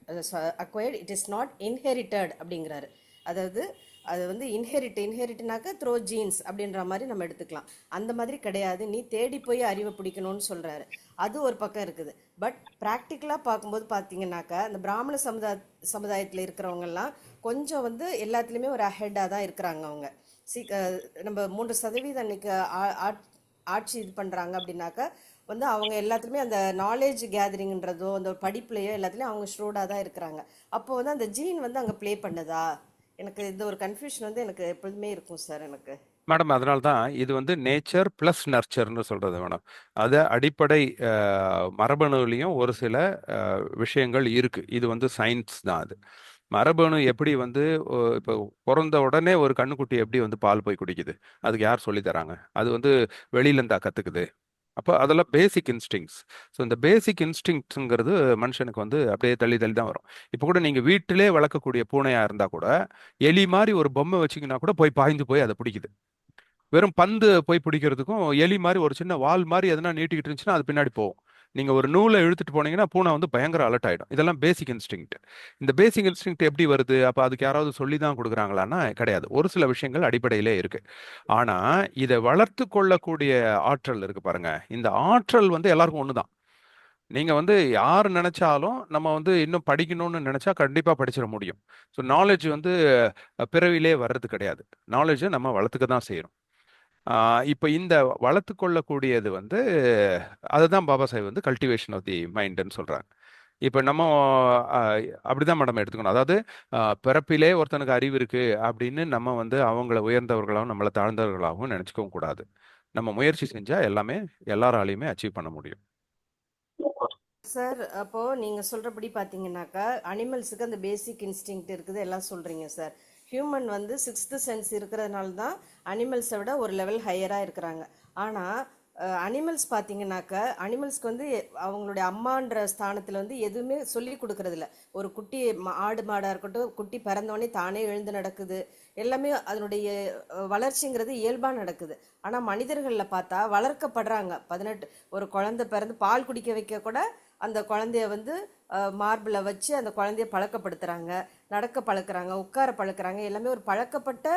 it is not inherited அப்படிங்கிறாரு. அதாவது அது வந்து இன்ஹெரிட்னாக்க த்ரோ ஜீன்ஸ் அப்படின்ற மாதிரி நம்ம எடுத்துக்கலாம். அந்த மாதிரி கிடையாது, நீ தேடி போய் அறிவை பிடிக்கணும்னு சொல்றாரு. அது ஒரு பக்கம் இருக்குது. பட் ப்ராக்டிக்கலாக பார்க்கும்போது பார்த்தீங்கன்னாக்கா இந்த பிராமண சமுதாயத்தில் இருக்கிறவங்கெல்லாம் கொஞ்சம் வந்து எல்லாத்துலேயுமே ஒரு அஹெட்டாக தான் இருக்கிறாங்க. அவங்க நம்ம 3% அன்னைக்கு ஆட்சி இது பண்ணுறாங்க அப்படின்னாக்கா வந்து அவங்க எல்லாத்துலேயுமே அந்த நாலேஜ் கேதரிங்ன்றதோ அந்த படிப்புலையோ எல்லாத்துலேயும் அவங்க ஷ்ரூடாக தான் இருக்கிறாங்க. அப்போ வந்து அந்த ஜீன் வந்து அங்கே ப்ளே பண்ணுதா? எனக்கு இந்த ஒரு கன்ஃபியூஷன் வந்து எனக்கு எப்பொழுதுமே இருக்கும் சார் எனக்கு. மேடம், அதனால தான் இது வந்து நேச்சர் பிளஸ் நர்ச்சர்னு சொல்றது மேடம். அது அடிப்படை மரபணுலையும் ஒரு சில விஷயங்கள் இருக்கு. இது வந்து சயின்ஸ் தான். அது மரபணு எப்படி வந்து இப்போ பிறந்த உடனே ஒரு கண்ணுக்குட்டி எப்படி வந்து பால் போய் குடிக்குது, அதுக்கு யார் சொல்லி தராங்க? அது வந்து வெளியில இருந்தா கத்துக்குது. அப்போ அதெல்லாம் பேசிக் இன்ஸ்டிங்ஸ். ஸோ இந்த பேசிக் இன்ஸ்டிங்ஸுங்கிறது மனுஷனுக்கு வந்து அப்படியே தள்ளி தள்ளி தான் வரும். இப்போ கூட நீங்கள் வீட்டிலே வளர்க்கக்கூடிய பூனையா இருந்தால் கூட எலி மாதிரி ஒரு பொம்மை வச்சிங்கன்னா கூட போய் பாய்ந்து போய் அதை பிடிக்குது. வெறும் பந்து போய் பிடிக்கிறதுக்கும் எலி மாதிரி ஒரு சின்ன வால் மாதிரி எதனா நீட்டிக்கிட்டு இருந்துச்சுன்னா அது பின்னாடி போகும். நீங்க ஒரு நூலை இழுத்துட்டு போனீங்கன்னா பூனை வந்து பயங்கர அலர்ட் ஆயிடும். இதெல்லாம் பேசிக் இன்ஸ்டிங். இந்த பேசிக் இன்ஸ்டிங் எப்படி வருது? அப்ப அதுக்கு யாராவது சொல்லி தான் கொடுக்குறாங்களான்னா கிடையாது. ஒரு சில விஷயங்கள் அடிப்படையிலே இருக்கு. ஆனா இதை வளர்த்து கொள்ளக்கூடிய ஆற்றல் இருக்கு பாருங்க. இந்த ஆற்றல் வந்து எல்லாருக்கும் ஒண்ணுதான். நீங்க வந்து யார் நினைச்சாலும் நம்ம வந்து இன்னும் படிக்கணும்னு நினைச்சா கண்டிப்பா படிச்சிட முடியும். ஸோ நாலேஜ் வந்து பிறவிலே வர்றது கிடையாது. நாலேஜை நம்ம வளர்த்துக்க தான் செய்யணும். இப்போ இந்த வளர்த்து கொள்ளக்கூடியது வந்து அதுதான் பாபா சாஹிப் வந்து கல்டிவேஷன் ஆஃப் தி மைண்டுன்னு சொல்றாங்க. இப்போ நம்ம அப்படிதான் மேடம் எடுத்துக்கணும். அதாவது பிறப்பிலே ஒருத்தனுக்கு அறிவு இருக்கு அப்படின்னு நம்ம வந்து அவங்கள உயர்ந்தவர்களாகவும் நம்மளை தாழ்ந்தவர்களாகவும் நினைச்சுக்கவும் கூடாது. நம்ம முயற்சி செஞ்சா எல்லாமே எல்லாராலையுமே அச்சீவ் பண்ண முடியும். சார் அப்போ நீங்க சொல்றபடி பாத்தீங்கன்னாக்கா அனிமல்ஸுக்கு அந்த பேசிக் இன்ஸ்டிங் இருக்குது எல்லாம் சொல்றீங்க சார். ஹியூமன் வந்து 6th சென்ஸ் இருக்கிறதுனால தான் அனிமல்ஸை விட ஒரு லெவல் ஹையரா இருக்கிறாங்க. ஆனா அனிமல்ஸ் பார்த்தீங்கன்னாக்கா அனிமல்ஸ்க்கு வந்து அவங்களுடைய அம்மான்ற ஸ்தானத்தில் வந்து எதுவுமே சொல்லி கொடுக்கறதில்ல. ஒரு குட்டி ஆடு மாடாக இருக்கட்டும், குட்டி பிறந்தோடனே தானே எழுந்து நடக்குது. எல்லாமே அதனுடைய வளர்ச்சிங்கிறது இயல்பாக நடக்குது. ஆனால் மனிதர்களில் பார்த்தா வளர்க்கப்படுறாங்க. 18 ஒரு குழந்தை பிறந்து பால் குடிக்க வைக்க கூட அந்த குழந்தைய வந்து மார்பில் வச்சு அந்த குழந்தைய பழக்கப்படுத்துகிறாங்க, நடக்க பழக்கிறாங்க, உட்கார பழக்கிறாங்க. எல்லாமே ஒரு பழக்கப்பட்ட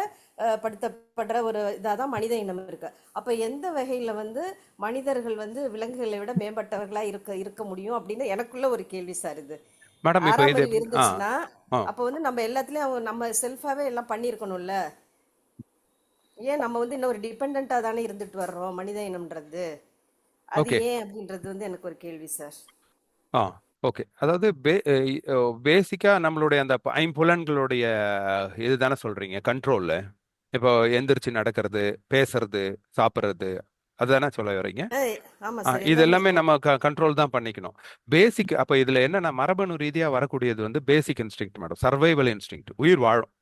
படுத்தப்படுற ஒரு இதாக தான் மனித இனம் இருக்குது. அப்போ எந்த வகையில் வந்து மனிதர்கள் வந்து விலங்குகளை விட மேம்பட்டவர்களாக இருக்க முடியும் அப்படின்னு எனக்குள்ள ஒரு கேள்வி சார். இது மேடம் இப்போ ஆறாம் இது அறிவு ஆ இருந்துச்சுன்னா ஆ அப்போ வந்து நம்ம எல்லாத்துலேயும் நம்ம செல்ஃபாகவே எல்லாம் பண்ணியிருக்கணும்ல. ஏன் நம்ம வந்து இன்னும் ஒரு டிபெண்ட்டாக தானே இருந்துட்டு வர்றோம் மனித இனம்ன்றது? அது ஓகே ஏன் அப்படின்றது வந்து எனக்கு ஒரு கேள்வி சார். ஆ ஓகே. அதாவது பேசிக்கா நம்மளுடைய அந்த ஐம்புலன்களுடைய இதுதானே சொல்றீங்க கண்ட்ரோல்ல. இப்போ எந்திரிச்சு நடக்கிறது, பேசுறது, சாப்பிட்றது, அதுதானே சொல்ல வர்றீங்க. ஆமாம் சார், இது எல்லாமே எல்லாமே நம்ம கண்ட்ரோல் தான் பண்ணிக்கணும். பேசிக் அப்போ இதுல என்னன்னா மரபணு ரீதியா வரக்கூடியது வந்து பேசிக் இன்ஸ்டிங்க்ட் மேடம், சர்வைவல் இன்ஸ்டிங்க்ட். உயிர் வாழும்,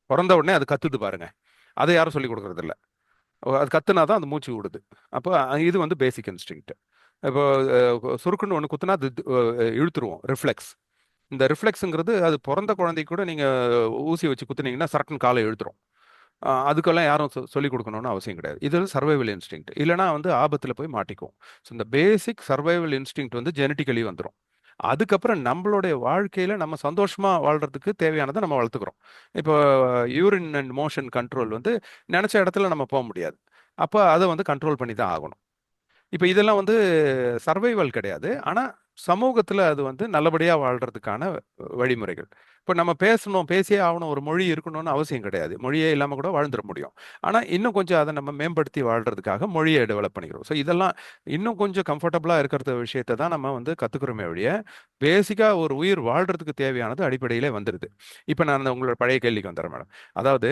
பிறந்த உடனே அது கத்துது பாருங்க. அதை யாரும் சொல்லி கொடுக்கறது இல்ல. அது கத்துனா தான் அது மூச்சு விடுது. அப்போ இது வந்து பேசிக் இன்ஸ்டிங்க்ட். இப்போ சுருக்குன்னு ஒன்று குத்துனா அது இழுத்துருவோம், ரிஃப்ளெக்ஸ். இந்த ரிஃப்ளெக்ஸுங்கிறது அது பிறந்த குழந்தைக்கு கூட நீங்க ஊசி வச்சு குத்துனீங்கன்னா சரக்குன்னு காலை இழுத்துரும். அதுக்கெல்லாம் யாரும் சொல்லிக் கொடுக்கணும்னு அவசியம் கிடையாது. இது வந்து சர்வைவல் இன்ஸ்டிங்க்ட். இல்லைனா வந்து ஆபத்துல போய் மாட்டிக்கும். ஸோ இந்த பேசிக் சர்வைவல் இன்ஸ்டிங்க்ட் வந்து ஜெனட்டிக்கலி வந்துடும். அதுக்கப்புறம் நம்மளுடைய வாழ்க்கையில நம்ம சந்தோஷமா வாழ்றதுக்கு தேவையானதை நம்ம வளர்த்துக்கிறோம். இப்போ யூரின் அண்ட் மோஷன் கண்ட்ரோல் வந்து நினைச்ச இடத்துல நம்ம போக முடியாது. அப்போ அதை வந்து கண்ட்ரோல் பண்ணி தான் ஆகணும். இப்போ இதெல்லாம் வந்து சர்வைவல் கிடையாது. ஆனால் சமூகத்தில் அது வந்து நல்லபடியாக வாழ்றதுக்கான வழிமுறைகள். இப்போ நம்ம பேசணும், பேசியே ஆகணும், ஒரு மொழி இருக்கணும்னு அவசியம் கிடையாது. மொழியே இல்லாமல் கூட வாழ்ந்துட முடியும். ஆனால் இன்னும் கொஞ்சம் அதை நம்ம மேம்படுத்தி வாழ்றதுக்காக மொழியை டெவலப் பண்ணிக்கிறோம். ஸோ இதெல்லாம் இன்னும் கொஞ்சம் கம்ஃபர்டபுளாக இருக்கிற விஷயத்தை தான் நம்ம வந்து கற்றுக்குறோமே ஒழிய, பேசிக்காக ஒரு உயிர் வாழ்றதுக்கு தேவையானது அடிப்படையிலே வந்துடுது. இப்போ நான் உங்களோட பழைய கேள்விக்கு வந்துடுறேன் மேடம். அதாவது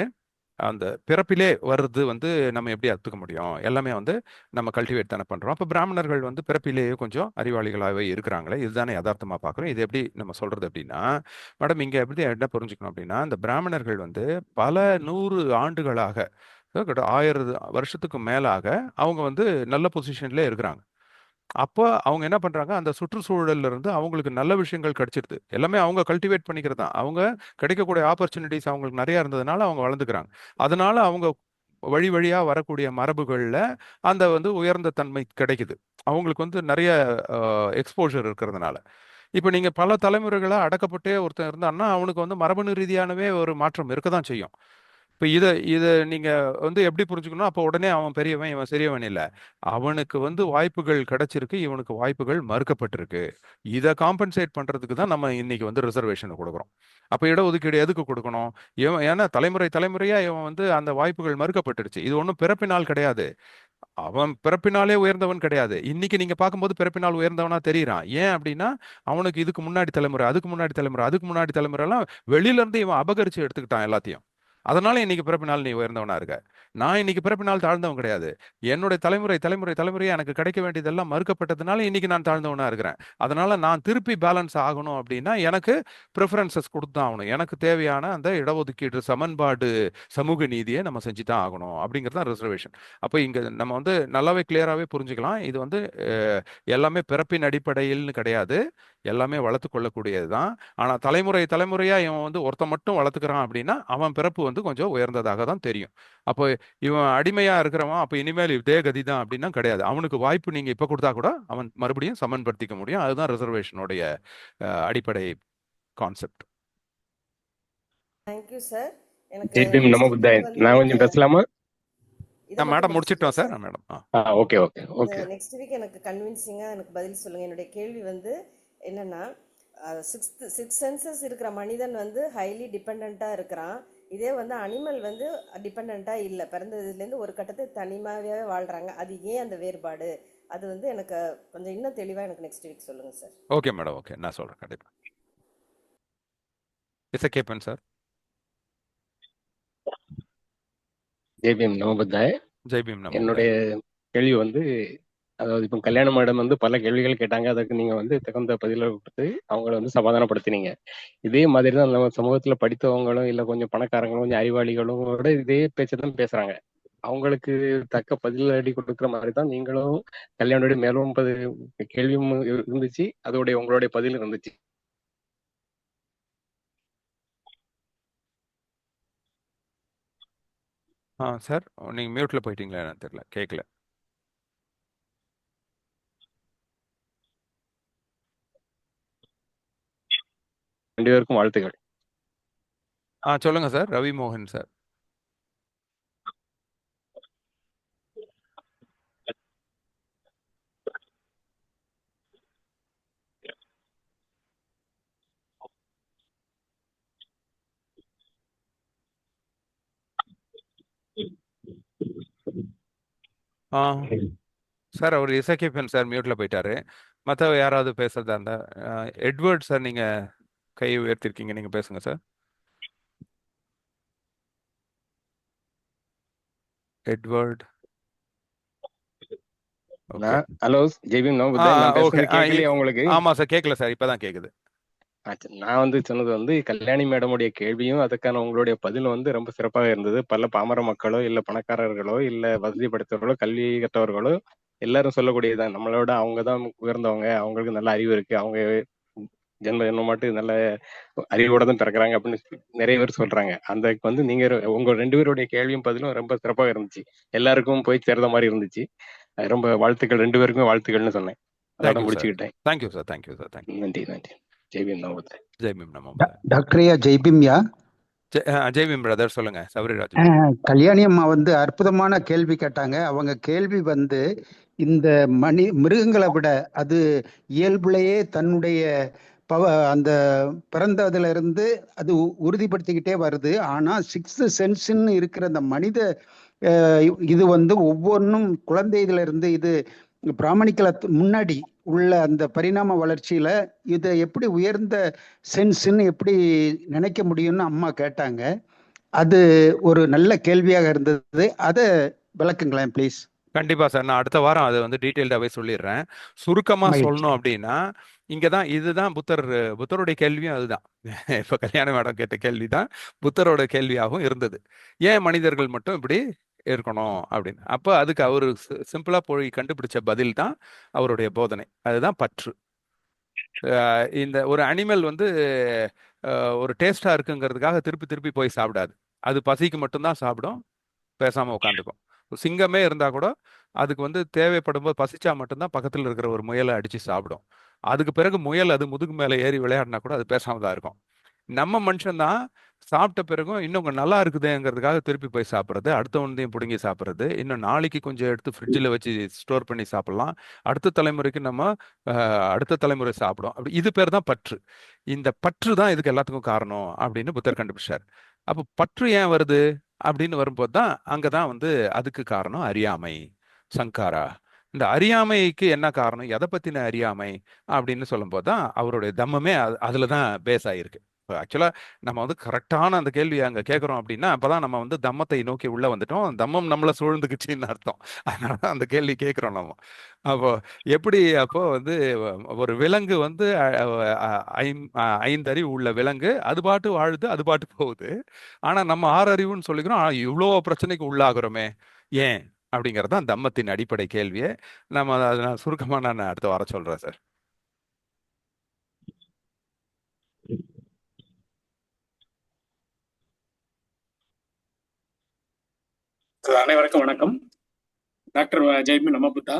அந்த பிறப்பிலே வர்றது வந்து நம்ம எப்படி அத்துக்க முடியும்? எல்லாமே வந்து நம்ம கல்டிவேட் தானே பண்றோம். அப்போ பிராமணர்கள் வந்து பிறப்பிலேயே கொஞ்சம் அறிவாளிகளாகவே இருக்கிறாங்களே, இதுதானே யதார்த்தமா பார்க்குறோம். இது எப்படி நம்ம சொல்றது அப்படின்னா, மேடம் இங்க எப்படி என்ன புரிஞ்சுக்கணும் அப்படின்னா, இந்த பிராமணர்கள் வந்து பல 100 ஆண்டுகளாக, 1000 வருஷத்துக்கு மேலாக அவங்க வந்து நல்ல பொசிஷன்ல இருக்கிறாங்க. அப்போ அவங்க என்ன பண்றாங்க, அந்த சுற்றுச்சூழல்ல இருந்து அவங்களுக்கு நல்ல விஷயங்கள் கிடைச்சிருது. எல்லாமே அவங்க கல்டிவேட் பண்ணிக்கிறது தான். அவங்க கிடைக்கக்கூடிய ஆப்பர்ச்சுனிட்டிஸ் அவங்களுக்கு நிறைய இருந்ததுனால அவங்க வளர்ந்துக்கிறாங்க. அதனால அவங்க வழி வழியா வரக்கூடிய மரபுகள்ல அந்த வந்து உயர்ந்த தன்மை கிடைக்குது. அவங்களுக்கு வந்து நிறைய எக்ஸ்போஷர் இருக்கிறதுனால. இப்போ நீங்க பல தலைமுறைகளா அடக்கப்பட்டே ஒருத்தன் இருந்தான்னா அவனுக்கு வந்து மரபணு ரீதியானவே ஒரு மாற்றம் இருக்க தான் செய்யும். இப்போ இதை நீங்க வந்து எப்படி புரிஞ்சுக்கணும்? அப்போ உடனே அவன் பெரியவன், இவன் சிறியவன் இல்ல. அவனுக்கு வந்து வாய்ப்புகள் கிடைச்சிருக்கு, இவனுக்கு வாய்ப்புகள் மறுக்கப்பட்டிருக்கு. இதை காம்பன்சேட் பண்றதுக்கு தான் நம்ம இன்னைக்கு வந்து ரிசர்வேஷனை கொடுக்குறோம். அப்போ இடஒதுக்கீடு எதுக்கு கொடுக்கணும்? ஏன்னா தலைமுறை தலைமுறையா இவன் வந்து அந்த வாய்ப்புகள் மறுக்கப்பட்டுருச்சு. இது ஒன்றும் பிறப்பினால் கிடையாது. அவன் பிறப்பினாலே உயர்ந்தவன் கிடையாது. இன்னைக்கு நீங்க பார்க்கும்போது பிறப்பினால் உயர்ந்தவனா தெரியறான். ஏன் அப்படின்னா அவனுக்கு இதுக்கு முன்னாடி தலைமுறை, அதுக்கு முன்னாடி தலைமுறை, அதுக்கு முன்னாடி தலைமுறை எல்லாம் வெளியில இருந்து இவன் அபகரிச்சு எடுத்துக்கிட்டான் எல்லாத்தையும். அதனால இன்னைக்கு பிறப்பினால் நீ உயர்ந்தவனா இருக்க. நான் இன்னைக்கு பிறப்பினால் தாழ்ந்தவன் கிடையாது. என்னுடைய தலைமுறையா எனக்கு கிடைக்க வேண்டியதெல்லாம் மறுக்கப்பட்டதுனால இன்னைக்கு நான் தாழ்ந்தவனா இருக்கிறேன். அதனால நான் திருப்பி பேலன்ஸ் ஆகணும் அப்படின்னா எனக்கு ப்ரிஃபரன்சஸ் கொடுத்து தான் ஆகணும். எனக்கு தேவையான அந்த இடஒதுக்கீடு சமன்பாடு சமூக நீதியை நம்ம செஞ்சு தான் ஆகணும் அப்படிங்கிறது தான் ரிசர்வேஷன். அப்போ இங்க நம்ம வந்து நல்லாவே கிளியராகவே புரிஞ்சுக்கலாம். இது வந்து எல்லாமே பிறப்பின் அடிப்படையில்னு கிடையாது. எல்லாமே வளர்த்து கொள்ளக்கூடியது தான். ஆனால் தலைமுறையா இவன் வந்து ஒருத்தன் மட்டும் வளர்த்துக்கிறான் அப்படின்னா அவன் பிறப்பு வந்து கொஞ்சம் உயர்ந்ததாக தான் தெரியும். அப்போ இவன் அடிமையா இருக்கிறவன் அப்போ இனிமேல் இதே கதி தான் அப்படின்னா கிடையாது. அவனுக்கு வாய்ப்பு நீங்க இப்ப கொடுத்தா கூட அவன் மறுபடியும் சமன்படுத்திக்க முடியும். அதுதான் ரிசர்வேஷனுடைய அடிப்படை கான்செப்ட். Thank you sir. எனக்கு ஜெய்பீம் நமோ நெக்ஸ்ட் புத்தாய். வீக் வந்து நான் கொஞ்சம் எனக்கு பேசலாமா? இதை மட்டும் மேடம் முடிச்சிட்டோம் முடிச்சுக்கிறேன் sir. Sir. Madam okay okay இந்த ஓகே. நெக்ஸ்ட் வீக் எனக்கு கன்வின்சிங்காக எனக்கு பதில் சொல்லுங்கள். என்னுடைய கேள்வி வந்து என்னென்னா, சிக்ஸ் சென்சஸ் இருக்கிற மனிதன் வந்து ஹைலி டிபெண்ட்டாக இருக்கிறான். இதே வந்து அனிமல் வந்து டிபெண்ட்டாக இல்லை. பிறந்ததுலேருந்து ஒரு கட்டத்தை தனிமாகவே வாழ்கிறாங்க. அது ஏன் அந்த வேறுபாடு? அது வந்து எனக்கு கொஞ்சம் இன்னும் தெளிவாக எனக்கு நெக்ஸ்ட் வீக் சொல்லுங்கள் சார். ஓகே மேடம், ஓகே, நான் சொல்றேன் கண்டிப்பா. It's கேப்பன் sir. ஜெய்பீம் நமோ புத்தாய். ஜெய்பீம் நம்ம என்னுடைய கேள்வி வந்து, அதாவது இப்போ கல்யாண மேடம் வந்து பல கேள்விகள் கேட்டாங்க. அதுக்கு நீங்க வந்து தகுந்த பதிலை கொடுத்து அவங்கள வந்து சமாதானப்படுத்தினீங்க. இதே மாதிரி தான் நம்ம சமூகத்துல படித்தவங்களும் இல்ல கொஞ்சம் பணக்காரங்களும் கொஞ்சம் அறிவாளிகளும் கூட இதே பேச்சு தான் பேசுறாங்க. அவங்களுக்கு தக்க பதிலடி கொடுக்குற மாதிரி தான் நீங்களும் கல்யாணோட மேலும் கேள்வியும் இருந்துச்சு, அதோடைய உங்களுடைய பதிலும் இருந்துச்சு. சார் நீங்கள் மியூட்டில் போயிட்டீங்களா என்னன்னு தெரியல, கேட்கல. ரெண்டு பேருக்கும் வாழ்த்துக்கள். சொல்லுங்க சார், ரவி மோகன் சார். ஆ சார், அவர் இசக்கியப்பன் சார் மியூட்டில் போயிட்டாரு. மற்ற யாராவது பேசுறதா இருந்தா, எட்வர்ட் சார் நீங்கள் கை உயர்த்திருக்கீங்க, நீங்கள் பேசுங்க sir. Edward. Okay. Hello Jai Bhim, நான் புத்தன். நான் ஓகே. பேசுறது கேட்கலையா உங்களுக்கு? ஆமாம் சார், கேட்கல சார், இப்போதான் கேட்குது. நான் சொன்னது கல்யாணி மேடமுடைய கேள்வியும் அதுக்கான உங்களுடைய பதிலும் ரொம்ப சிறப்பாக இருந்தது. பல பாமர மக்களோ இல்ல பணக்காரர்களோ இல்ல வசதி படைத்தவர்களோ கல்வி கற்றவர்களோ எல்லாரும் சொல்லக்கூடியதுதான். நம்மளோட அவங்க தான் உயர்ந்தவங்க, அவங்களுக்கு நல்ல அறிவு இருக்கு, அவங்க ஜென்மமாட்டு நல்ல அறிவோட தான் பிறக்கிறாங்க அப்படின்னு நிறைய பேர் சொல்றாங்க. அந்த நீங்க உங்க ரெண்டு பேருடைய கேள்வியும் பதிலும் ரொம்ப சிறப்பாக இருந்துச்சு, எல்லாருக்கும் போய் சேர்ந்த மாதிரி இருந்துச்சு. ரொம்ப வாழ்த்துக்கள், ரெண்டு பேருக்குமே வாழ்த்துக்கள்னு சொன்னேன். அதோட முடிச்சுக்கிட்டேன். Thank you sir, thank you sir, thank you. நன்றி நன்றி. ஜெய்பீம் நமோதே. ஜெய்பீம் நமோ. டாக்டர் ஜெய்பீம்யா. ஜெய்பீம் பிரதர், சொல்லுங்க. சபரிராஜ். கல்யாணி அம்மா அற்புதமான கேள்வி கேட்டாங்க. அவங்க கேள்வி இந்த மிருகங்களை விட அது இயல்புலையே தன்னுடைய அந்த பிறந்ததுல இருந்து அது உறுதிப்படுத்திக்கிட்டே வருது. ஆனா சிக்ஸ்த் சென்ஸ்ன்னு இருக்கிற அந்த மனித இது ஒவ்வொன்றும் குழந்தையில இருந்து இது பிராமணிக்கல முன்னாடி உள்ள அந்த பரிணாம வளர்ச்சியில இதை எப்படி உயர்ந்த சென்ஸ்ன்னு எப்படி நினைக்க முடியும்னு அம்மா கேட்டாங்க. அது ஒரு நல்ல கேள்வியாக இருந்தது. அதை விளக்குங்களேன் ப்ளீஸ். கண்டிப்பா சார், நான் அடுத்த வாரம் அதை டீட்டெயில்டாவே சொல்லிடுறேன். சுருக்கமா சொல்லணும் அப்படின்னா, இங்கதான் இதுதான் புத்தருடைய கேள்வியும் அதுதான். இப்ப கல்யாண மேடம் கேட்ட கேள்விதான் புத்தரோட கேள்வியாகவும் இருந்தது. ஏன் மனிதர்கள் மட்டும் இப்படி இருக்கணும் அப்படின்னு. அப்போ அதுக்கு அவரு சிம்பிளா போய் கண்டுபிடிச்ச பதில் தான் அவருடைய போதனை. அதுதான் பற்று. இந்த ஒரு அனிமல் ஒரு டேஸ்டா இருக்குங்கிறதுக்காக திருப்பி திருப்பி போய் சாப்பிடாது. அது பசிக்கு மட்டும்தான் சாப்பிடும், பேசாம உட்காந்துக்கும். சிங்கமே இருந்தா கூட அதுக்கு தேவைப்படும் போது பசிச்சா மட்டும்தான் பக்கத்துல இருக்கிற ஒரு முயலை அடிச்சு சாப்பிடும். அதுக்கு பிறகு முயல் அது முதுகு மேல ஏறி விளையாடினா கூட அது பேசாம தான் இருக்கும். நம்ம மனுஷன்தான் சாப்பிட்ட பிறகும் இன்னும் கொஞ்சம் நல்லா இருக்குதுங்கிறதுக்காக திருப்பி போய் சாப்பிட்றது, அடுத்தவனையும் பிடுங்கி சாப்பிட்றது, இன்னும் நாளைக்கு கொஞ்சம் எடுத்து ஃப்ரிட்ஜில் வச்சு ஸ்டோர் பண்ணி சாப்பிடலாம், அடுத்த தலைமுறைக்கு நம்ம அடுத்த தலைமுறை சாப்பிடும். அப்படி இது பேர் தான் பற்று. இந்த பற்று தான் இதுக்கு எல்லாத்துக்கும் காரணம் அப்படின்னு புத்தர் கண்டுபிடிச்சார். அப்போ பற்று ஏன் வருது அப்படின்னு வரும்போது தான் அங்கதான் அதுக்கு காரணம் அறியாமை, சங்காரா. இந்த அறியாமைக்கு என்ன காரணம், எதை பத்தின அறியாமை அப்படின்னு சொல்லும் போது தான் அவருடைய தம்மமே அதுல தான் பேஸ் ஆகிருக்கு. ஆக்சுவலா நம்ம கரெக்டான அந்த கேள்வி அங்க கேட்கிறோம் அப்படின்னா அப்பதான் நம்ம தம்மத்தை நோக்கி உள்ள வந்துட்டோம், தம்மம் நம்மளை சூழ்ந்துக்குச்சின்னு அர்த்தம். அதனால அந்த கேள்வி கேட்கிறோம் நம்ம. அப்போ எப்படி அப்போ ஒரு விலங்கு ஐந்தறிவு உள்ள விலங்கு அது பாட்டு வாழுது, அது பாட்டு போகுது. ஆனா நம்ம 6 அறிவுன்னு சொல்லிக்கிறோம். இவ்வளோ பிரச்சனைக்கு உள்ளாகிறோமே ஏன் அப்படிங்கிறது தான் தம்மத்தின் அடிப்படை கேள்வியே. நம்ம அதை சுருக்கமா நான் அடுத்த வாரம் சொல்றேன் சார். அனைவருக்கும் வணக்கம். டாக்டர் ஜெய்பீம் நமோ புத்தா.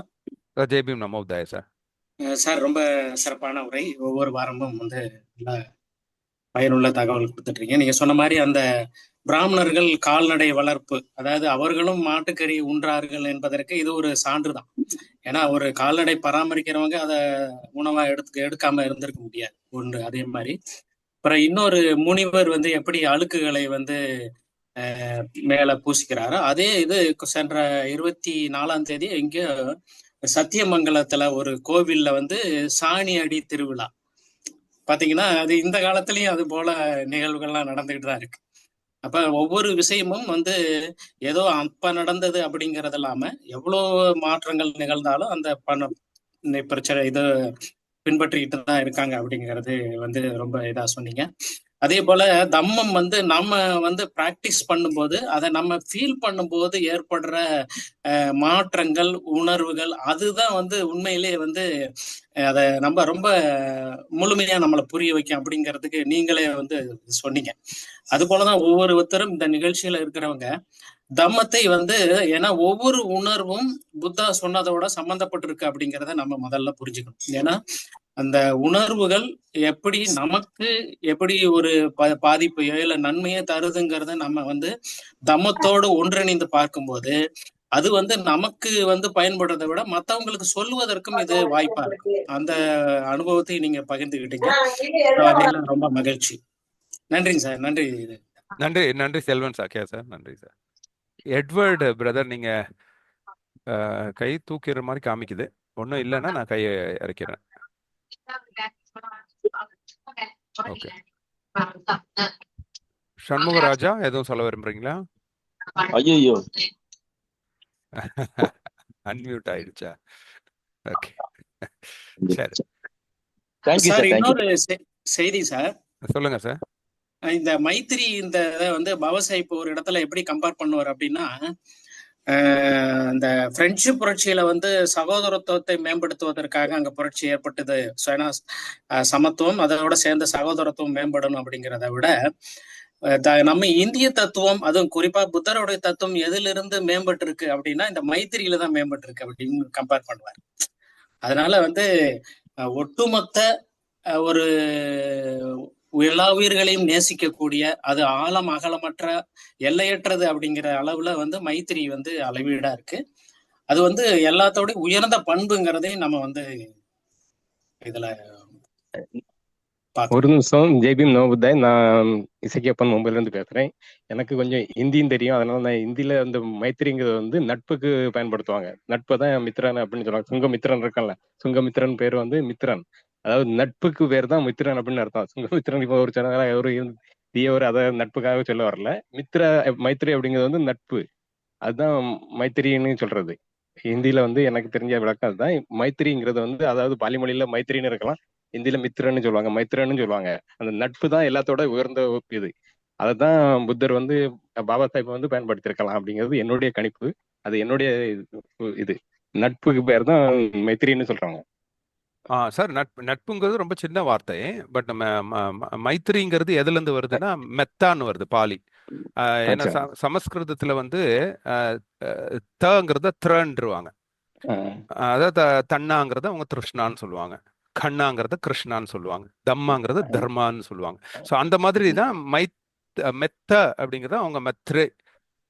ஜெய்பீம் நமோ புத்தாய சார். சார் ரொம்ப சிறப்பான உரை. ஒவ்வொரு வாரமும் நல்ல பயனுள்ள தகவல் கொடுத்துட்டு இருக்கீங்க. நீங்க சொன்ன மாதிரி அந்த பிராமணர்கள் கால்நடை வளர்ப்பு, அதாவது அவர்களும் மாட்டுக்கறி உண்றார்கள் என்பதற்கு இது ஒரு சான்று தான். ஏன்னா ஒரு கால்நடை பராமரிக்கிறவங்க அதை உணவா எடுக்காம இருந்திருக்க முடியாது ஒன்று. அதே மாதிரி அப்புறம் இன்னொரு முனிவர் எப்படி அழுக்குகளை மேல பூசிக்கிறாரோ அதே இது சென்ற 24ஆம் தேதி இங்க சத்தியமங்கலத்துல ஒரு கோவில்ல சாணி அடி திருவிழா பாத்தீங்கன்னா, அது இந்த காலத்திலயும் அது போல நிகழ்வுகள்லாம் நடந்துகிட்டு தான் இருக்கு. அப்ப ஒவ்வொரு விஷயமும் ஏதோ அப்ப நடந்தது அப்படிங்கறது இல்லாம எவ்வளோ மாற்றங்கள் நிகழ்ந்தாலும் அந்த பிரச்சனை இது பின்பற்றிக்கிட்டு தான் இருக்காங்க அப்படிங்கிறது ரொம்ப இதா சொன்னீங்க. அதே போல தம்மம் வந்து நம்ம வந்து பிராக்டிஸ் பண்ணும்போது அதை நம்ம ஃபீல் பண்ணும்போது ஏற்படுற மாற்றங்கள், உணர்வுகள், அதுதான் வந்து உண்மையிலேயே வந்து அதை நம்ம ரொம்ப முழுமையா நம்மளை புரிய வைக்கும் அப்படிங்கிறதுக்கு நீங்களே வந்து சொன்னீங்க. அது போலதான் ஒவ்வொருத்தரும் இந்த நிகழ்ச்சியில இருக்கிறவங்க தம்மத்தை வந்து, ஏன்னா ஒவ்வொரு உணர்வும் புத்தா சொன்னதோட சம்பந்தப்பட்டிருக்கு அப்படிங்கிறத நம்ம முதல்ல புரிஞ்சுக்கணும். ஏன்னா அந்த உணர்வுகள் எப்படி நமக்கு எப்படி ஒரு பாதிப்பையோ இல்ல நன்மையோ தருதுங்கிறத நம்ம வந்து தம்மத்தோடு ஒன்றிணைந்து பார்க்கும்போது அது வந்து நமக்கு வந்து பயன்படுறதை விட மற்றவங்களுக்கு சொல்லுவதற்கும் இது வாய்ப்பா இருக்கும். அந்த அனுபவத்தை நீங்க பகிர்ந்துக்கிட்டீங்க. வகையில ரொம்ப மகிழ்ச்சி. நன்றிங்க சார். நன்றி. நன்றி நன்றி செல்வன் சாக்கியா சார். நன்றி சார். எட்வர்டு பிரதர், நீங்க கை தூக்கிற மாதிரி காமிக்குது. ஒன்றும் இல்லைன்னா நான் கையை இறக்கிறேன். ஓகே, சண்முகராஜா எதுவும் சொல்ல விரும்புறீங்களா? ஐயோ, அன்மியூட் ஆயிடுச்சா? ஓகே, சரி. Thank you sir sir. தேங்க்யூ. இன்னொரு செய்தி சார். சொல்லுங்க சார். இந்த மைத்திரி இந்த இதை வந்து பாபாசாஹிப் இப்போ ஒரு இடத்துல எப்படி கம்பேர் பண்ணுவார் அப்படின்னா, இந்த பிரெஞ்சு புரட்சியில வந்து சகோதரத்துவத்தை மேம்படுத்துவதற்காக அங்க புரட்சி ஏற்பட்டது. ஏன்னா சமத்துவம் அதோட சேர்ந்த சகோதரத்துவம் மேம்படணும் அப்படிங்கிறத விட நம்ம இந்திய தத்துவம், அதுவும் குறிப்பா புத்தருடைய தத்துவம் எதிலிருந்து மேம்பட்டு இருக்கு அப்படின்னா இந்த மைத்திரியில தான் மேம்பட்டு இருக்கு அப்படின்னு கம்பேர் பண்ணுவார். அதனால வந்து ஒட்டுமொத்த ஒரு எல்லா உயிர்களையும் நேசிக்கக்கூடிய, அது ஆழம் அகலமற்ற எல்லையற்றது அப்படிங்கிற அளவுல வந்து மைத்திரி வந்து அளவீடா இருக்கு. அது வந்து எல்லாத்தோட உயர்ந்த பண்புங்கிறதையும் நம்ம வந்து இதுல ஒரு நிமிஷம். ஜெய்பீம் நவோபுத்தாய். நான் இசக்கியப்பன் மும்பைல இருந்து பேசுறேன். எனக்கு கொஞ்சம் ஹிந்தியும் தெரியும். அதனால நான் ஹிந்தியில அந்த மைத்திரிங்கிறது வந்து நட்புக்கு பயன்படுத்துவாங்க. நட்பை தான் மித்ரன் அப்படின்னு சொல்லுவாங்க. சுங்கமித்ரன் இருக்கல, சுங்கமித்ரன் பேர் வந்து மித்ரன். அதாவது நட்புக்கு பேர் தான் மித்ரன் அப்படின்னு அர்த்தம். சுங்கமித்ரன் இப்போ ஒரு சேனல் ஒரு தீயவர் அதை நட்புக்காக சொல்ல வரல. மைத்திரி அப்படிங்கிறது வந்து நட்பு. அதுதான் மைத்திரின்னு சொல்றது. ஹிந்தியில வந்து எனக்கு தெரிஞ்ச விளக்கம் அதுதான். மைத்திரிங்கிறது வந்து, அதாவது பாலி மொழியில மைத்திரின்னு இருக்கலாம், ஹிந்தியில மித்ரன்னு சொல்லுவாங்க, மைத்ரன்னு சொல்லுவாங்க. அந்த நட்பு தான் எல்லாத்தோட உயர்ந்த இது. அதைதான் புத்தர் வந்து பாபா சாஹிப் வந்து பயன்படுத்தியிருக்கலாம் அப்படிங்கிறது என்னுடைய கணிப்பு. அது என்னுடைய இது. நட்புக்கு பேர் தான் மைத்திரின்னு சொல்றாங்க. சார், நட்புங்கிறது ரொம்ப சின்ன வார்த்தை. பட் நம்ம மைத்திரிங்கிறது எதுல இருந்து வருதுன்னா மெத்தான்னு வருது, பாலி. ஏன்னா சமஸ்கிருதத்துல வந்து தங்கிறத த்ரன்றுவாங்க. அதாவது தன்னாங்கிறத அவங்க திருஷ்ணான்னு சொல்லுவாங்க, கண்ணாங்கிறத கிருஷ்ணான்னு சொல்லுவாங்க, தம்மாங்கிறத தர்மான்னு சொல்லுவாங்க. ஸோ அந்த மாதிரி தான் மெத்த அப்படிங்கிறத அவங்க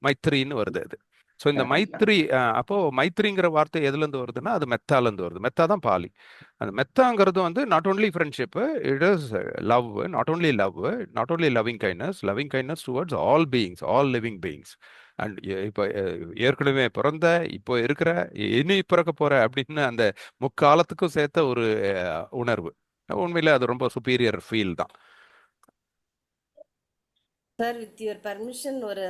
மைத்ரின்னு வருது அது. ஸோ இந்த மைத்ரி, அப்போ மைத்ரிங்கிற வார்த்தை எதுல இருந்து வருதுன்னா அது மெத்தால இருந்து வருது. மெத்தா தான் பாலி. அந்த மெத்தாங்கிறது வந்து not only friendship, it is love. Not only love, not only loving kindness towards all beings, all living beings. And இப்போ ஏற்கனவே பிறந்த, இப்போ இருக்கிற, இனி பிறக்க போற அப்படின்னு அந்த முக்காலத்துக்கும் சேர்த்த ஒரு உணர்வு. உண்மையில அது ரொம்ப சுப்பீரியர் ஃபீல் தான். சார், வித் யுவர் பர்மிஷன் ஒரு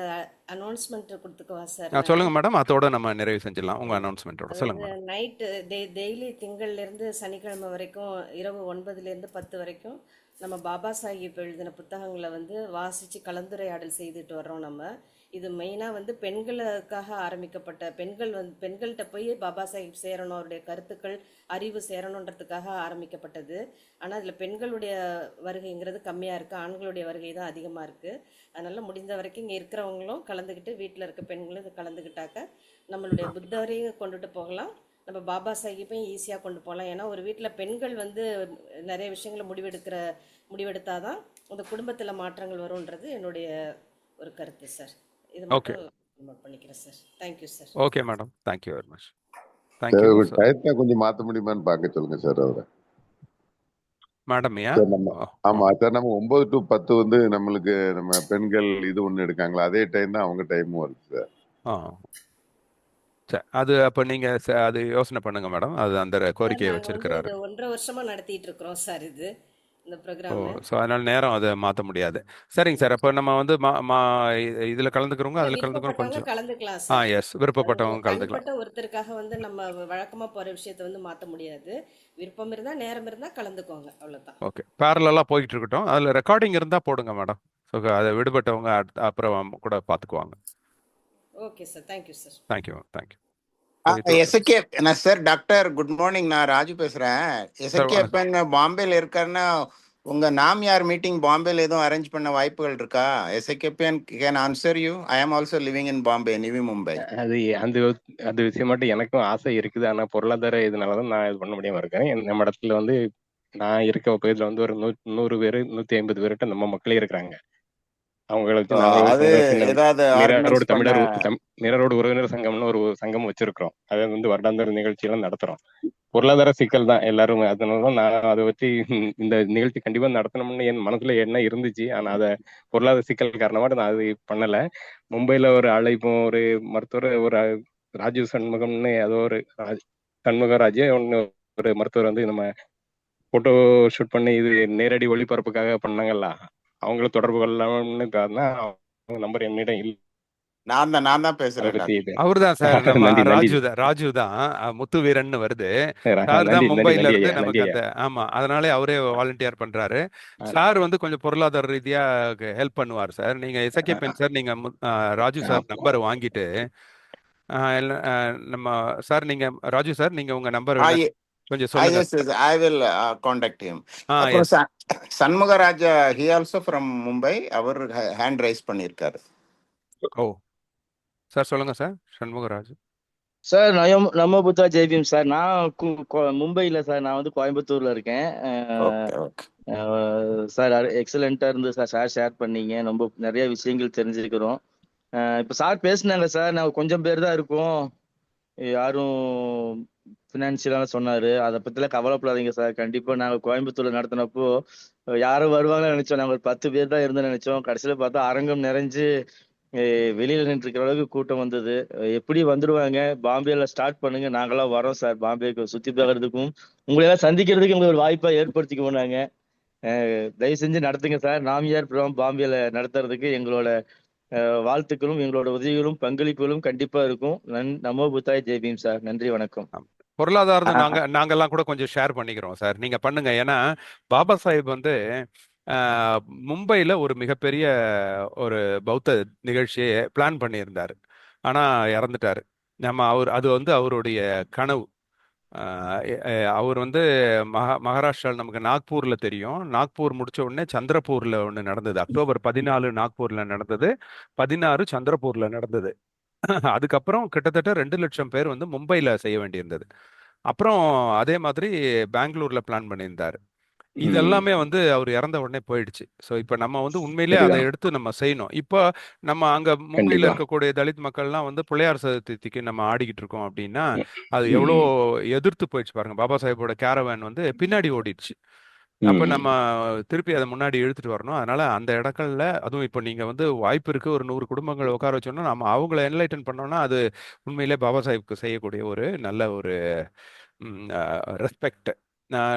அனௌன்ஸ்மெண்ட் கொடுத்துக்கவா சார்? சொல்லுங்க மேடம், அதோட நம்ம நிறைவு செஞ்சிடலாம் உங்க அனௌன்ஸ்மெண்ட்டோட. சொல்லுங்க மேடம். நைட்டு டெய்லி திங்கள்லேருந்து சனிக்கிழமை வரைக்கும் இரவு 9லேருந்து 10 வரைக்கும் நம்ம பாபா சாஹிப் எழுதின புத்தகங்களை வந்து வாசித்து கலந்துரையாடல் செய்துட்டு வர்றோம். நம்ம இது மெயினாக வந்து பெண்களுக்காக ஆரம்பிக்கப்பட்ட, பெண்கள்கிட்ட போய் பாபா சாஹிப் சேரணும், அவருடைய கருத்துக்கள் அறிவு சேரணுன்றதுக்காக ஆரம்பிக்கப்பட்டது. ஆனால் அதில் பெண்களுடைய வருகைங்கிறது கம்மியாக இருக்குது, ஆண்களுடைய வருகை தான் அதிகமாக இருக்குது. அதனால் முடிந்த வரைக்கும் இங்கே இருக்கிறவங்களும் கலந்துக்கிட்டு, வீட்டில் இருக்க பெண்களும் இது கலந்துக்கிட்டாக்க நம்மளுடைய புத்தரையும் கொண்டுட்டு போகலாம், நம்ம பாபா சாஹிப்பையும் ஈஸியாக கொண்டு போகலாம். ஏன்னா ஒரு வீட்டில் பெண்கள் வந்து நிறைய விஷயங்களை முடிவெடுத்தாதான் அந்த குடும்பத்தில் மாற்றங்கள் வரும்ன்றது என்னுடைய ஒரு கருத்து சார். இது மட்டும் நோட் பண்ணிக்கிறேன் sir. Thank you sir. Okay madam, thank you very much. Thank you. டயத்தை கொஞ்சம் மாற்ற முடியுமான்னு பார்க்க சொல்லுங்க சார் அவரை. மேடம் ஆமா சார், நம்ம 9 to 10 வந்து நம்மளுக்கு நம்ம பெண்கள் இது ஒண்ணு எடுக்காங்களா, அதே டைம் தான் அவங்க டைமும் வருது சார். சரி, அது அப்ப நீங்க அது யோசனை பண்ணுங்க மேடம். அது அந்த கோரிக்கையை வச்சிருக்கிறாரு. 1.5 வருஷமா நடத்திட்டு இருக்கிறோம் சார். இது இந்த ஓ ப்ரோக்ராமு. ஸோ அதனால நேரம் அதை மாற்ற முடியாது. சரிங்க சார். அப்போ நம்ம வந்து இதில் கலந்துக்கிறவங்க இல்லை, அதில் கலந்துக்கிறோம் விருப்பப்பட்டவங்க கொஞ்சம். கலந்துக்கலாம் சார். எஸ், விருப்பப்பட்டவங்க கலந்துக்கலாம். தனிப்பட்ட ஒருத்தருக்காக வந்து நம்ம வழக்கமாக போகிற விஷயத்தை வந்து மாற்ற முடியாது. விருப்பம் இருந்தால், நேரம் இருந்தால் கலந்துக்கோங்க, அவ்வளோதான். ஓகே, பேரலாக போயிட்டு இருக்கட்டும். அதில் ரெக்கார்டிங் இருந்தால் போடுங்க மேடம். ஸோ அதை விடுபட்டவங்க அப்புறம் கூட பார்த்துக்குவாங்க. Okay sir, thank you sir. Thank you, thank you. So SK நான் சார் டாக்டர் குட் மார்னிங், நான் ராஜு பேசுறேன். எஸ்கே பாம்பேல இருக்காருன்னா உங்க நாமியார் மீட்டிங் பாம்பேல எதுவும் அரேஞ்ச் பண்ண வாய்ப்புகள் இருக்கா? SK can answer you. ஐ ஆம் also living in Bombay, Nivi Mumbai. அது அந்த அது விஷயம் மட்டும் எனக்கும் ஆசை இருக்குது. ஆனா பொருளாதார இதனாலதான் நான் இது பண்ண முடியாம இருக்கேன். நம்ம இடத்துல வந்து நான் இருக்க பகுதியில் வந்து ஒரு 100 பேர் 150 பேர்கிட்ட நம்ம மக்களே இருக்கிறாங்க. அவங்கள வச்சு அது நாங்கள் ஏதாவது மிரரோடு ஆர்கனைஸ் பண்ண மிரரோடு உறவினர் சங்கம்னு ஒரு சங்கம் வச்சிருக்கிறோம். அதை வந்து வருடாந்திர நிகழ்ச்சியெல்லாம் நடத்துறோம். பொருளாதார சிக்கல் தான் எல்லாரும். அதனாலதான் நான் அதை வச்சு இந்த நிகழ்ச்சி கண்டிப்பா நடத்தணும்னு என் மனசுல என்ன இருந்துச்சு. ஆனா அதை பொருளாதார சிக்கல் காரணமாக நான் அது பண்ணல. மும்பைல ஒரு அழைப்பும் ஒரு மருத்துவர், ஒரு ராஜீவ் சண்முகம்னு ஏதோ ஒரு சண்முகராஜ் ஒன்னு ஒரு மருத்துவர் வந்து நம்ம போட்டோ ஷூட் பண்ணி இது நேரடி ஒளிபரப்புக்காக பண்ணாங்கல்ல, அவங்கள தொடர்பு கொள்ளலாம்னு காரணம் அவங்க நம்பர் என்னிடம் இல்லை. நான் தான் பேசுறேன். அவர் தான் சார், நம்ம நன்றி. ராஜு தான் முத்து வீரன் வருது. சார் நன்றி தான் நன்றி மும்பைல நன்றி இருந்து ஐயா, நமக்கு நன்றி அந்த அதனாலே அவரே வாலண்டியர் பண்றாரு. சார் வந்து கொஞ்சம் பொருளாதார ரீதியா ஹெல்ப் பண்ணுவார் சார். நீங்க எஸ்கேபன் சார், நீங்க ராஜு சார் நம்பர் வாங்கிட்டு நம்ம சார், நீங்க ராஜு சார், நீங்க உங்க நம்பர் கொஞ்சம் சொல்லுங்க. I will contact him. Yes. Shanmugaraj he also from Mumbai, அவர் ஹேண்ட் ரைஸ் பண்ணிருக்காரு. ஓ சார், சொல்லுங்க சார். சண்முகராஜ் சார், நம்ம புத்தா ஜெய்பீம் சார். நான் மும்பையில் சார், நான் வந்து கோயம்புத்தூர்ல இருக்கேன் சார். எக்ஸலண்டா இருந்து சார் ஷேர் பண்ணீங்க. ரொம்ப நிறைய விஷயங்கள் தெரிஞ்சுக்கிறோம். இப்போ சார் பேசினாங்க சார், நாங்கள் கொஞ்சம் பேர் தான் இருக்கோம், யாரும் ஃபினான்ஷியலாக சொன்னாரு. அதை பற்றிலாம் கவலைப்படாதீங்க சார். கண்டிப்பாக நாங்கள் கோயம்புத்தூர்ல நடத்தினப்போ யாரும் வருவாங்கன்னு நினைச்சோம். நாங்கள் ஒரு 10 பேர் தான் இருந்தோம்னு நினைச்சோம். கடைசியில் பார்த்தா அரங்கம் நிறைஞ்சு வெளியில நின்று இருக்கிற அளவுக்கு கூட்டம் வந்தது. எப்படி வந்துடுவாங்க, பாம்பேல ஸ்டார்ட் பண்ணுங்க, நாங்களாம் வரோம் சார். பாம்பேக்கு சுத்தி பார்க்கறதுக்கும் உங்களையெல்லாம் சந்திக்கிறதுக்கு எங்களுக்கு ஒரு வாய்ப்பா ஏற்படுத்திக்குவோம். நாங்க தயவு செஞ்சு நடத்துங்க சார். நாமியார் ப்ரோக்ராம் பாம்பேல நடத்துறதுக்கு எங்களோட வாழ்த்துக்களும் எங்களோட உதவிகளும் பங்களிப்புகளும் கண்டிப்பா இருக்கும். நமோ புத்தாய் ஜெய்பீம் சார். நன்றி, வணக்கம். பொருளாதாரத்தை நாங்கெல்லாம் கூட கொஞ்சம் ஷேர் பண்ணிக்கிறோம் சார். நீங்க பண்ணுங்க. ஏன்னா பாபா சாஹிப் வந்து மும்பையில் ஒரு மிகப்பெரிய ஒரு பௌத்த நிகழ்ச்சியை பிளான் பண்ணியிருந்தார். ஆனால் இறந்துட்டார். அது வந்து அவருடைய கனவு. அவர் வந்து மகாராஷ்டிராவில் நமக்கு நாக்பூரில் தெரியும். நாக்பூர் முடிச்ச உடனே சந்திரபூரில் ஒன்று நடந்தது. அக்டோபர் 14 நாக்பூரில் நடந்தது, 16 சந்திரபூரில் நடந்தது. அதுக்கப்புறம் கிட்டத்தட்ட 2 லட்சம் பேர் வந்து மும்பையில் செய்ய வேண்டியிருந்தது. அப்புறம் அதே மாதிரி பெங்களூரில் பிளான் பண்ணியிருந்தார். இதெல்லாமே வந்து அவர் இறந்த உடனே போயிடுச்சு. ஸோ இப்போ நம்ம வந்து உண்மையிலே அதை எடுத்து நம்ம செய்யணும். இப்போ நம்ம அங்கே மும்பையில் இருக்கக்கூடிய தலித் மக்கள்லாம் வந்து பிள்ளையார் சதுர்த்திக்கு நம்ம ஆடிக்கிட்டு இருக்கோம் அப்படின்னா அது எவ்வளோ எதிர்த்து போயிடுச்சு பாருங்க. பாபா சாஹிப்போட கேரவேன் வந்து பின்னாடி ஓடிடுச்சு. அப்போ நம்ம திருப்பி அதை முன்னாடி இழுத்துட்டு வரணும். அதனால அந்த இடங்கள்ல, அதுவும் இப்போ நீங்க வந்து வாய்ப்பு இருக்கு, ஒரு 100 குடும்பங்கள் உட்கார வச்சோம்னா நம்ம அவங்கள என்லைட்டன் பண்ணோம்னா அது உண்மையிலே பாபா சாஹிப்க்கு செய்யக்கூடிய ஒரு நல்ல ஒரு ரெஸ்பெக்ட்.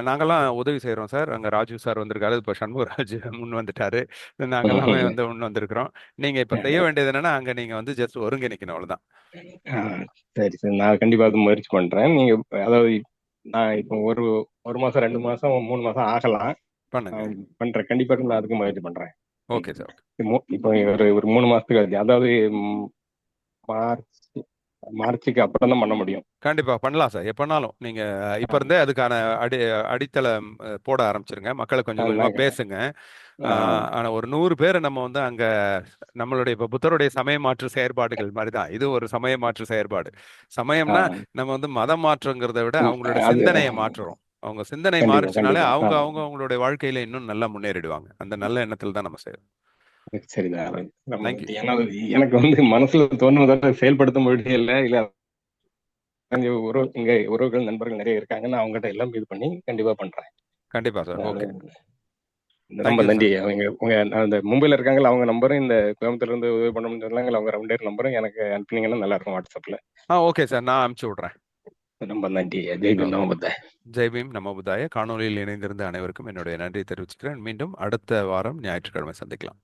நாங்கெல்லாம் உதவி செய்கிறோம் சார். அங்கே ராஜு சார் வந்திருக்காரு, இப்போ சண்முகராஜ் முன் வந்துட்டாரு, நாங்கெல்லாமே வந்து முன் வந்திருக்கிறோம். நீங்கள் இப்போ செய்ய வேண்டியது என்னன்னா, அங்கே நீங்கள் வந்து ஜஸ்ட் ஒருங்கிணைக்கணும், அவ்வளோதான். சரி சார், நான் கண்டிப்பாக அது முயற்சி பண்ணுறேன். நீங்கள் அதாவது நான் இப்போ ஒரு மாதம் 2 மாதம் 3 மாதம் ஆகலாம் பண்ணுறேன். கண்டிப்பாக நான் அதுக்கு முயற்சி பண்ணுறேன். Okay sir. இப்போ ஒரு 3 மாதத்துக்கு ஆச்சு. அதாவது மார்ச்சுக்கு அப்புறம் தான் பண்ண முடியும். கண்டிப்பா பண்ணலாம் சார். எப்பனாலும் நீங்க இப்ப இருந்தே அதுக்கான அடித்தளம் போட ஆரம்பிச்சிருங்க. மக்களை கொஞ்சம் கொஞ்சமா பேசுங்க. ஆனா ஒரு 100 பேரை நம்ம வந்து அங்க நம்மளுடைய இப்ப புத்தருடைய சமய மாற்று செயற்பாடுகள் மாதிரிதான் இது ஒரு சமய மாற்று செயற்பாடு. சமயம்னா நம்ம வந்து மதம் மாற்றுங்கிறத விட அவங்களோட சிந்தனையை மாற்றுறோம். அவங்க சிந்தனை மாறிச்சுனாலே அவங்களுடைய வாழ்க்கையில இன்னும் நல்லா முன்னேறிடுவாங்க. அந்த நல்ல எண்ணத்துல தான் நம்ம செய்யறோம். சரிதான். எனக்கு வந்து மனசுல தோணுவதாக செயல்படுத்த முடியல. இல்ல இங்க உறவுகள் நண்பர்கள் நிறைய இருக்காங்க. நான் அவங்ககிட்ட எல்லாம் இது பண்ணி கண்டிப்பா பண்றேன். கண்டிப்பா சார். ஓகே, ரொம்ப நன்றி. உங்க அந்த மும்பைல இருக்காங்க, அவங்க நம்பரும் இந்த கோயம்புத்தூர்ல இருந்து உதவி பண்ணணும்னு சொன்னாங்க. அவங்க 2 பேர் நம்பரும் எனக்கு அனுப்பினீங்கன்னா நல்லா இருக்கும் வாட்ஸ்அப்ல. ஓகே சார், நான் அனுப்பிச்சு விடுறேன். ரொம்ப நன்றி. ஜெய்பீம். நமோ புத்தாய். ஜெய்பீம் நம புதாய. காணொலியில் இணைந்திருந்த அனைவருக்கும் என்னுடைய நன்றி தெரிவிச்சுக்கிறேன். மீண்டும் அடுத்த வாரம் ஞாயிற்றுக்கிழமை சந்திக்கலாம்.